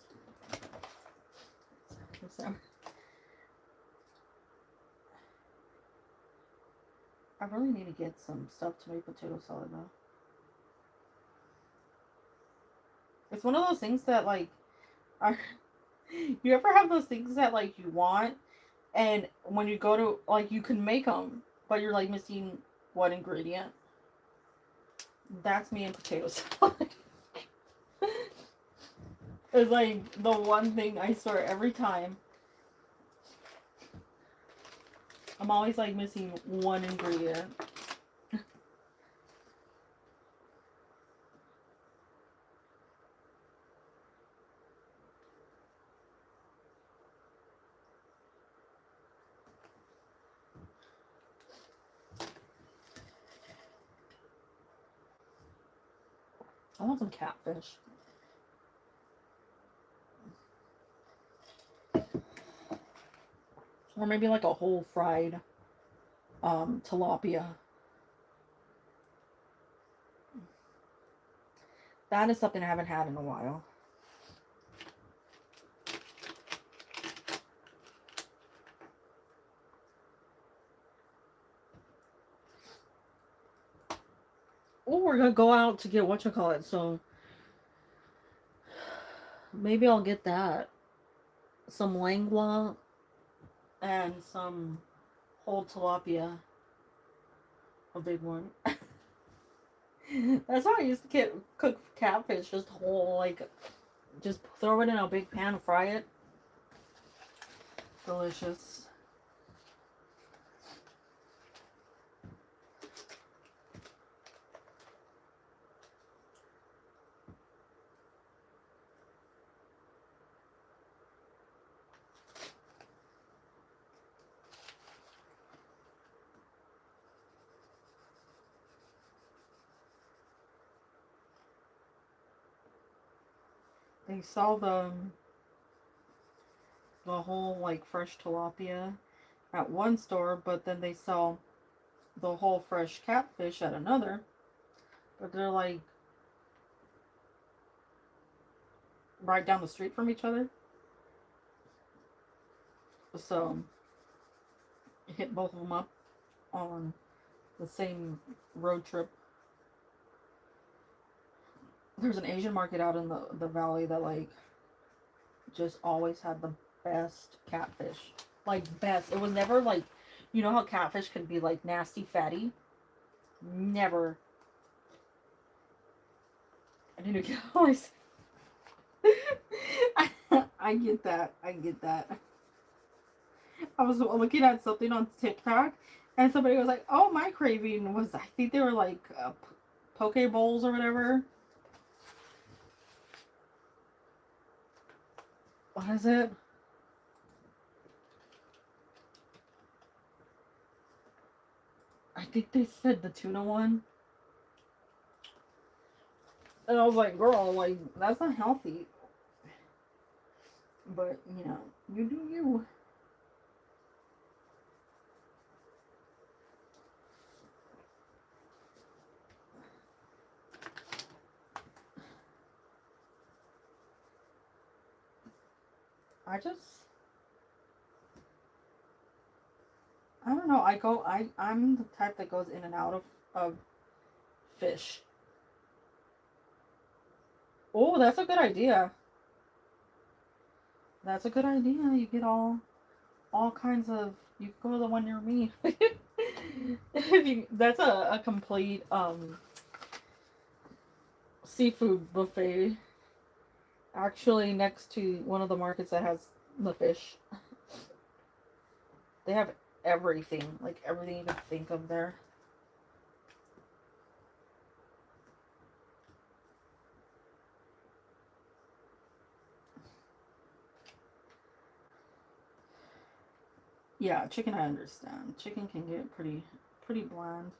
So, I really need to get some stuff to make potato salad though. It's one of those things that like are you ever have those things that like you want, and when you go to like you can make them, but you're like missing one ingredient. That's me and potato salad. It's like the one thing I swear every time. I'm always like missing one ingredient. I want some catfish. Or maybe like a whole fried tilapia. That is something I haven't had in a while. Oh, we're gonna go out to get whatchamacallit, so maybe I'll get that. Some langua and some whole tilapia. A big one. That's how I used to cook catfish, just whole, like, just throw it in a big pan, fry it. Delicious. They sell the whole, like, fresh tilapia at one store, but then they sell the whole fresh catfish at another. But they're like right down the street from each other. So hit both of them up on the same road trip. There's an Asian market out in the valley that, like, just always had the best catfish. Like, best. It was never like, you know how catfish can be like nasty fatty? Never. I need to get always. I get that. I get that. I was looking at something on TikTok, and somebody was like, "Oh, my craving was." I think they were like poke bowls or whatever. What is it? I think they said the tuna one. And I was like, "Girl, like, that's not healthy." But, you know, you do you. I don't know. I'm the type that goes in and out of fish. Oh, that's a good idea. That's a good idea. You get all kinds of. You can go to the one near me. That's a complete seafood buffet. Actually, next to one of the markets that has the fish, they have everything, like everything you can think of there. Yeah, chicken I understand. Chicken can get pretty bland.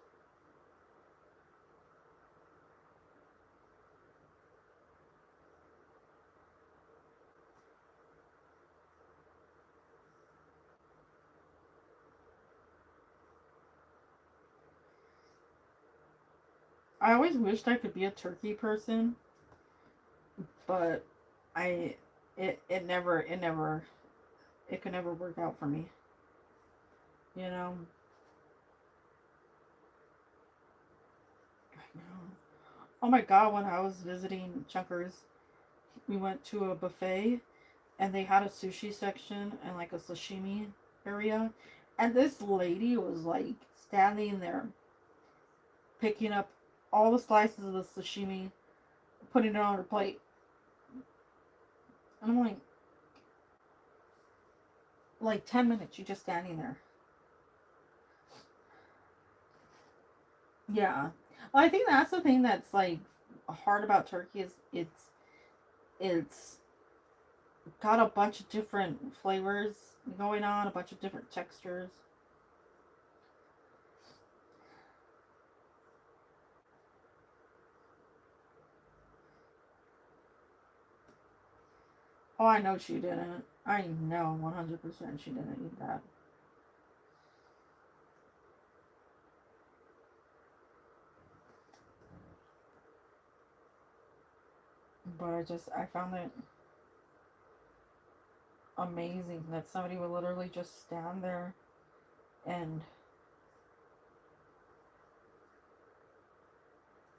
I always wished I could be a turkey person, but I it could never work out for me. You know? I know. Oh my god, when I was visiting Chunkers, we went to a buffet and they had a sushi section and like a sashimi area. And this lady was like standing there picking up all the slices of the sashimi, putting it on her plate. And I'm like 10 minutes, you just standing there. Yeah. Well, I think that's the thing that's like hard about turkey is it's got a bunch of different flavors going on, a bunch of different textures. Oh, I know she didn't. I know 100% she didn't eat that. But I found it amazing that somebody would literally just stand there and,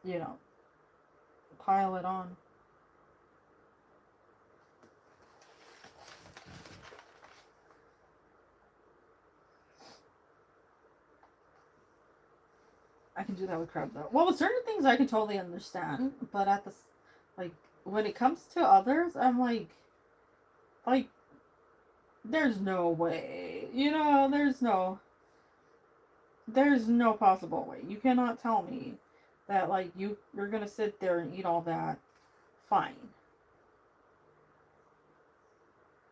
you know, pile it on. I can do that with crab though. Well, with certain things I can totally understand, but at the like when it comes to others, I'm like there's no way. You know, there's no possible way. You cannot tell me that like you're gonna sit there and eat all that. Fine.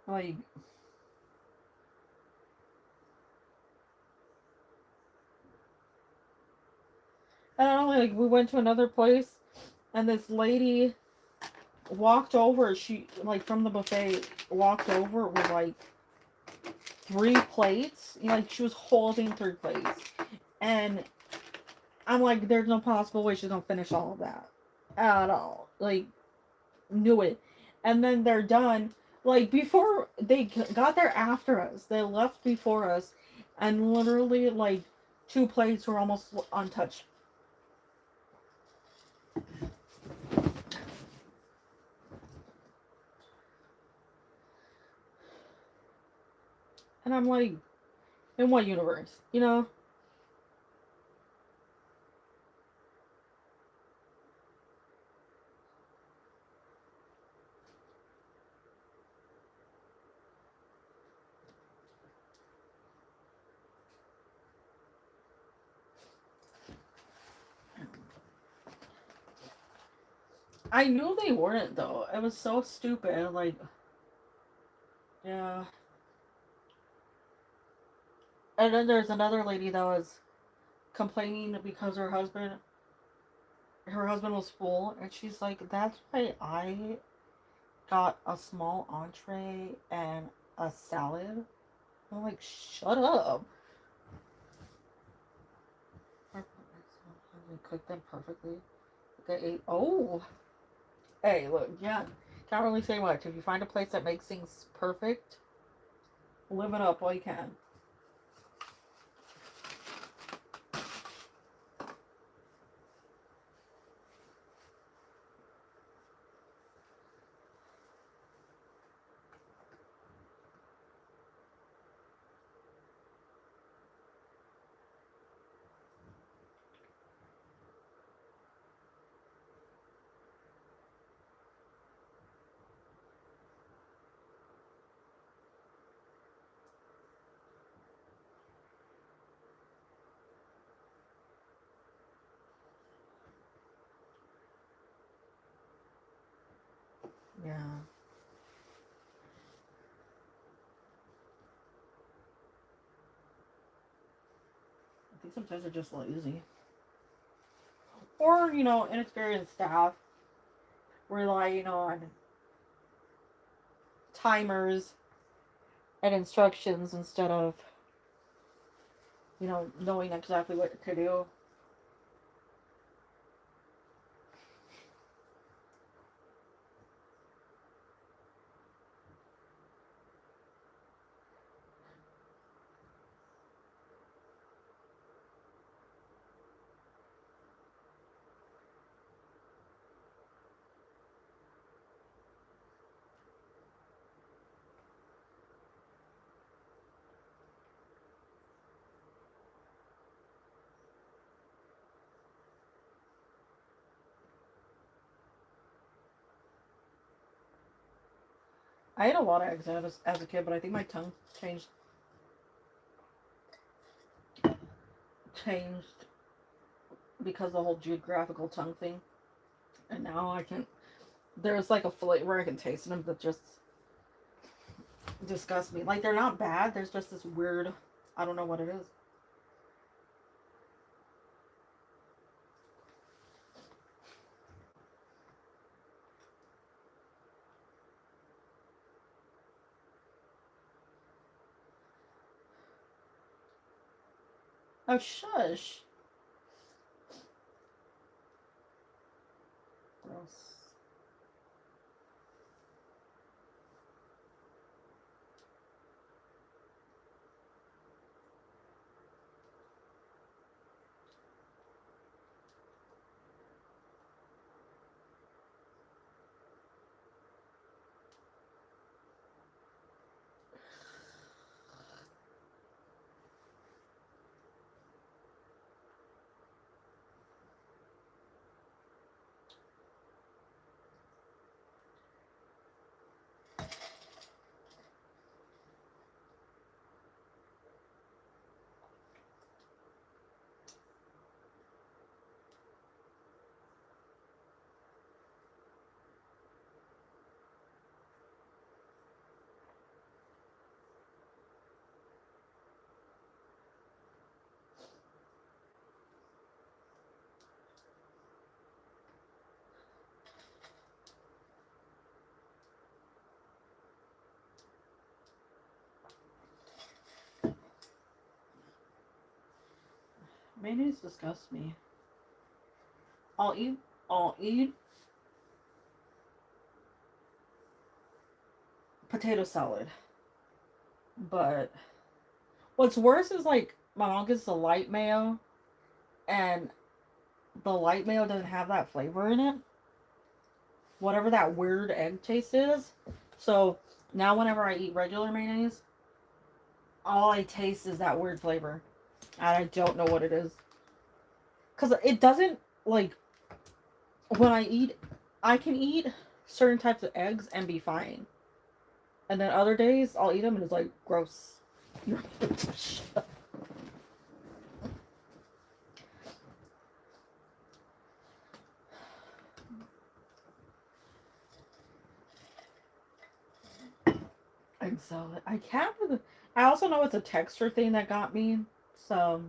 Like, I don't know. Like we went to another place, and this lady walked over. She like from the buffet walked over with like 3 plates. You know, like she was holding 3 plates, and I'm like, there's no possible way she's gonna finish all of that at all. Like, knew it. And then they're done. Like before they got there after us, they left before us, and literally like 2 plates were almost untouched. And I'm like, in what universe? You know? I knew they weren't though. It was so stupid. Like, yeah. And then there's another lady that was complaining because her husband was full, and she's like, that's why I got a small entree and a salad. I'm like, shut up. We cooked them perfectly. They ate. Oh, hey, look, yeah, can't really say much. If you find a place that makes things perfect, live it up while you can. Yeah. I think sometimes they're just lazy. Or, inexperienced staff rely, on timers and instructions instead of, knowing exactly what to do. I ate a lot of eggs as a kid, but I think my tongue changed because of the whole geographical tongue thing. And now I can, there's like a flavor I can taste in them that just disgust me. Like, they're not bad, there's just this weird, I don't know what it is. Oh, shush. Gross. Mayonnaise disgusts me. I'll eat I'll eat potato salad. But what's worse is like my mom gets the light mayo and the light mayo doesn't have that flavor in it. Whatever that weird egg taste is. So now whenever I eat regular mayonnaise, all I taste is that weird flavor. And I don't know what it is. Cause it doesn't like when I can eat certain types of eggs and be fine. And then other days I'll eat them and it's like gross. You're egg salad. I can't. I also know it's a texture thing that got me. So,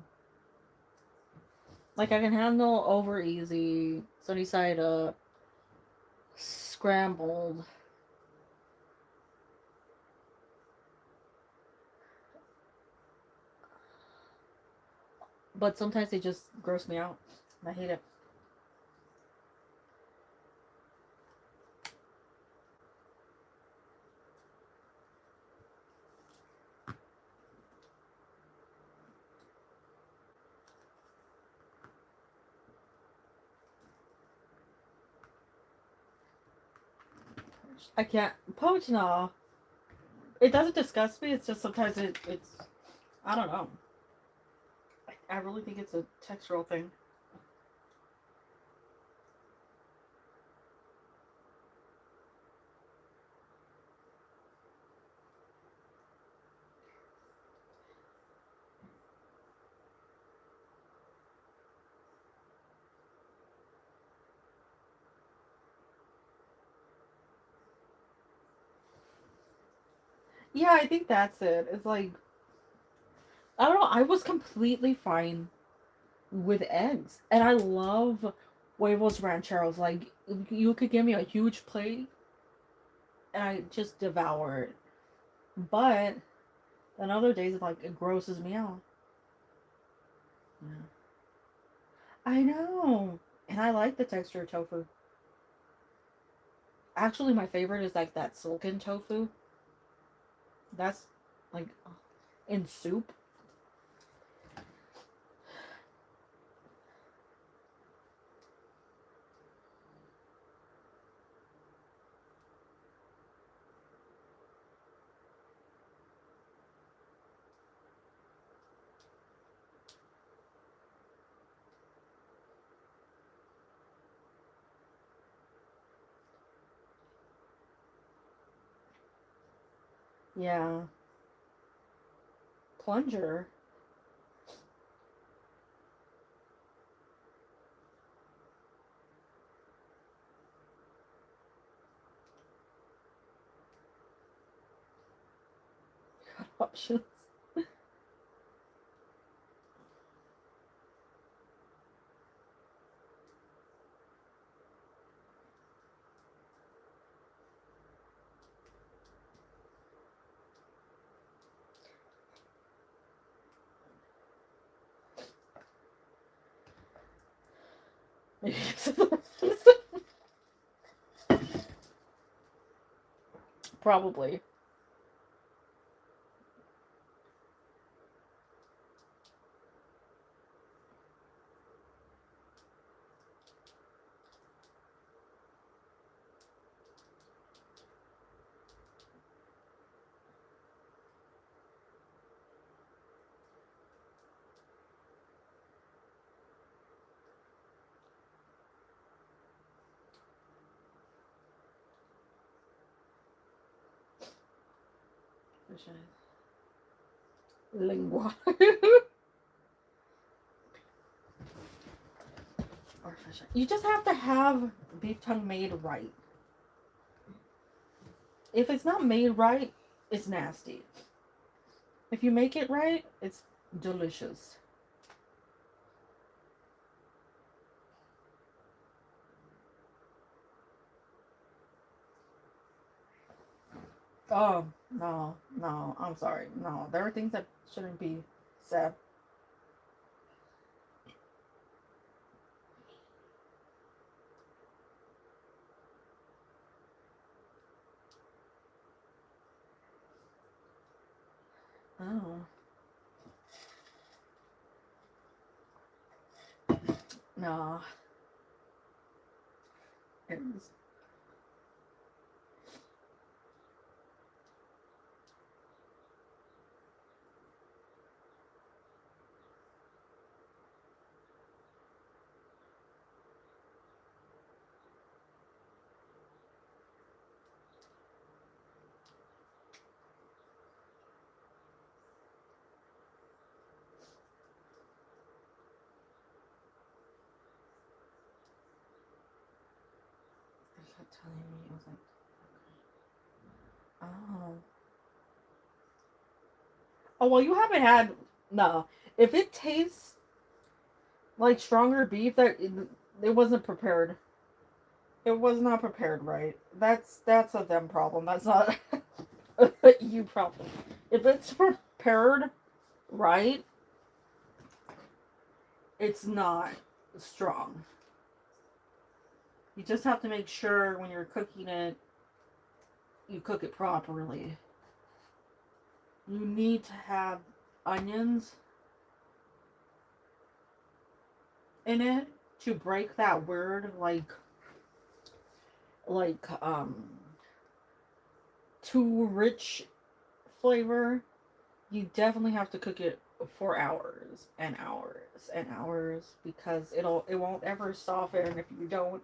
like, I can handle over easy, sunny side up, scrambled. But sometimes they just gross me out. I hate it. I can't. Poach, no. It doesn't disgust me. It's just sometimes it's. I don't know. I really think it's a textural thing. Yeah, I think that's it. It's like I don't know. I was completely fine with eggs, and I love huevos rancheros. Like you could give me a huge plate, and I just devour it. But on other days, like it grosses me out. Yeah. I know, and I like the texture of tofu. Actually, my favorite is like that silken tofu. That's like in soup. Yeah, plunger. Options. Probably. Lingua. Or fish. You just have to have beef tongue made right. If it's not made right, it's nasty. If you make it right, it's delicious. Oh, no, no, I'm sorry. No, there are things that shouldn't be said. Oh. No. It's, they kept telling me, I was like, oh. Oh, well, you haven't had. No. If it tastes like stronger beef, it wasn't prepared. It was not prepared right. That's a them problem. That's not a you problem. If it's prepared right, it's not strong. You just have to make sure when you're cooking it, you cook it properly. You need to have onions in it to break that weird like too rich flavor. You definitely have to cook it for hours and hours and hours because it won't ever soften if you don't.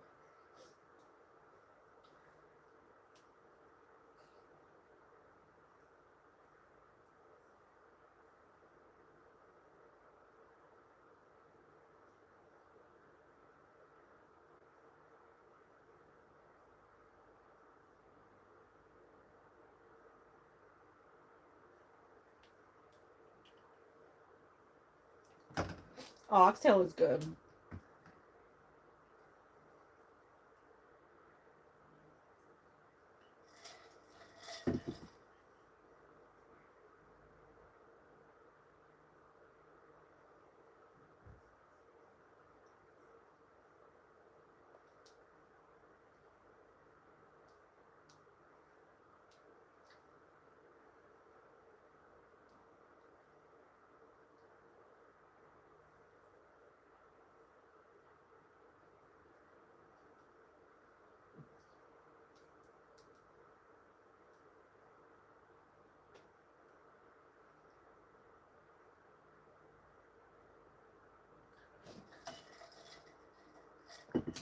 Oxtail is good.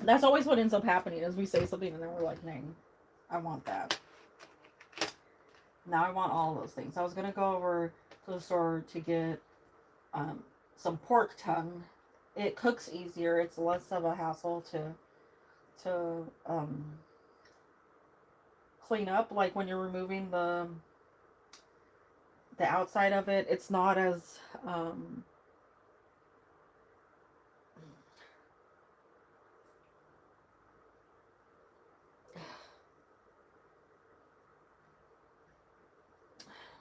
That's always what ends up happening is we say something and then we're like, dang, I want that. Now I want all of those things. I was gonna go over to the store to get some pork tongue. It cooks easier. It's less of a hassle to clean up. Like when you're removing the outside of it, it's not as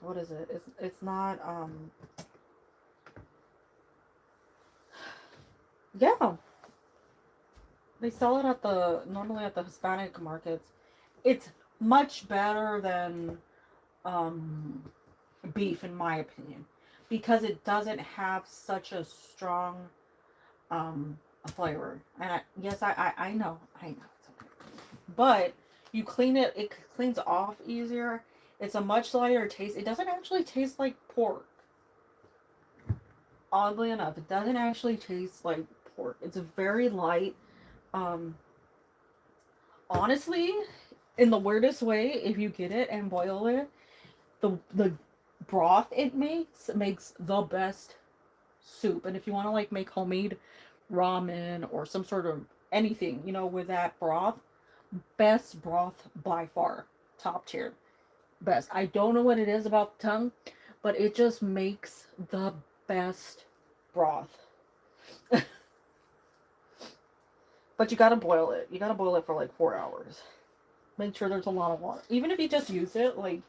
what is it? It's not yeah. They sell it at the normally at the Hispanic markets. It's much better than um beef in my opinion because it doesn't have such a strong flavor. And yes, I know, it's okay. But you clean it, it cleans off easier. It's a much lighter taste. It doesn't actually taste like pork. Oddly enough, it doesn't actually taste like pork. It's very light. Um, honestly, in the weirdest way, if you get it and boil it, the broth it makes the best soup. And if you want to like make homemade ramen or some sort of anything, with that broth, best broth by far, top tier, best. I don't know what it is about the tongue, but it just makes the best broth. But you gotta boil it. You gotta boil it for like 4 hours. Make sure there's a lot of water. Even if you just use it like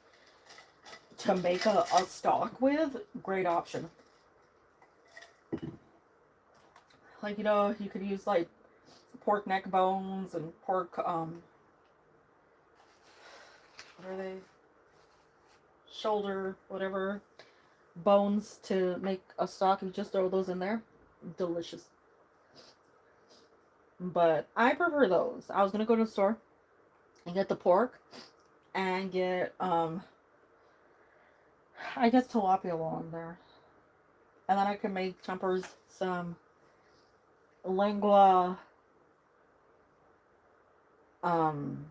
to make a stock with, great option. Like, you could use like pork neck bones and pork what are they? Shoulder, whatever. bones to make a stock. You just throw those in there. Delicious. But I prefer those. I was gonna go to the store and get the pork and get I guess tilapia while I'm there. And then I can make Jumpers some lingua um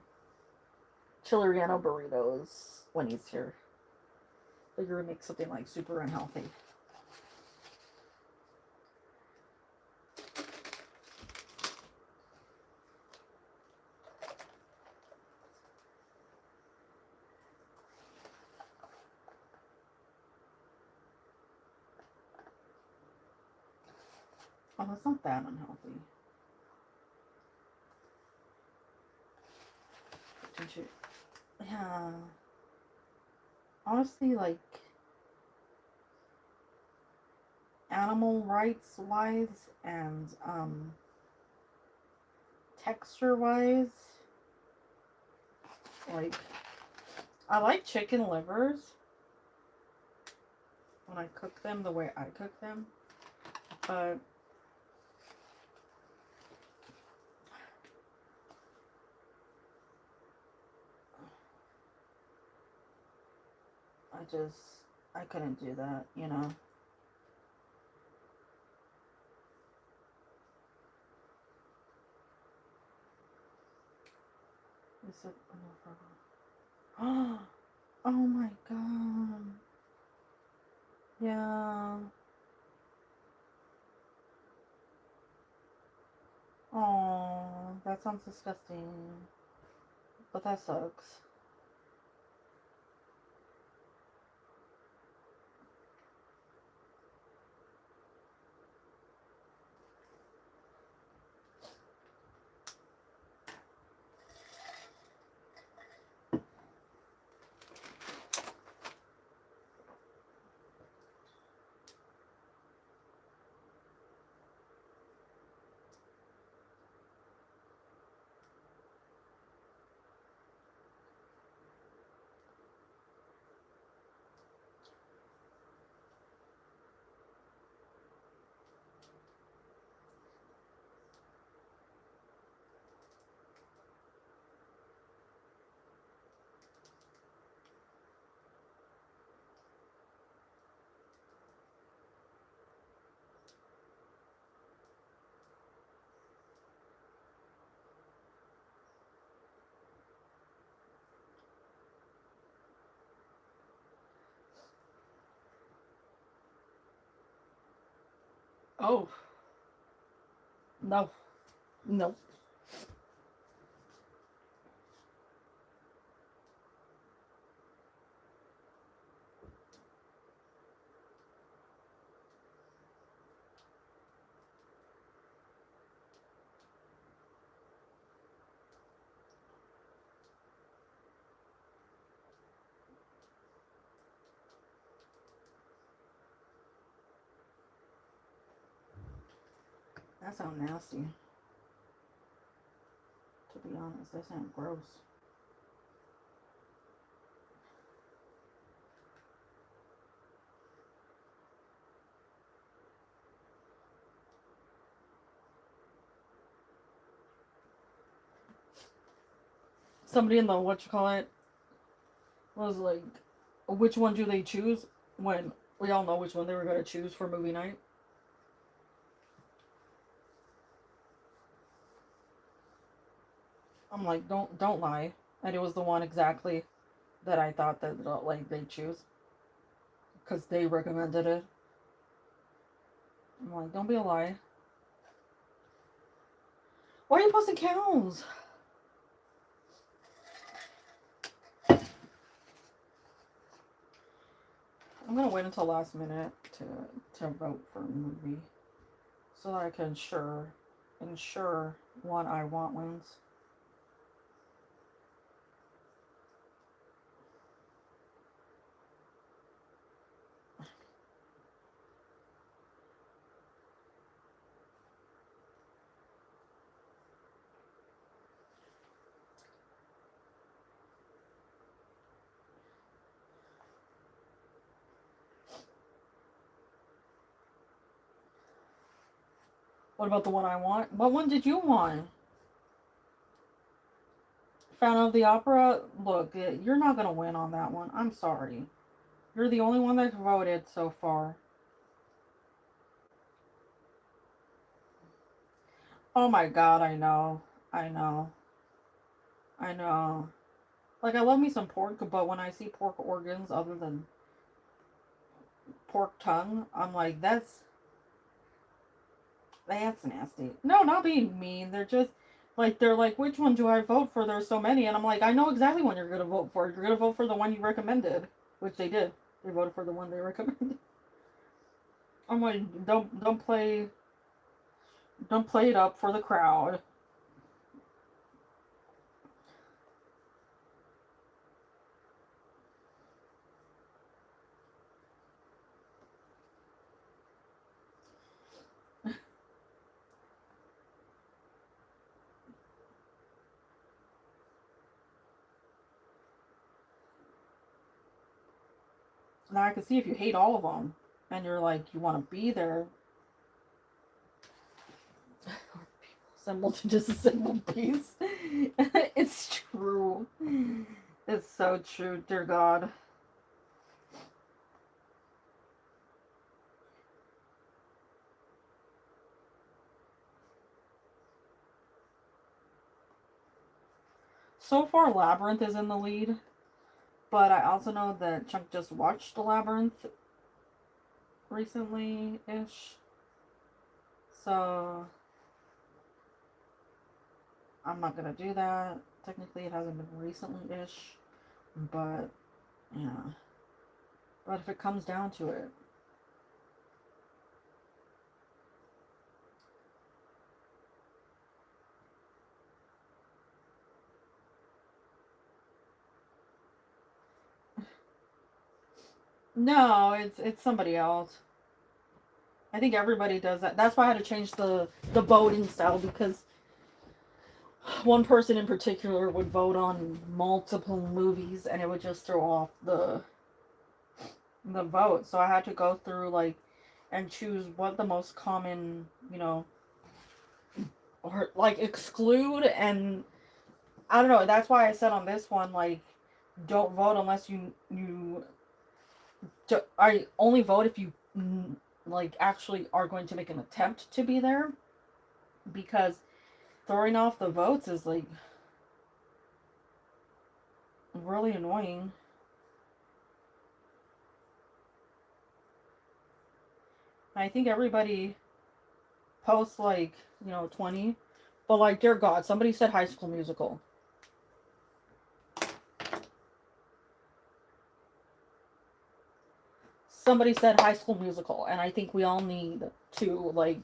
chili relleno burritos when he's here. Figure make something like super unhealthy. Oh, it's not that unhealthy. Did you? Yeah. Honestly, like animal rights wise and texture wise, like I like chicken livers when I cook them the way I cook them, but I couldn't do that, you know. Is it oh my god. Yeah. Oh, that sounds disgusting. But that sucks. Oh, no. No. That sounds nasty. To be honest, that sounds gross. Somebody in the what you call it was like, which one do they choose when we all know which one they were gonna choose for movie night? I'm like, don't lie. And it was the one exactly that I thought that like they choose because they recommended it. I'm like, don't be a lie. Why are you posting cows? I'm gonna wait until last minute to vote for a movie so that I can ensure one I want wins. What about the one I want? What one did you want? Phantom of the Opera? Look, you're not gonna win on that one. I'm sorry. You're the only one that's voted so far. Oh my god, I know. I know. I know. Like, I love me some pork, but when I see pork organs other than pork tongue, I'm like, that's nasty. No, not being mean. They're just like, they're like, which one do I vote for? There's so many, and I'm like, I know exactly one you're gonna vote for. You're gonna vote for the one you recommended, which they did. They voted for the one they recommended. I'm like, don't play it up for the crowd. Now I can see if you hate all of them, and you're like, you want to be there. Assemble to disassemble piece. It's true. It's so true, dear God. So far, Labyrinth is in the lead, but I also know that Chunk just watched the Labyrinth recently-ish. So I'm not gonna do that. Technically, it hasn't been recently-ish, but yeah. But if it comes down to it, no, it's somebody else. I think everybody does that. That's why I had to change the voting style, because one person in particular would vote on multiple movies and it would just throw off the vote. So I had to go through like and choose what the most common, or like exclude, and I don't know. That's why I said on this one, like, don't vote unless you I only vote if you like actually are going to make an attempt to be there, because throwing off the votes is like really annoying. I think everybody posts like 20, but like, dear God, somebody said High School Musical. Somebody said High School Musical, and I think we all need to like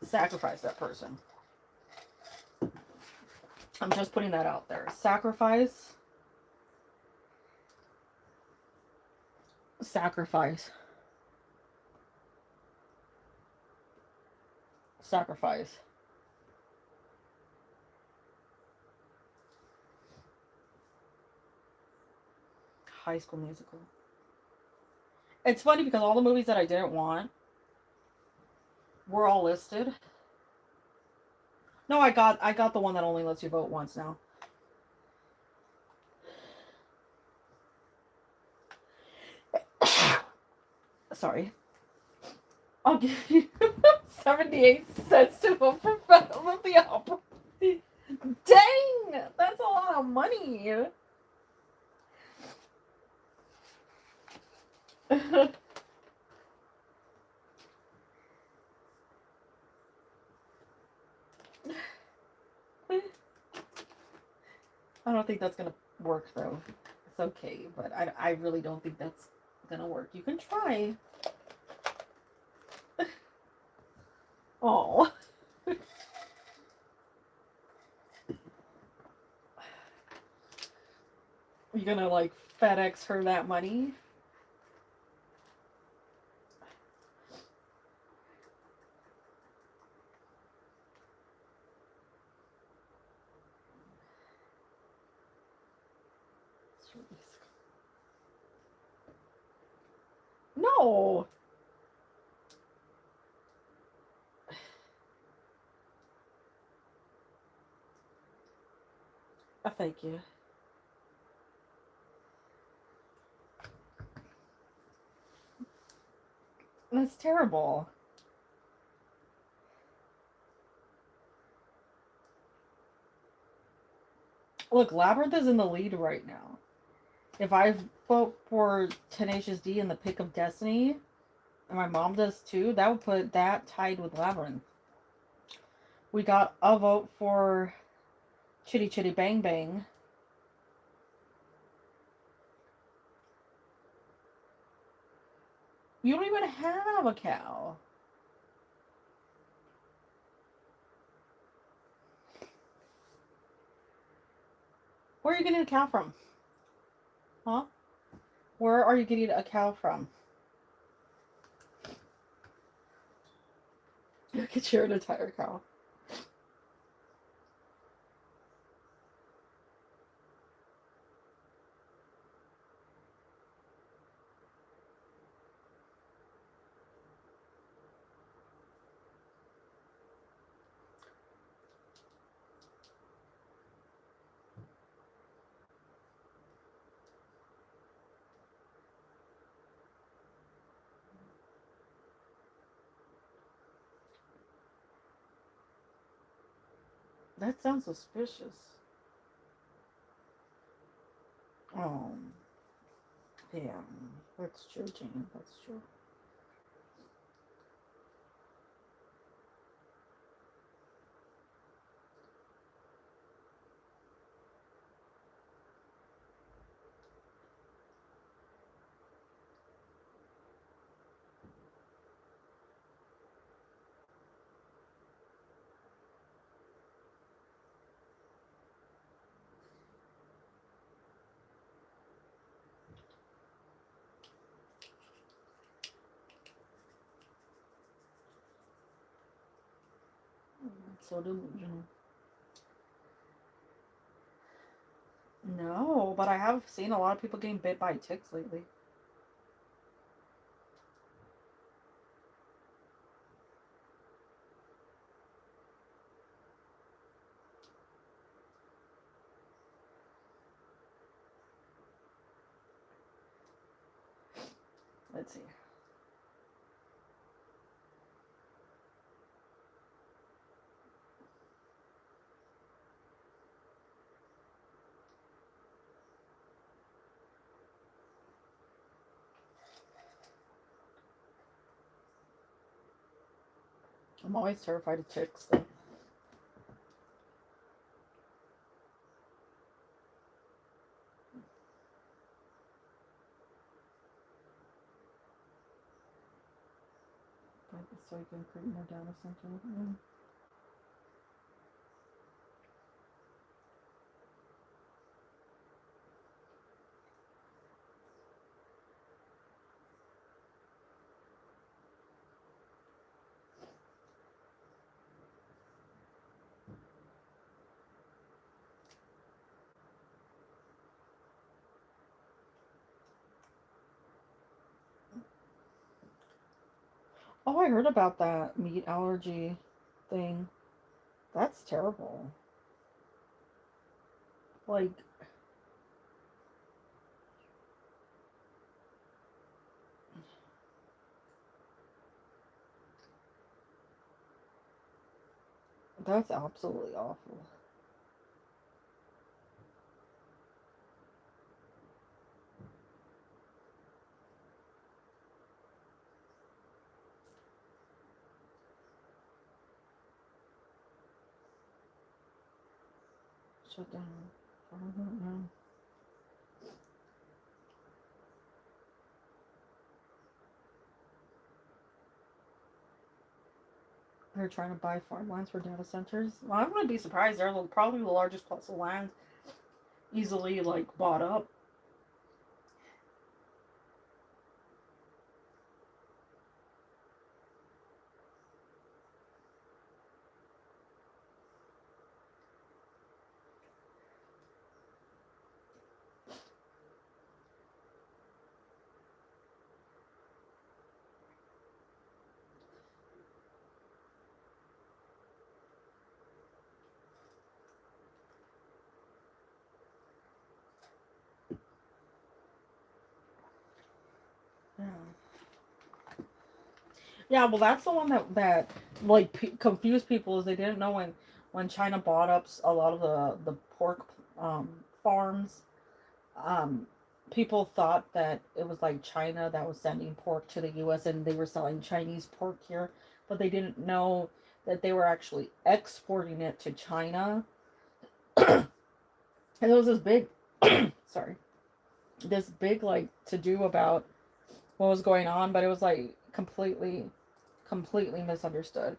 sacrifice that person. I'm just putting that out there. Sacrifice. Sacrifice. Sacrifice. High School Musical. It's funny because all the movies that I didn't want were all listed. No, I got the one that only lets you vote once now. Sorry. I'll give you 78 cents to vote for Phantom of the Opera. Dang! That's a lot of money. I don't think that's gonna work though. It's okay, but I really don't think that's gonna work. You can try. Oh. You gonna like FedEx her that money? No. Thank you. That's terrible. Look, Labyrinth is in the lead right now. If I vote for Tenacious D in the Pick of Destiny, and my mom does too, that would put that tied with Labyrinth. We got a vote for Chitty Chitty Bang Bang. You don't even have a cow. Where are you getting a cow from? Huh? Where are you getting a cow from? You could share an entire cow. That sounds suspicious. Oh, yeah. That's true, Jane. That's true. So delusional. No, but I have seen a lot of people getting bit by ticks lately. Let's see. I'm always terrified of ticks, though. So you can create more data center. Mm. Oh, I heard about that meat allergy thing. That's terrible. Like, that's absolutely awful. Shut down. I don't know. They're trying to buy farmlands for data centers. Well, I wouldn't be surprised. They're probably the largest plots of land easily like bought up. Yeah, well, that's the one that like confused people is they didn't know when China bought up a lot of the pork farms. Um, People thought that it was like China that was sending pork to the U.S. and they were selling Chinese pork here, but they didn't know that they were actually exporting it to China. And there was this big, sorry, this big like to do about what was going on, but it was like completely misunderstood.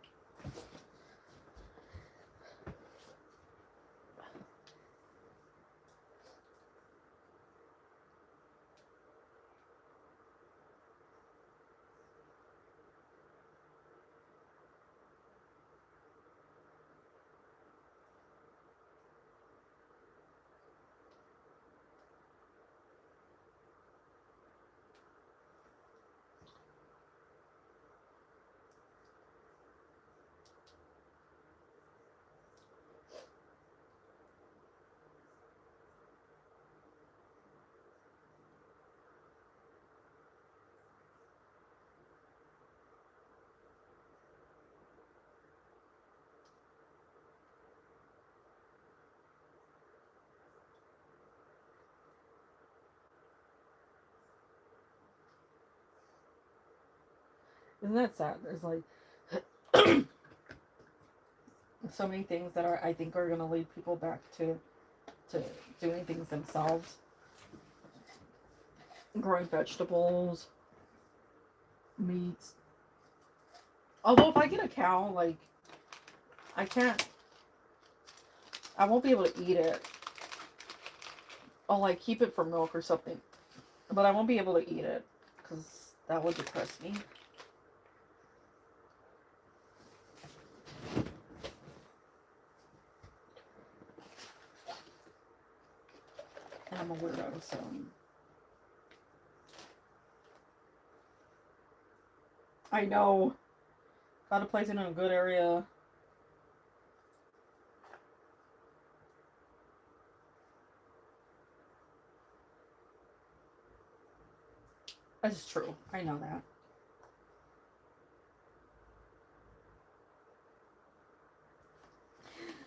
Isn't that sad? There's like so many things that are I think are gonna lead people back to doing things themselves, growing vegetables, meats. Although if I get a cow, like I can't, I won't be able to eat it. I'll like keep it for milk or something, but I won't be able to eat it because that would depress me. And I'm a weirdo, so I know. Got to place it in a good area. That's true. I know that.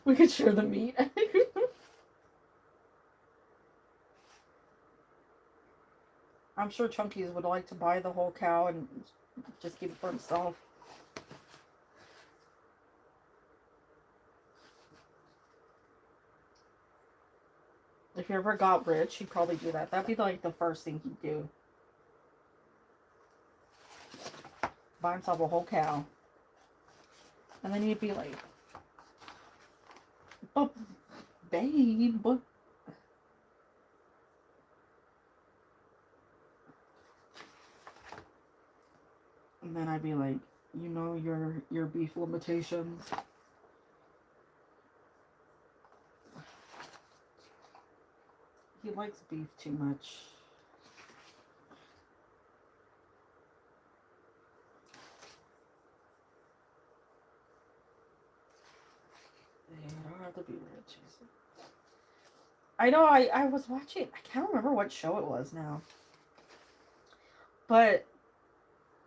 We could share the meat. I'm sure Chunkies would like to buy the whole cow and just keep it for himself. If he ever got rich, he'd probably do that. That'd be like the first thing he'd do. Buy himself a whole cow. And then he'd be like, but babe. And then I'd be like, you know your beef limitations. He likes beef too much. Yeah, I don't have to be rich. I know, I was watching, I can't remember what show it was now. But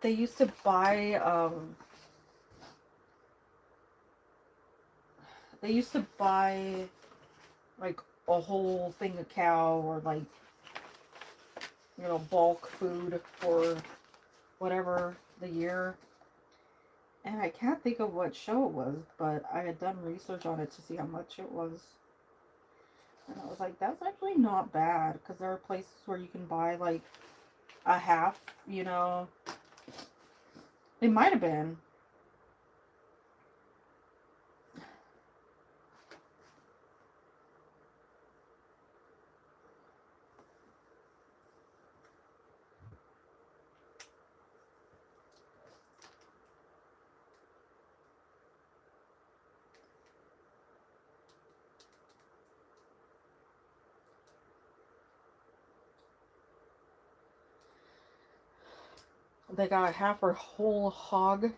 they used to buy, like a whole thing of cow or like, you know, bulk food for whatever the year. And I can't think of what show it was, but I had done research on it to see how much it was. And I was like, that's actually not bad because there are places where you can buy like a half, you know. It might have been. They got a half or whole hog.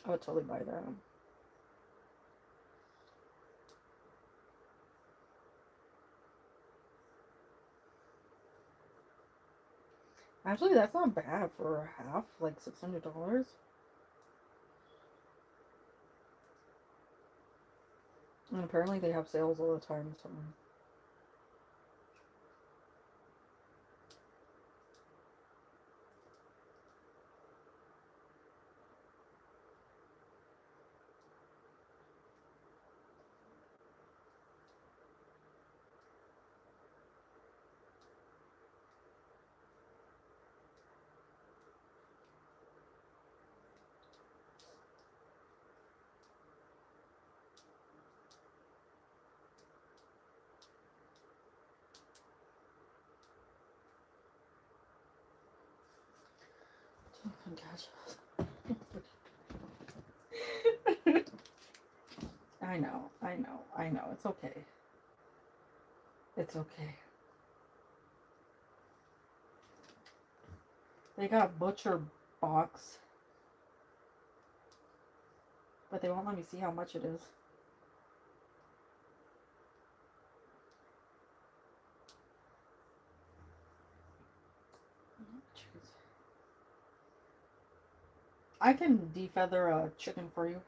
I would totally buy that. Actually, that's not bad for a half, like $600. And apparently they have sales all the time, so. Oh gosh. I know. It's okay. It's okay. They got butcher box, but they won't let me see how much it is. I can defeather a chicken for you.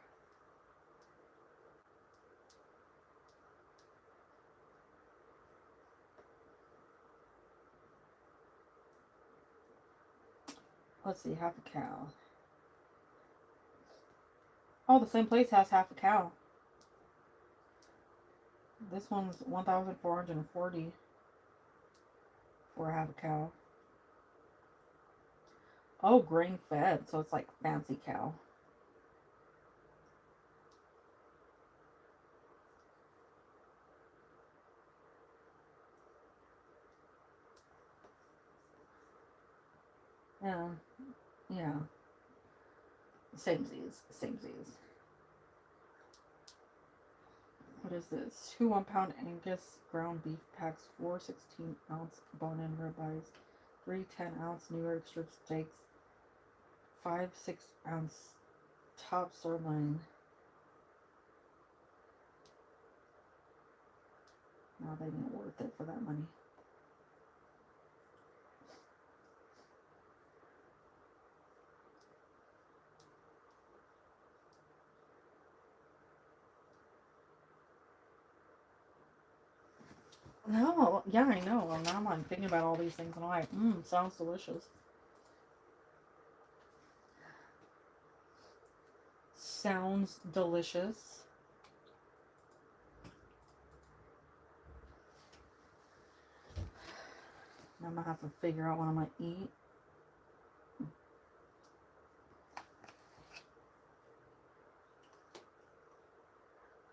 Let's see, half a cow. Oh, the same place has half a cow. This one's 1,440 for half a cow. Oh, grain fed, so it's like fancy cow. Yeah, yeah. Same Z's, same Z's. What is this? 2 1-pound Angus ground beef packs, 4 16-ounce bone-in ribeyes, 3 10-ounce New York strip steaks, 5 6-ounce top sirloin. No, they didn't worth it for that money. No, yeah, I know. Well, now I'm thinking about all these things and I'm like, sounds delicious. Sounds delicious. Now I'm gonna have to figure out what I'm gonna eat.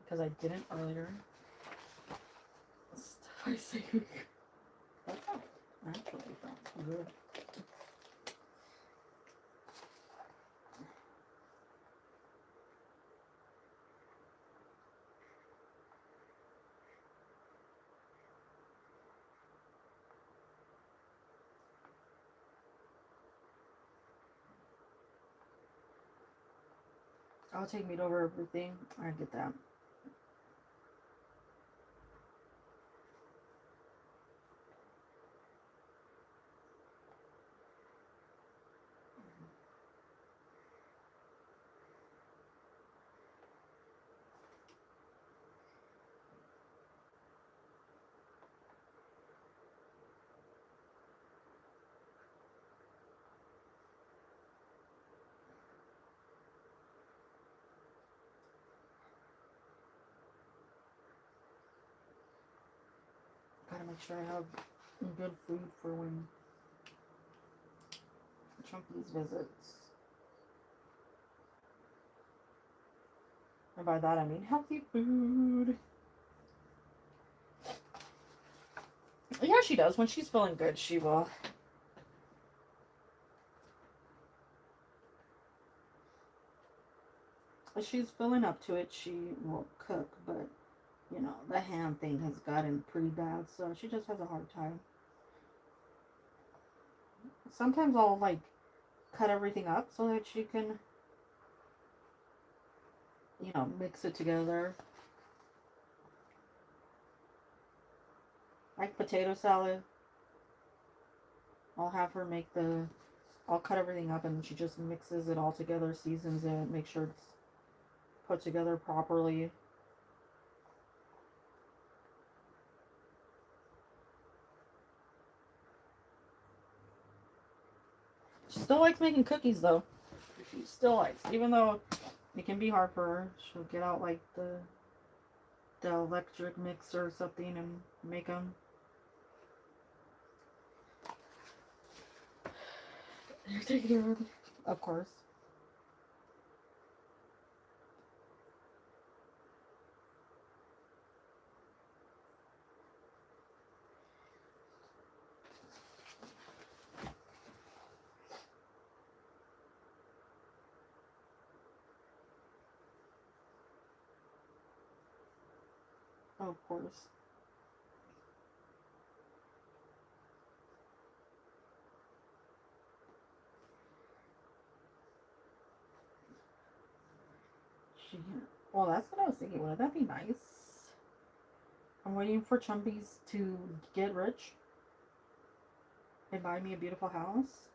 Because I didn't earlier. Stuff I say. That's not actually sounds good. I'll take meat over everything. I get that. Gotta make sure I have good food for when Chunky's visits. And by that I mean healthy food. Yeah, she does. When she's feeling good, she will. If she's feeling up to it, she will cook. But, you know, the hand thing has gotten pretty bad, so she just has a hard time. Sometimes I'll, like, cut everything up so that she can mix it together. Like potato salad. I'll have her make I'll cut everything up and she just mixes it all together, seasons it, make sure it's put together properly. She still likes making cookies though. She still likes, even though it can be hard for her. She'll get out like the electric mixer or something and make them. You're taking care of it, of course. Of course. She, well, that's what I was thinking. Wouldn't that be nice? I'm waiting for Chumbies to get rich and buy me a beautiful house.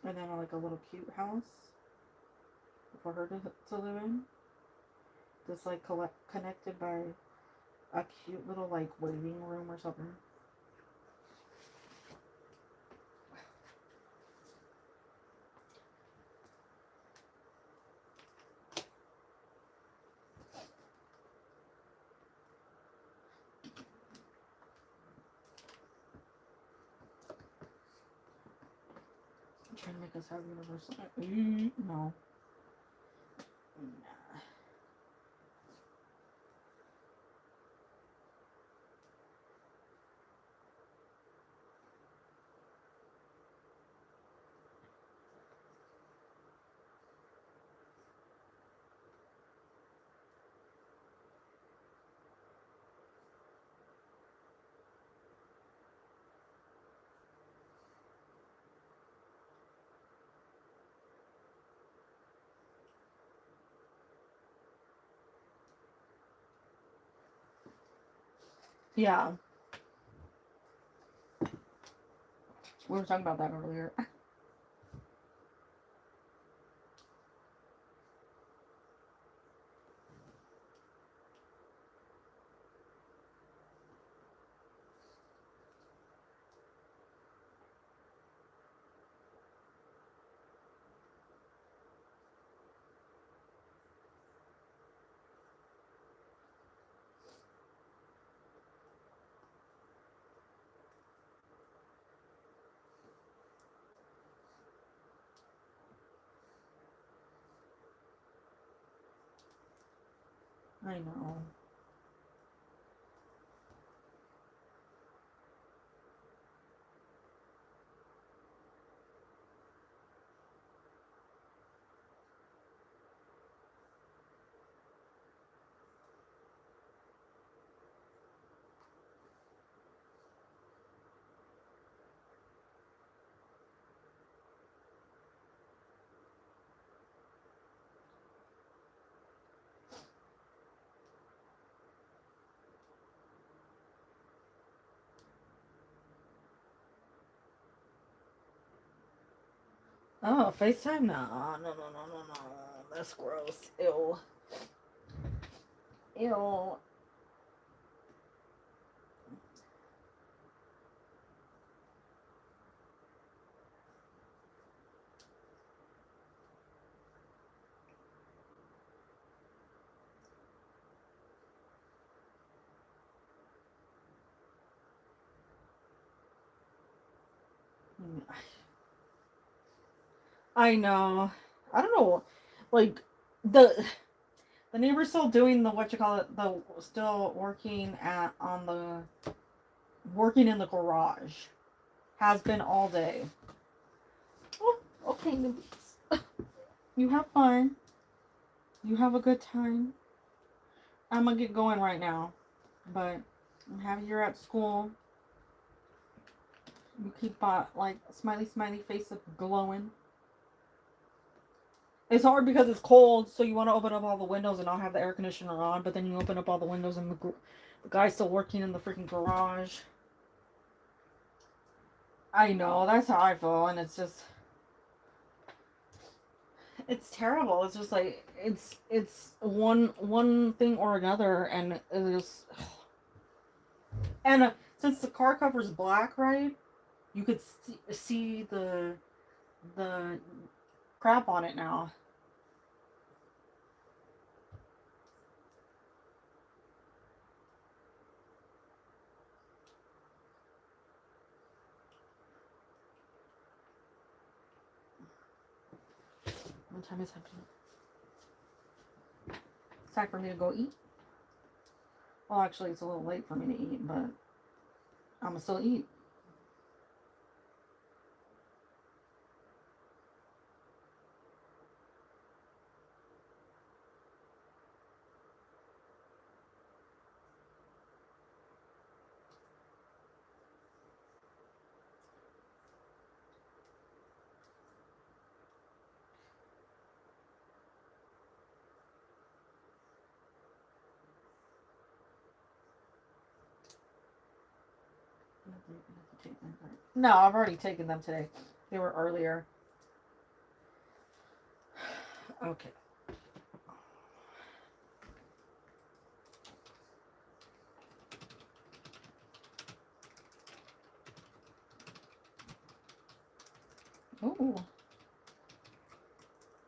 And then like a little cute house for her to live in. Just like connected by a cute little like waiting room or something. I'm trying to make us have universal. No. Nah. Yeah. We were talking about that earlier. I know. Oh, FaceTime? No, no, no, no, no, no. That's gross. Ew. Ew. I know. I don't know. Like the neighbor's still doing the what you call it, the still working working in the garage. Has been all day. Oh, okay, newbies. You have fun. You have a good time. I'm gonna get going right now. But I'm having you at school. You keep like smiley face up glowing. It's hard because it's cold, so you want to open up all the windows and not have the air conditioner on, but then you open up all the windows and the guy's still working in the freaking garage. I know, that's how I feel, and it's terrible. It's just like it's one thing or another, and it's and since the car cover's black, right? You could see the crap on it now. What time is it? It's time for me to go eat. Well, actually, it's a little late for me to eat, but I'm gonna still eat. No, I've already taken them today. They were earlier. Okay. Ooh.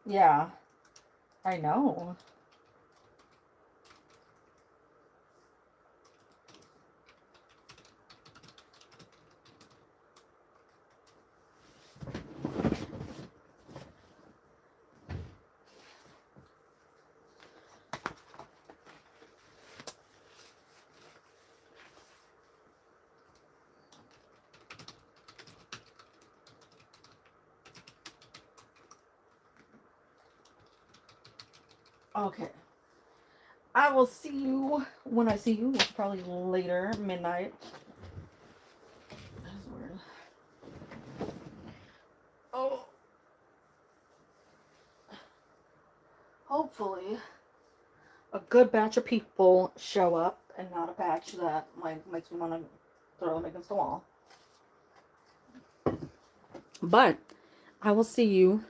Yeah, I know. Okay. I will see you when I see you, which is probably later, midnight. That's weird. Oh. Hopefully, a good batch of people show up and not a batch that like makes me want to throw them against the wall. But I will see you.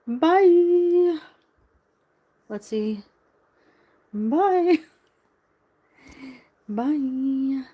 Bye. Let's see. Bye. Bye.